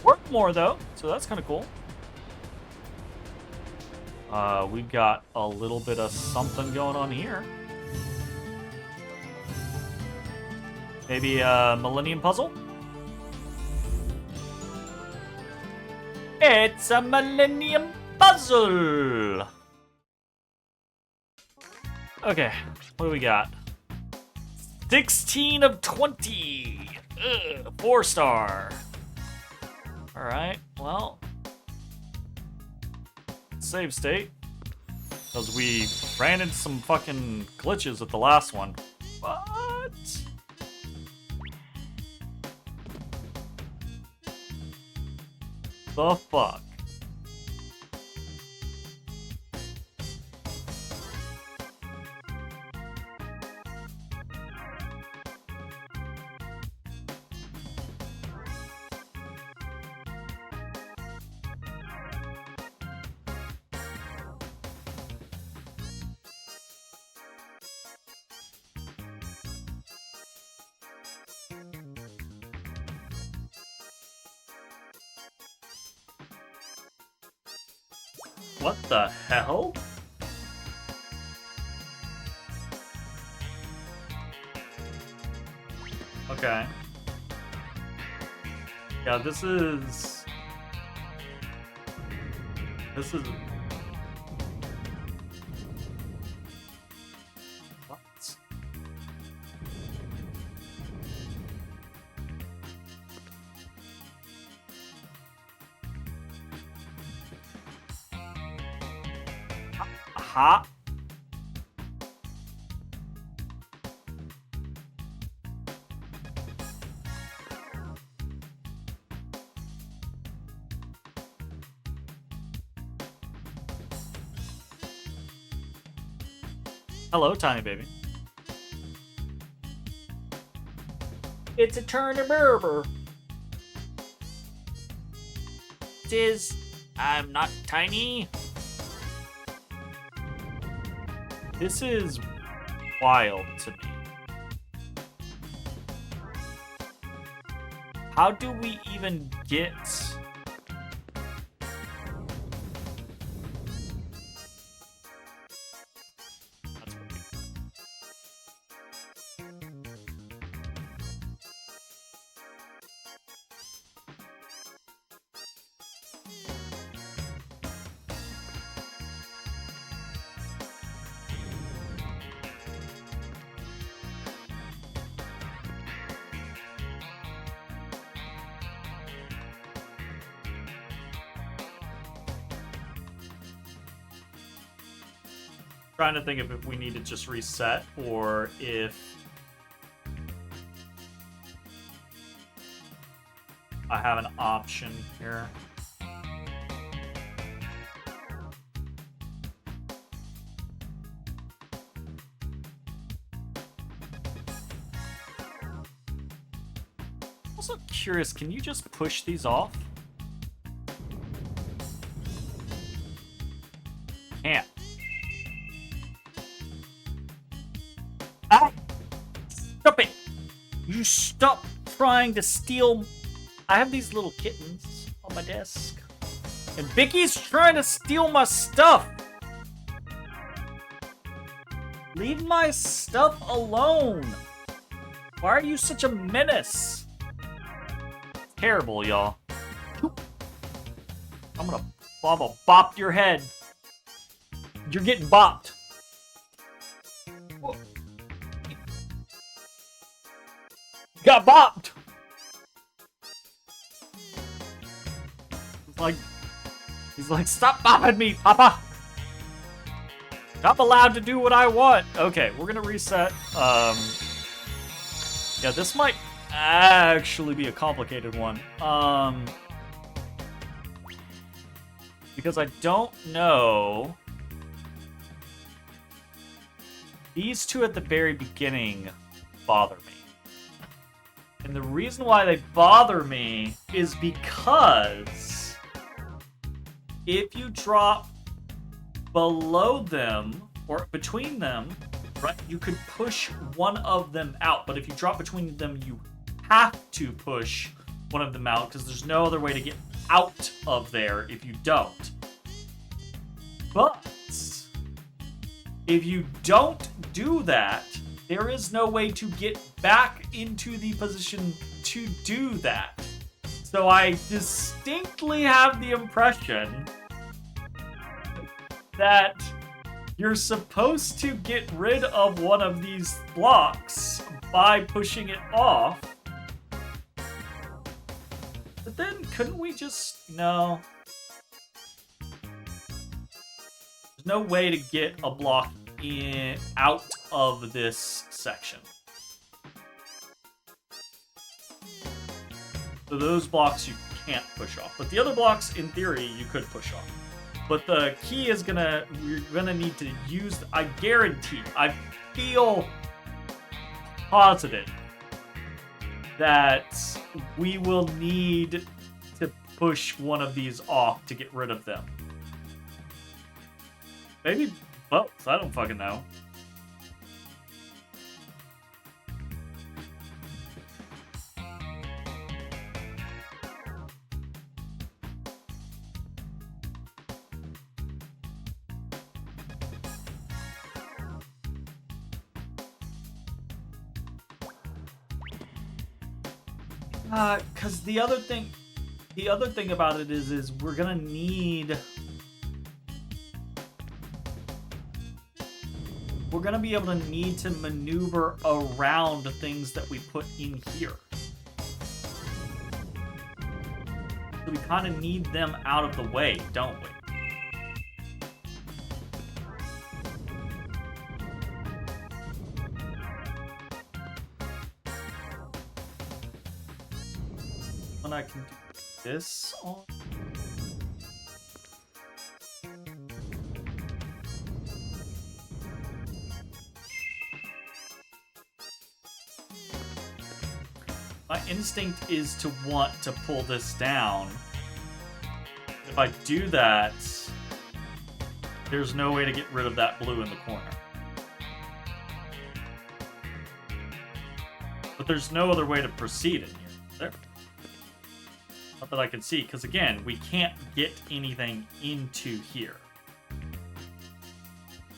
Work more though, so that's kind of cool. We've got a little bit of something going on here. Maybe a Millennium Puzzle? It's a Millennium Puzzle! Okay, what do we got? 16 of 20! Ugh, 4-star. Alright, well. Save state. Because we ran into some fucking glitches at the last one. What? The fuck? What the hell? Okay. Yeah, this is... What? Aha! Hello, tiny baby. It's a Turner Berber. I'm not tiny. This is wild to me. How do we even get... That's what Trying to think of if we need to just reset or if I have an option here. Also curious, can you just push these off? Can't. Stop it! You stop trying to steal... I have these little kittens on my desk. And Vicky's trying to steal my stuff! Leave my stuff alone! Why are you such a menace? Terrible, y'all. I'm gonna bop your head. You're getting bopped. Got bopped! He's like, stop bopping me, Papa! I'm allowed to do what I want. Okay, we're gonna reset. Yeah, this might actually be a complicated one. Because I don't know. These two at the very beginning bother me. And the reason why they bother me is because if you drop below them or between them, right, you could push one of them out. But if you drop between them, you have to push one of them out because there's no other way to get out of there if you don't. But if you don't do that, there is no way to get back into the position to do that. So I distinctly have the impression that you're supposed to get rid of one of these blocks by pushing it off. But then couldn't we just... No. There's no way to get a block out of this section. So those blocks you can't push off. But the other blocks, in theory, you could push off. But the key is we're gonna need to use, I guarantee, I feel positive that we will need to push one of these off to get rid of them. Maybe both, I don't fucking know. Cause the other thing about it is we're gonna need, we're gonna be able to need to maneuver around things that we put in here. So we kind of need them out of the way, don't we? I can do this on. My instinct is to want to pull this down. If I do that, there's no way to get rid of that blue in the corner. But there's no other way to proceed in here. There. Not that I can see, because again, we can't get anything into here.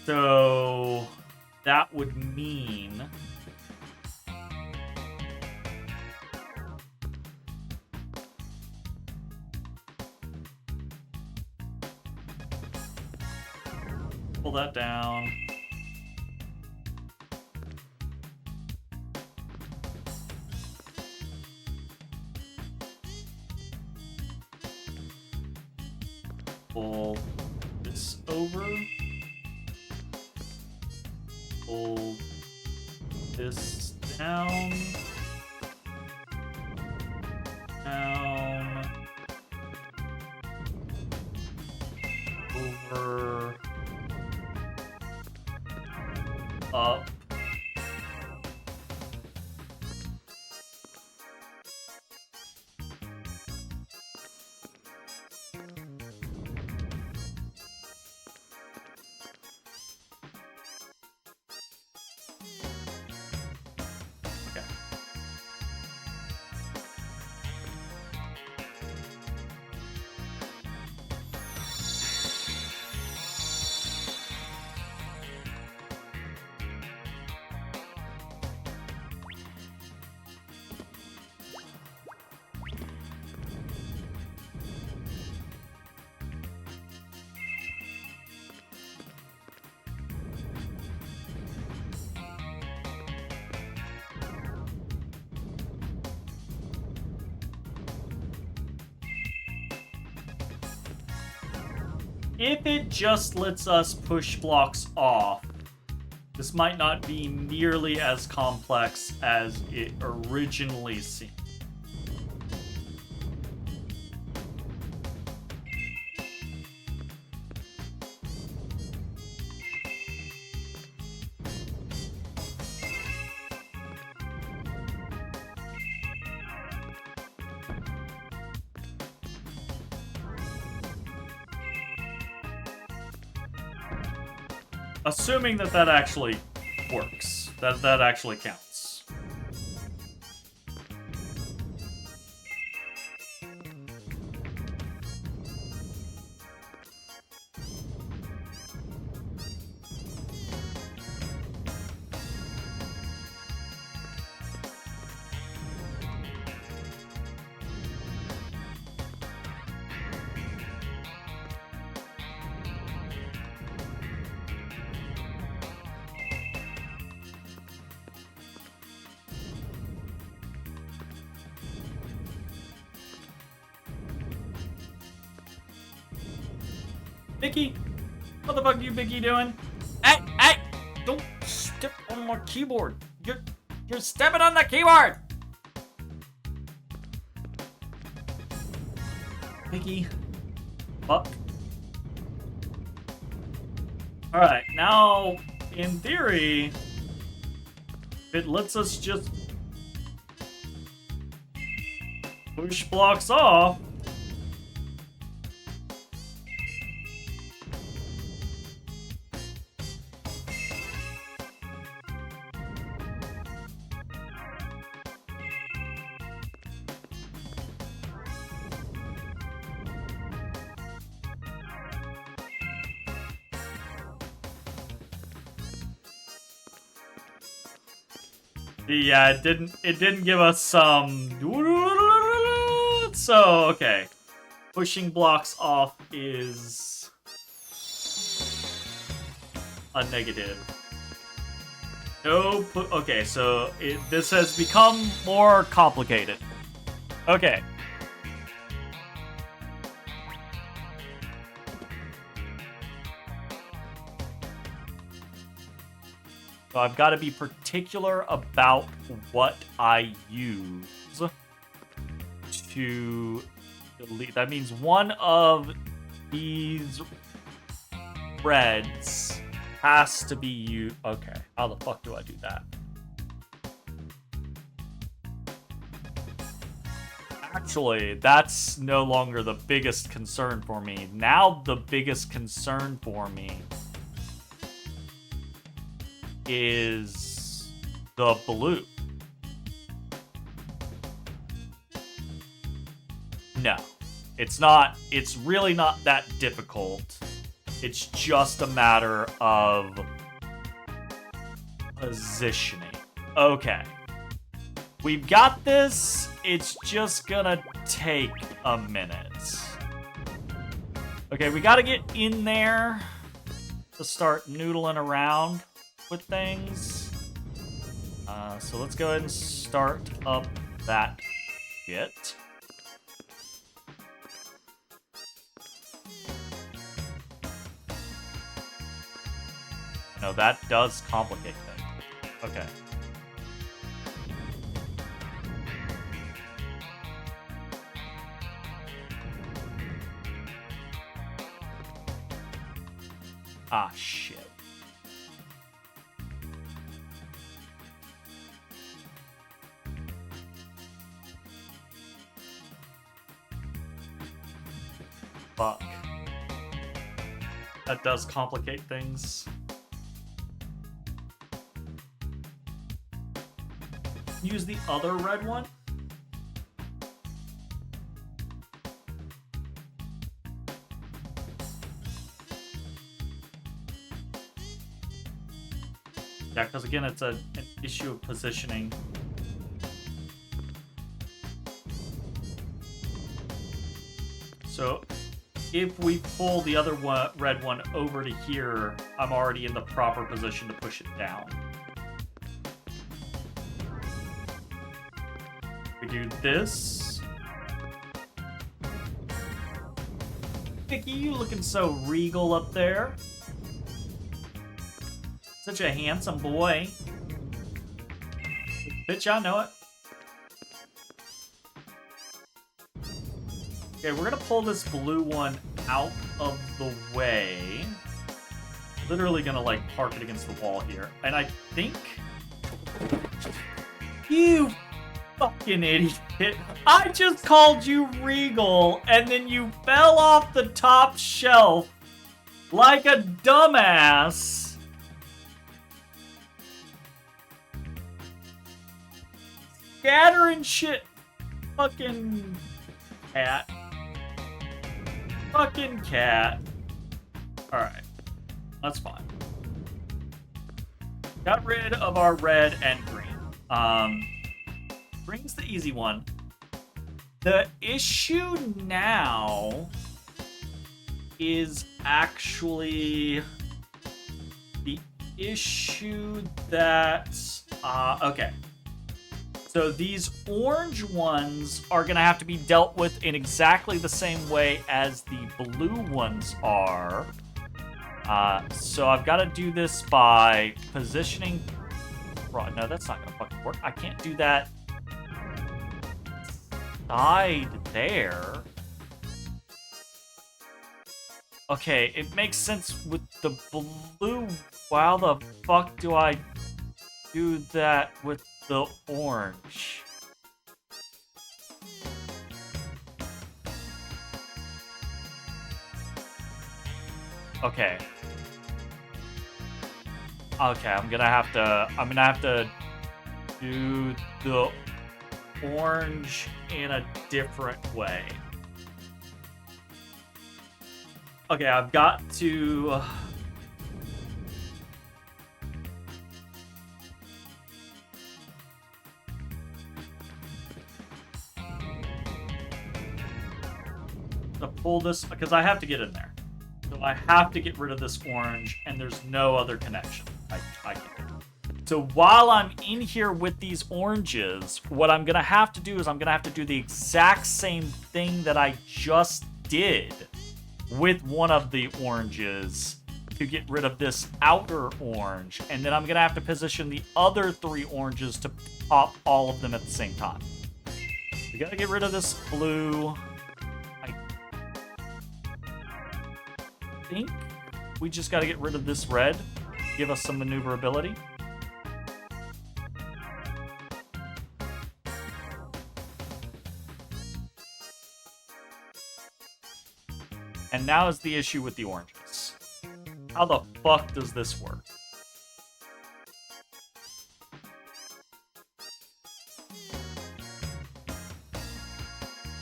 So that would mean pull that down. Pull this over. Pull this down. Down. Over. Up. If it just lets us push blocks off, this might not be nearly as complex as it originally seemed. Assuming that that actually works, that actually counts. Mickey, what the fuck are you, Mickey, doing? Hey! Don't step on my keyboard. You're stepping on the keyboard. Mickey, fuck. All right, now in theory, it lets us just push blocks off. Yeah, it didn't give us some. So okay, pushing blocks off is a negative. No, okay, so this has become more complicated. Okay. So I've got to be particular about what I use to delete. That means one of these reds has to be used. Okay, how the fuck do I do that? Actually, that's no longer the biggest concern for me. Now the biggest concern for me is the blue. No, it's not. It's really not that difficult. It's just a matter of positioning. Okay. We've got this. It's just gonna take a minute. Okay, we gotta get in there to start noodling around with things. So let's go ahead and start up that shit. No, that does complicate things. Okay. Ah, shit. Fuck. That does complicate things. Use the other red one? Yeah, because again, it's an issue of positioning. So if we pull the other red one over to here, I'm already in the proper position to push it down. We do this. Vicky, you looking so regal up there. Such a handsome boy. Bitch, I know it. Okay, we're gonna pull this blue one out of the way. Literally gonna, like, park it against the wall here. And I think... You fucking idiot. I just called you regal, and then you fell off the top shelf like a dumbass. Scattering shit. Fucking cat. Fucking cat. Alright. That's fine. Got rid of our red and green. Green's the easy one. The issue now is actually the issue that... okay. So these orange ones are going to have to be dealt with in exactly the same way as the blue ones are. So I've got to do this by positioning... No, that's not going to fucking work. I can't do that side there. Okay, it makes sense with the blue. How the fuck do I do that with the orange? Okay. Okay, I'm gonna have to do the orange in a different way. Okay, I've got to... to pull this, because I have to get in there. So I have to get rid of this orange, and there's no other connection. I can. So while I'm in here with these oranges, what I'm gonna have to do is I'm gonna have to do the exact same thing that I just did with one of the oranges to get rid of this outer orange, and then I'm gonna have to position the other 3 oranges to pop all of them at the same time. We gotta get rid of this blue. I think we just gotta get rid of this red, give us some maneuverability. And now is the issue with the oranges. How the fuck does this work?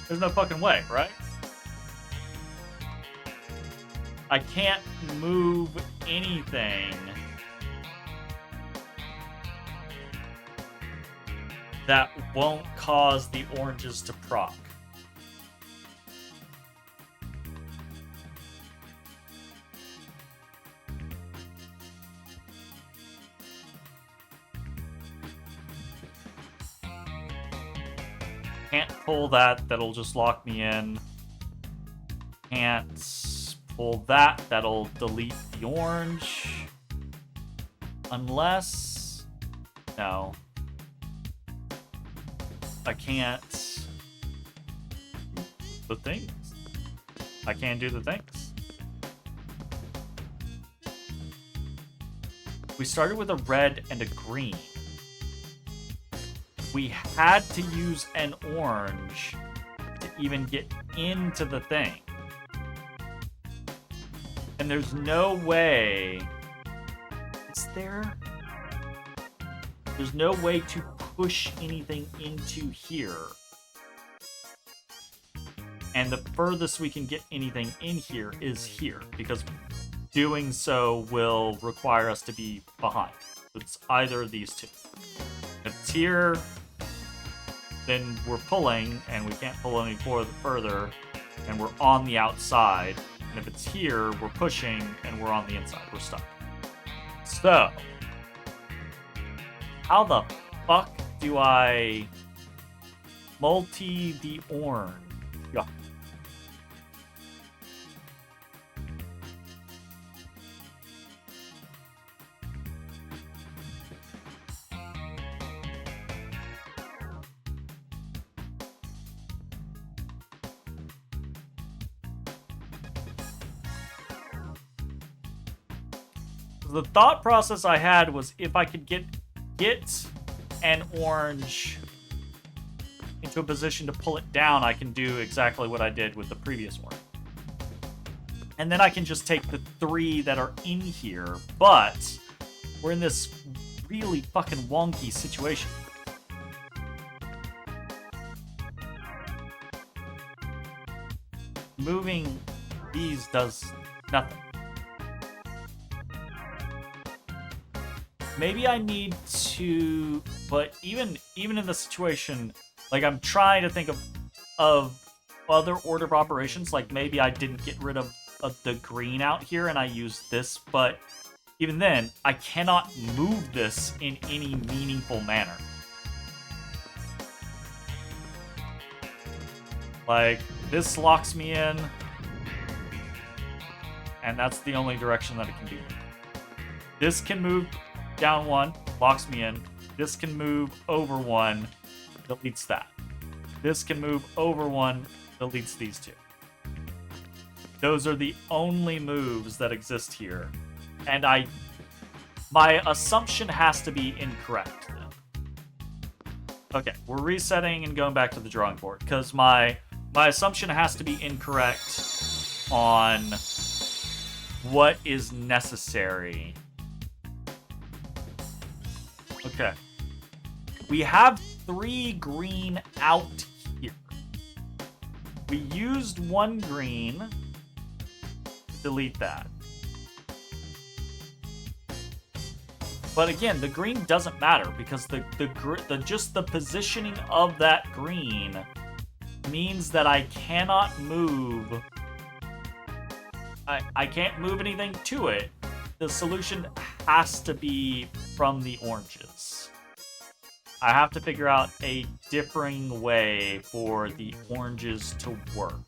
There's no fucking way, right? I can't move anything that won't cause the oranges to proc. Can't pull that, that'll just lock me in. Can't pull that, that'll delete the orange. Unless... no. I can't... the things. I can't do the things. We started with a red and a green. We had to use an orange to even get into the thing. And there's no way... is there? There's no way to push anything into here. And the furthest we can get anything in here is here, because doing so will require us to be behind. It's either of these two. If it's here, then we're pulling, and we can't pull any further, and we're on the outside. And if it's here, we're pushing, and we're on the inside. We're stuck. So, how the fuck do I multi the orange? Yeah. The thought process I had was if I could get an orange into a position to pull it down, I can do exactly what I did with the previous one. And then I can just take the 3 that are in here, but we're in this really fucking wonky situation. Moving these does nothing. Maybe I need to, but even in the situation, like I'm trying to think of other order of operations, like maybe I didn't get rid of the green out here and I used this, but even then, I cannot move this in any meaningful manner. Like, this locks me in, and that's the only direction that it can be. This can move down 1, locks me in. This can move over 1, deletes that. This can move over 1, deletes these 2. Those are the only moves that exist here. And my assumption has to be incorrect then. Okay, we're resetting and going back to the drawing board, because my assumption has to be incorrect on what is necessary. Okay. We have 3 green out here. We used 1 green to delete that. But again, the green doesn't matter because just the positioning of that green means that I cannot move. I can't move anything to it. The solution has to be from the oranges. I have to figure out a differing way for the oranges to work.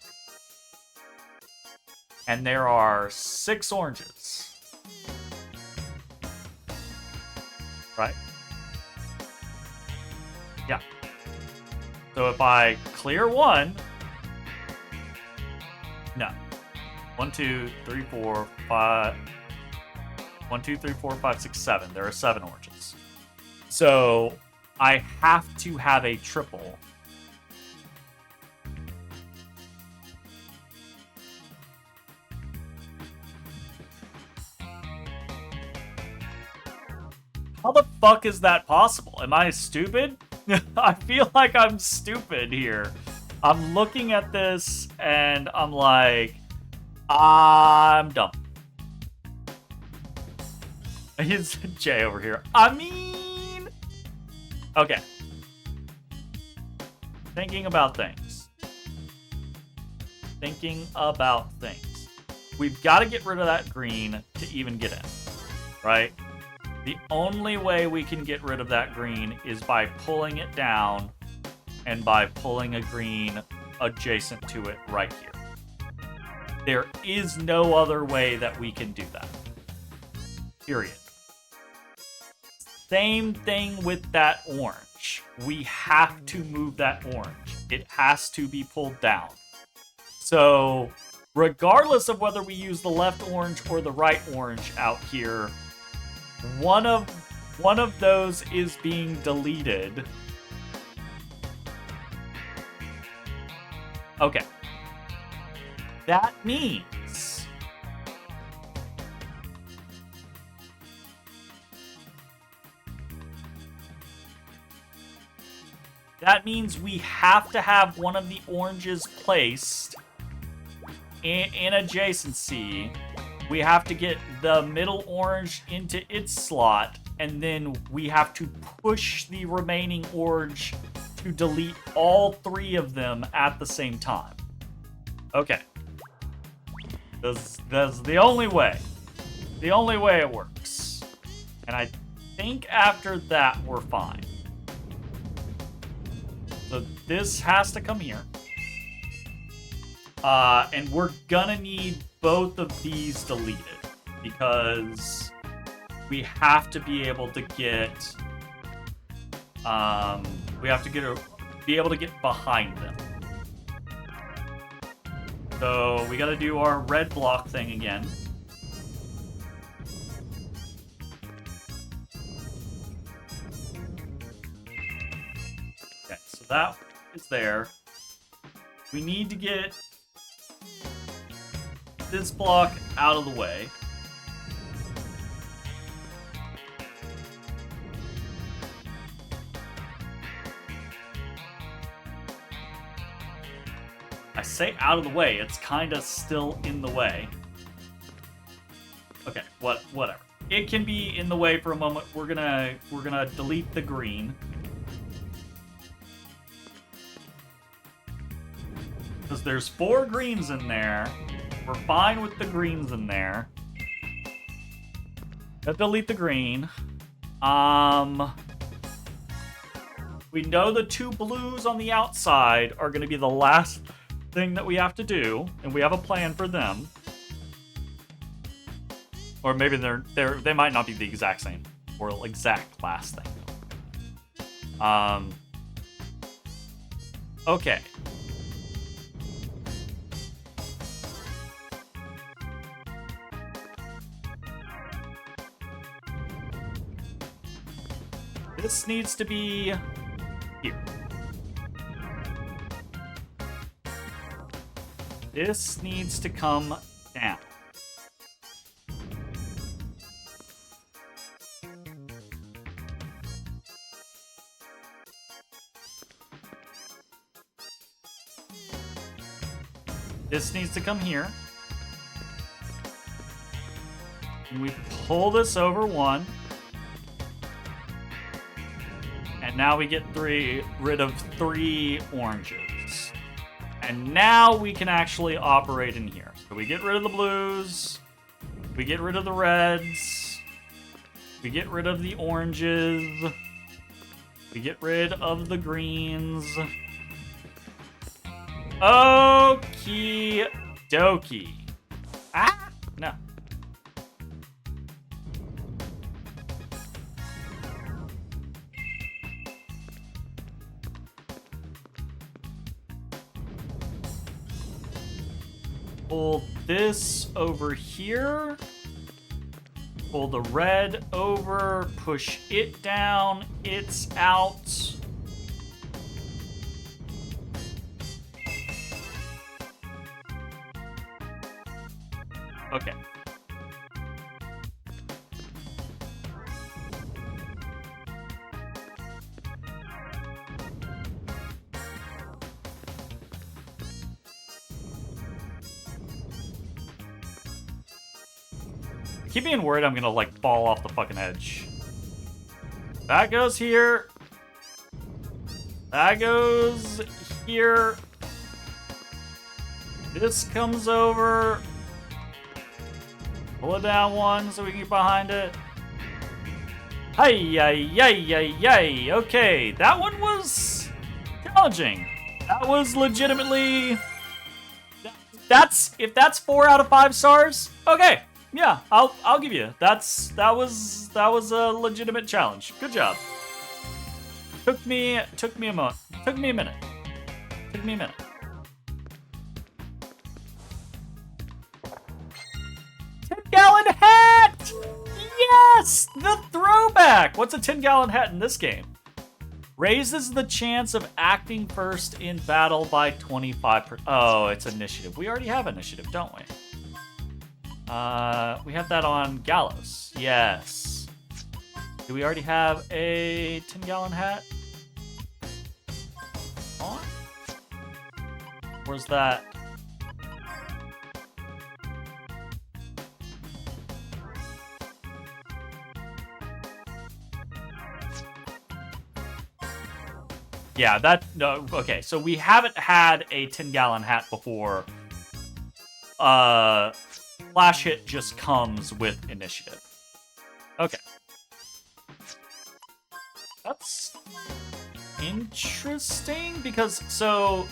And there are 6 oranges. Right? Yeah. So if I clear 1... No. 1, 2, 3, 4, 5... 1, 2, 3, 4, 5, 6, 7. There are 7 oranges. So I have to have a triple. How the fuck is that possible? Am I stupid? I feel like I'm stupid here. I'm looking at this and I'm like, I'm dumb. It's Jay over here. I mean... Okay. Thinking about things. Thinking about things. We've got to get rid of that green to even get in. Right? The only way we can get rid of that green is by pulling it down and by pulling a green adjacent to it right here. There is no other way that we can do that. Period. Same thing with that orange. We have to move that orange. It has to be pulled down. So, regardless of whether we use the left orange or the right orange out here, one of those is being deleted. Okay. That means we have to have one of the oranges placed in adjacency. We have to get the middle orange into its slot, and then we have to push the remaining orange to delete all 3 of them at the same time. Okay. That's the only way. The only way it works. And I think after that, we're fine. So this has to come here. And we're gonna need both of these deleted because we have to be able to get be able to get behind them. So we got to do our red block thing again. Okay, so that is there. We need to get this block out of the way. I say out of the way, it's kind of still in the way. Okay, whatever. It can be in the way for a moment. We're gonna delete the green. Because there's 4 greens in there. We're fine with the greens in there. Let's delete the green. We know the 2 blues on the outside are going to be the last thing that we have to do, and we have a plan for them. Or maybe they might not be the exact same or exact class thing. Okay. This needs to be here. This needs to come down. This needs to come here. And we pull this over one. And now we get rid of 3 oranges. And now we can actually operate in here. So we get rid of the blues. We get rid of the reds. We get rid of the oranges. We get rid of the greens. Okie dokie. Ah! No. Pull this over here. Pull the red over. Push it down. It's out. Okay. I keep being worried I'm gonna like fall off the fucking edge. That goes here. That goes here. This comes over. Pull it down one so we can get behind it. Hey, yay, yay, yay, yay. Okay, that one was challenging. That was legitimately. If that's 4 out of 5 stars. Okay, yeah, I'll give you. That was a legitimate challenge. Good job. Took me a moment. Took me a minute. 10-gallon hat! Yes! The throwback! What's a 10-gallon hat in this game? Raises the chance of acting first in battle by 25%. Oh, it's initiative. We already have initiative, don't we? We have that on Gallows. Yes. Do we already have a 10-gallon hat on? Where's that? Yeah, no, okay, so we haven't had a 10-gallon hat before. Flash hit just comes with initiative. Okay. That's interesting because so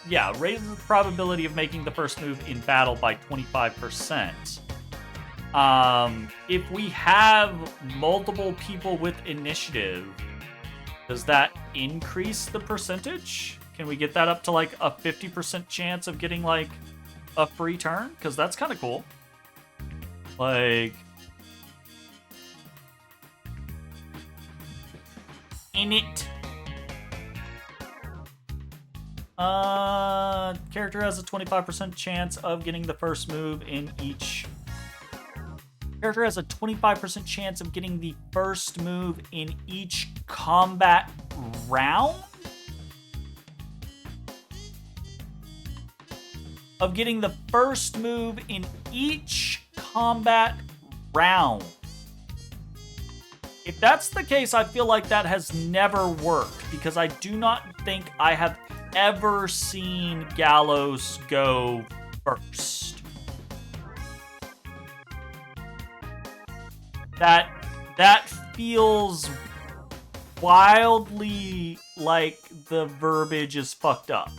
yeah, raises the probability of making the first move in battle by 25%. If we have multiple people with initiative, does that increase the percentage? Can we get that up to like a 50% chance of getting like a free turn? Because that's kind of cool. Like, in it. Character has a 25% chance of getting the first move in each. Character has a 25% chance of getting the first move in each combat round? Of getting the first move in each combat round. If that's the case, I feel like that has never worked because I do not think I have ever seen Gallows go first. That feels wildly like the verbiage is fucked up.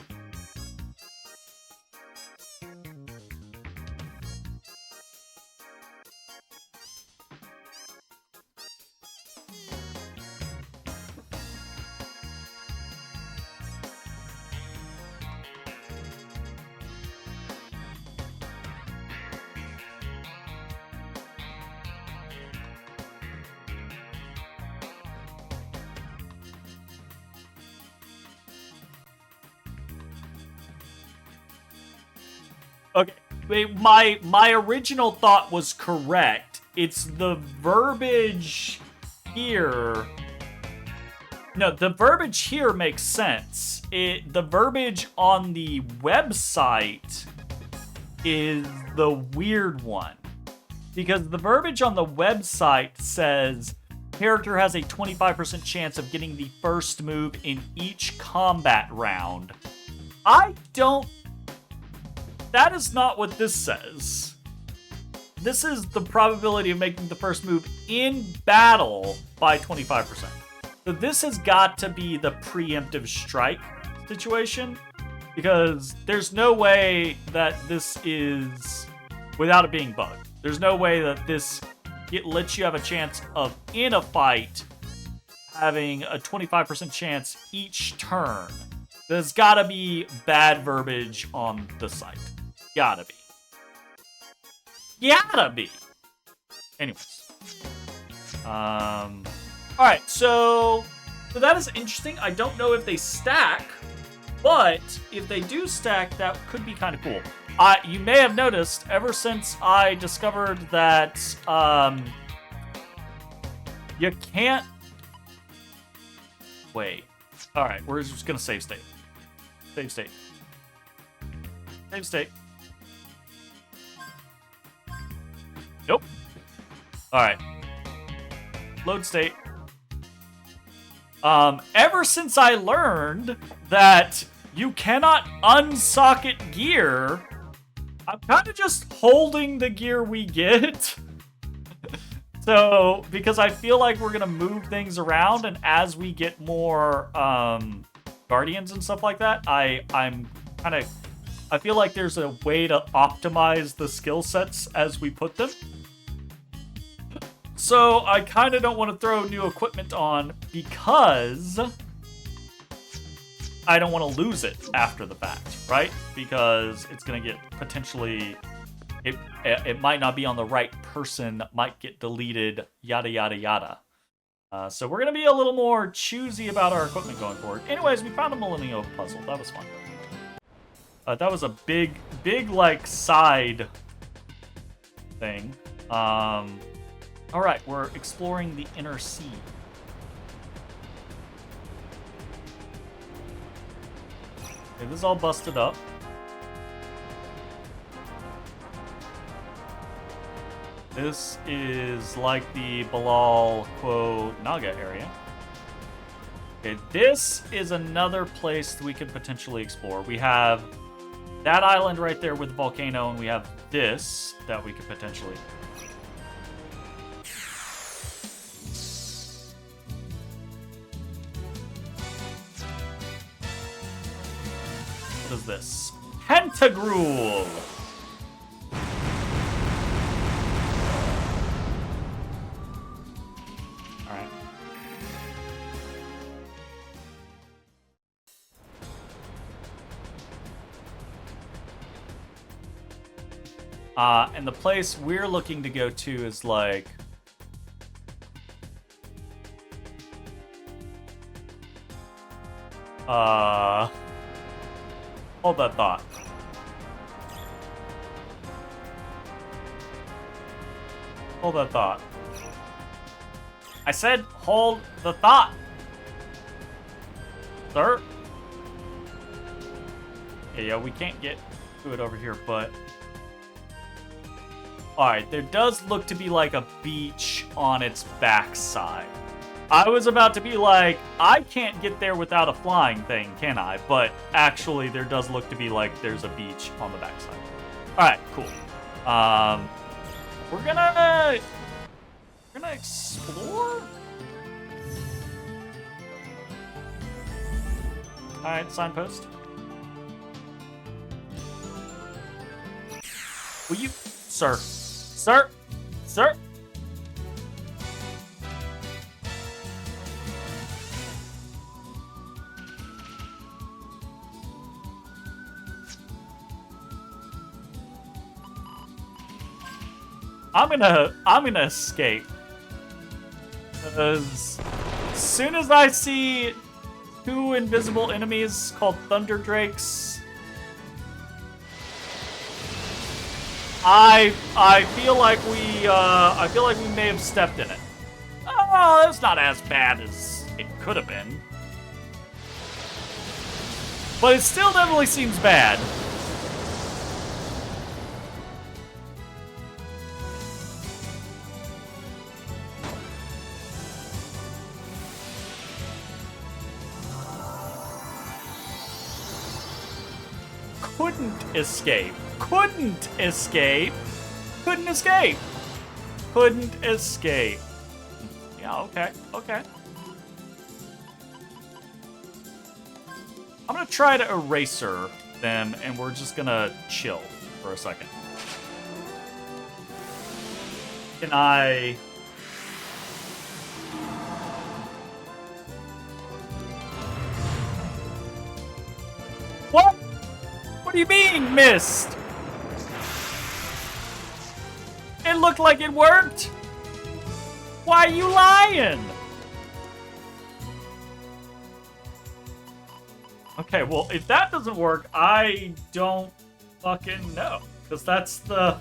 Okay, wait, my original thought was correct. It's the verbiage here. No, the verbiage here makes sense. The verbiage on the website is the weird one. Because the verbiage on the website says character has a 25% chance of getting the first move in each combat round. That is not what this says. This is the probability of making the first move in battle by 25%. So this has got to be the preemptive strike situation, because there's no way that this is, without it being bugged, there's no way that it lets you have a chance of, in a fight, having a 25% chance each turn. There's gotta be bad verbiage on the site. Gotta be. Anyways. Alright, so that is interesting. I don't know if they stack, but if they do stack, that could be kind of cool. You may have noticed, ever since I discovered that you can't... Wait. Alright, we're just gonna save state. Save state. Save state. Nope. Alright. Load state. Ever since I learned that you cannot unsocket gear, I'm kind of just holding the gear we get. So, because I feel like we're gonna move things around, and as we get more guardians and stuff like that, I feel like there's a way to optimize the skill sets as we put them. So I kind of don't want to throw new equipment on because I don't want to lose it after the fact, right? Because it's going to get potentially, it might not be on the right person, might get deleted, yada, yada, yada. So we're going to be a little more choosy about our equipment going forward. Anyways, we found a Millennium puzzle. That was fun. That was a big, like, side thing. Alright, we're exploring the inner sea. Okay, this is all busted up. This is like the Balal Quo Naga area. Okay, this is another place that we could potentially explore. We have that island right there with the volcano, and we have this that we could potentially... What is this? Pentagrool! Alright. And the place we're looking to go to is like... Hold that thought. Hold that thought. I said hold the thought. Sir? Yeah, we can't get to it over here, but... Alright, there does look to be like a beach on its backside. I was about to be like, I can't get there without a flying thing, can I? But actually, there does look to be like there's a beach on the backside. Alright, cool. We're gonna explore? Alright, signpost. Will you... Sir. Sir! Sir! I'm gonna escape. Because as soon as I see two invisible enemies called Thunder Drakes, I feel like we may have stepped in it. Oh, it's not as bad as it could have been. But it still definitely seems bad. Couldn't escape. Couldn't escape. Couldn't escape. Couldn't escape. Yeah, okay, okay. I'm gonna try to eraser them, and we're just gonna chill for a second. Can I... What? What do you mean, missed? It looked like it worked. Why are you lying? Okay, well, if that doesn't work, I don't fucking know. Because that's the...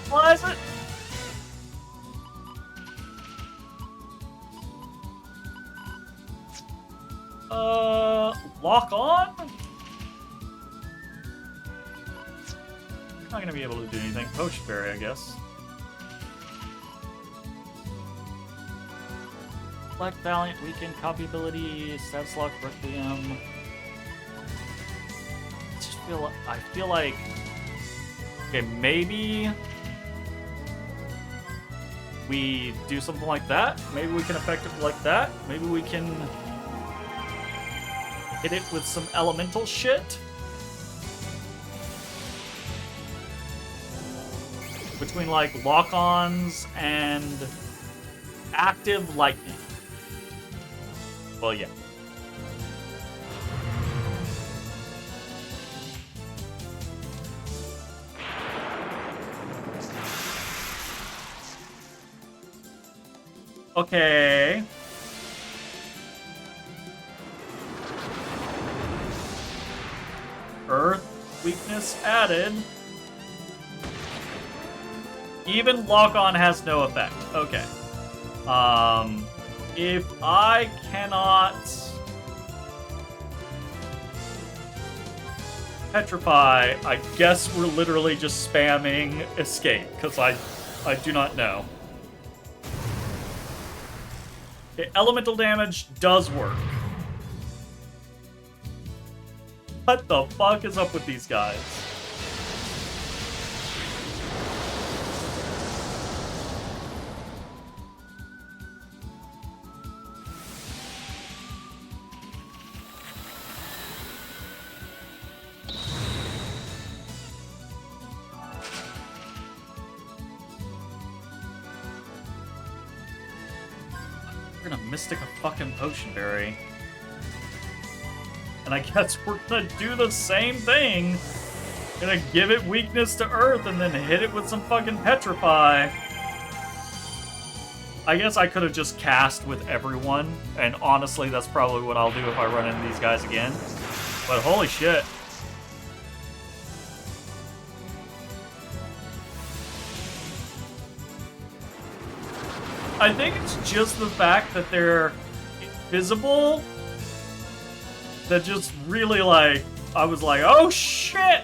Analyze it? Lock on? Not gonna be able to do anything. Potion Berry, I guess. Black Valiant, Weaken, Copy Ability, Status Lock, Requiem. I feel like... Okay, maybe... we do something like that. Maybe we can affect it like that. Maybe we can... hit it with some elemental shit. Between, like, lock-ons and active lightning. Well, yeah. Okay. Earth weakness added. Even lock-on has no effect. Okay. If I cannot petrify, I guess we're literally just spamming escape, because I do not know. Okay, elemental damage does work. What the fuck is up with these guys? We're gonna Mystic a fucking Potion Berry. And I guess we're gonna do the same thing. Gonna give it weakness to Earth and then hit it with some fucking Petrify. I guess I could have just cast with everyone, and honestly, that's probably what I'll do if I run into these guys again. But holy shit. I think it's just the fact that they're invisible that just really, like, I was like, oh shit!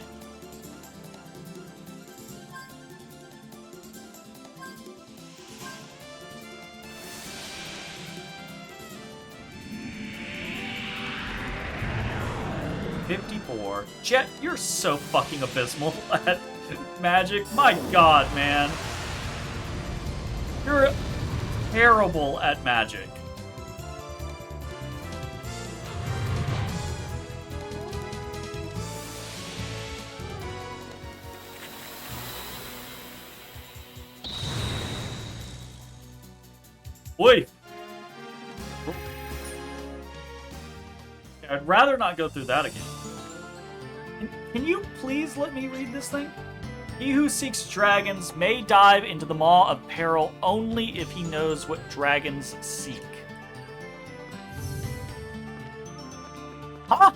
$54. Jet, you're so fucking abysmal at Magic. My god, man. You're terrible at Magic. Wait. I'd rather not go through that again. Can you please let me read this thing? He who seeks dragons may dive into the maw of peril only if he knows what dragons seek. Huh?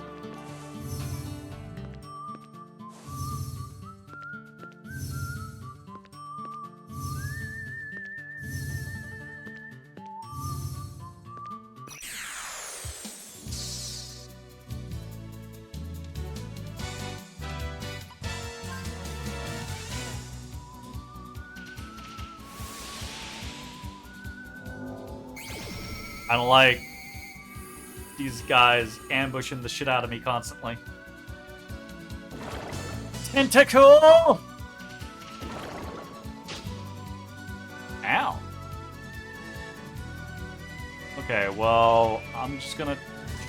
I don't like these guys ambushing the shit out of me constantly. Tentacle! Ow. Okay, well, I'm just gonna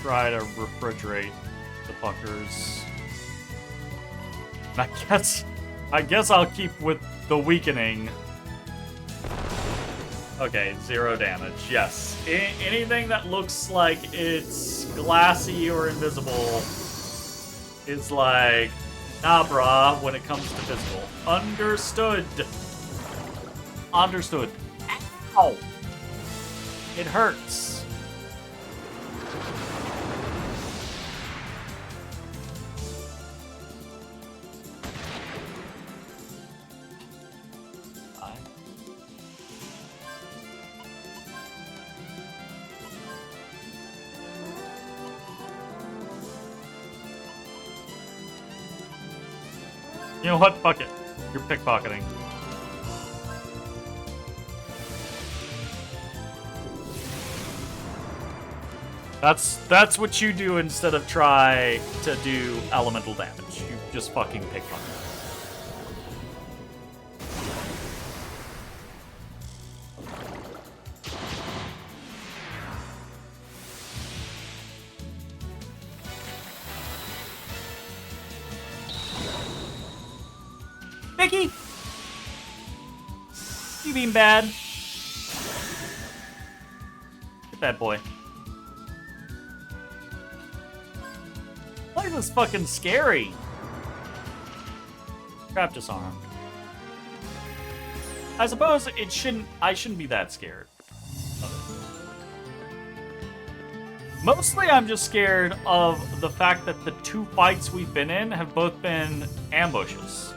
try to refrigerate the fuckers. I guess I'll keep with the weakening. Okay, 0 damage. Yes. Anything that looks like it's glassy or invisible is like, nah, brah, when it comes to physical. Understood. Understood. Ow! It hurts. You know what? Fuck it. You're pickpocketing. That's what you do instead of try to do elemental damage. You just fucking pickpocket. Mickey! You being bad? Get that boy. Life is fucking scary. Trap disarmed. I suppose I shouldn't be that scared of it. Mostly I'm just scared of the fact that the 2 fights we've been in have both been ambushes.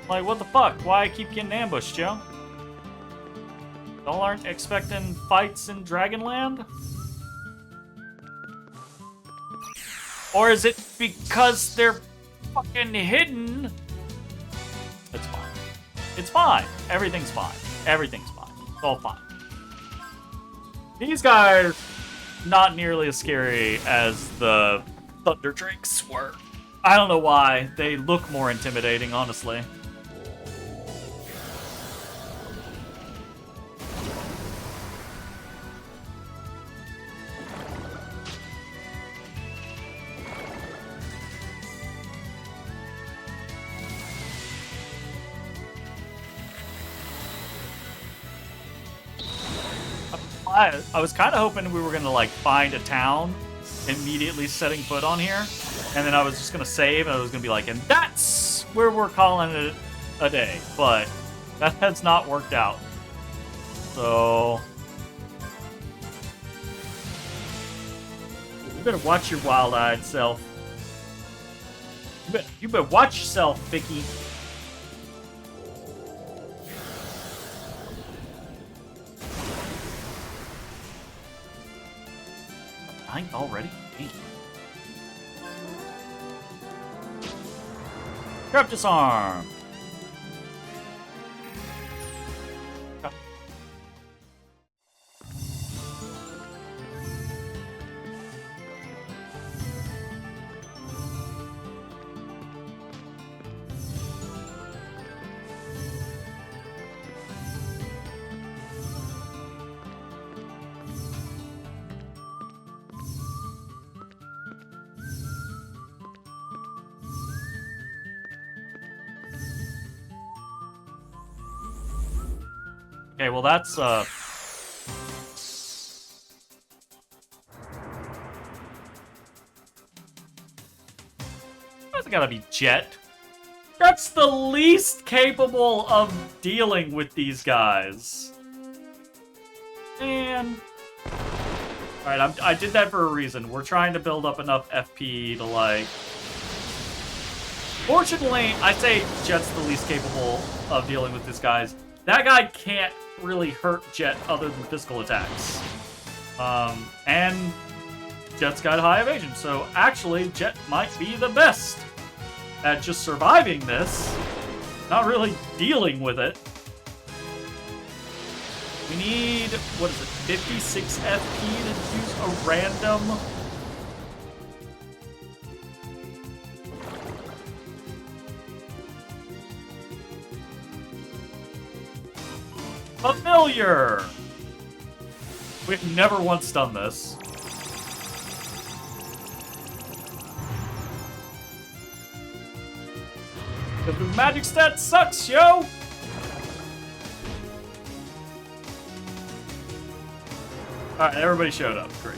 Like, what the fuck? Why I keep getting ambushed, Joe? Y'all aren't expecting fights in Dragonland? Or is it because they're fucking hidden? It's fine. It's fine. Everything's fine. Everything's fine. It's all fine. These guys, not nearly as scary as the Thunder Drakes were. I don't know why. They look more intimidating, honestly. I was kind of hoping we were going to, like, find a town immediately setting foot on here. And then I was just going to save, and I was going to be like, and that's where we're calling it a day. But that has not worked out. So you better watch your wild-eyed self. You better watch yourself, Vicky. Ninth already? Hey. Trap disarm. Okay, well that's gotta be Jet. That's the least capable of dealing with these guys. Man. Alright, I did that for a reason. We're trying to build up enough FP to, like... Fortunately, I say Jet's the least capable of dealing with these guys. That guy can't really hurt Jet other than physical attacks. And Jet's got high evasion, so actually Jet might be the best at just surviving this, not really dealing with it. We need, what is it, 56 FP to use a random. Familiar! We've never once done this. The magic stat sucks, yo! Alright, everybody showed up. Great.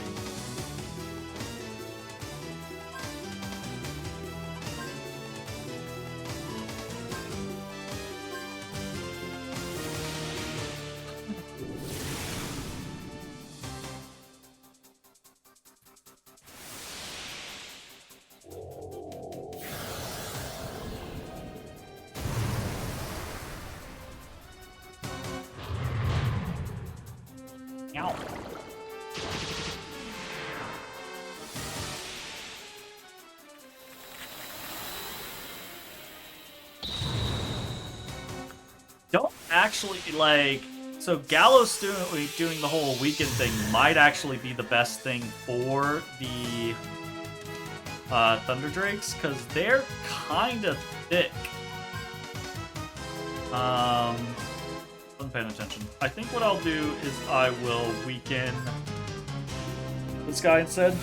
Ow. Don't actually, like, so Gallows doing the whole weekend thing might actually be the best thing for the Thunder Drakes, because they're kind of thick. Wasn't paying attention. I think what I'll do is I will weaken this guy instead.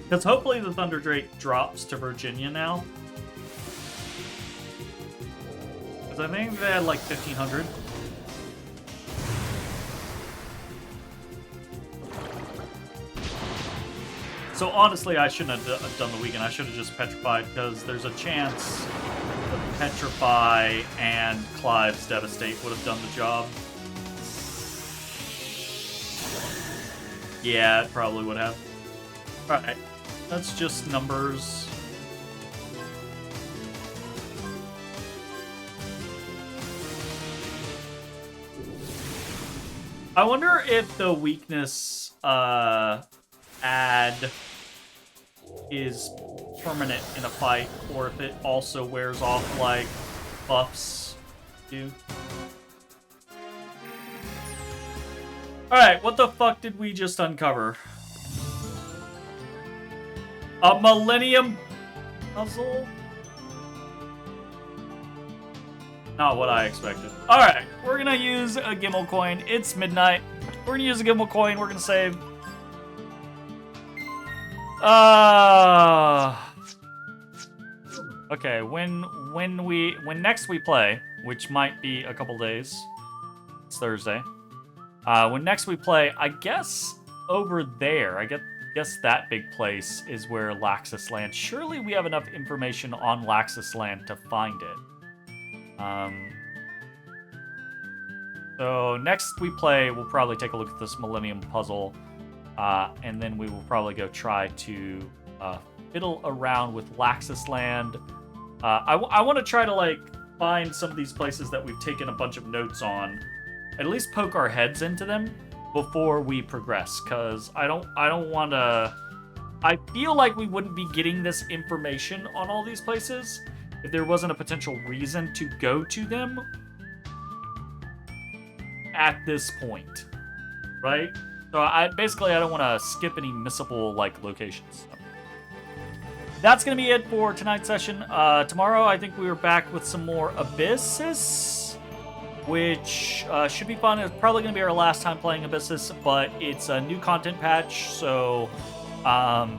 Because hopefully the Thunder Drake drops to Virginia now. Because I think they had like 1,500. So honestly, I shouldn't have done the weekend. I should have just petrified, because there's a chance that Petrify and Clive's Devastate would have done the job. Yeah, it probably would have. Alright, that's just numbers. I wonder if the weakness add is permanent in a fight, or if it also wears off like buffs do. Alright, what the fuck did we just uncover? A Millennium Puzzle? Not what I expected. Alright, we're gonna use a Gimmel coin. It's midnight. We're gonna use a Gimmel coin. We're gonna save. Okay, when next we play, which might be a couple days. It's Thursday. When next we play, I guess over there, I guess that big place is where Laxus lands. Surely we have enough information on Laxus land to find it. So next we play, we'll probably take a look at this Millennium Puzzle, and then we will probably go try to fiddle around with Laxus land. I want to try to like find some of these places that we've taken a bunch of notes on, at least poke our heads into them before we progress, because I don't want to. I feel like we wouldn't be getting this information on all these places if there wasn't a potential reason to go to them at this point, right? So I don't want to skip any missable like locations. So that's gonna be it for tonight's session. Tomorrow I think we are back with some more Abyssus, which should be fun. It's probably gonna be our last time playing Abyssus, but it's a new content patch, so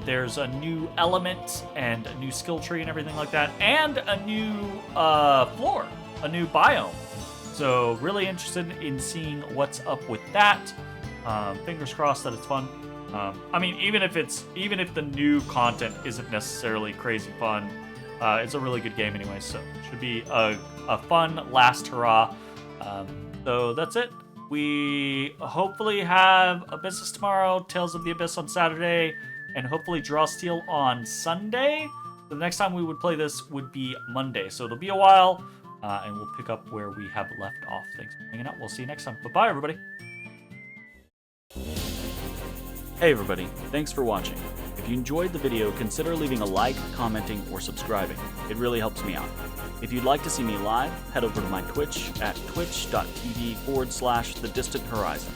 there's a new element and a new skill tree and everything like that, and a new floor, a new biome. So really interested in seeing what's up with that. Fingers crossed that it's fun. I mean, even if the new content isn't necessarily crazy fun, it's a really good game anyway. So it should be a fun last hurrah. So that's it. We hopefully have Abyssus tomorrow, Tales of the Abyss on Saturday, and hopefully Drawsteel on Sunday. The next time we would play this would be Monday. So it'll be a while. And we'll pick up where we have left off. Thanks for hanging out. We'll see you next time. Bye-bye, everybody. Hey, everybody. Thanks for watching. If you enjoyed the video, consider leaving a like, commenting, or subscribing. It really helps me out. If you'd like to see me live, head over to my Twitch at twitch.tv/The Distant Horizon.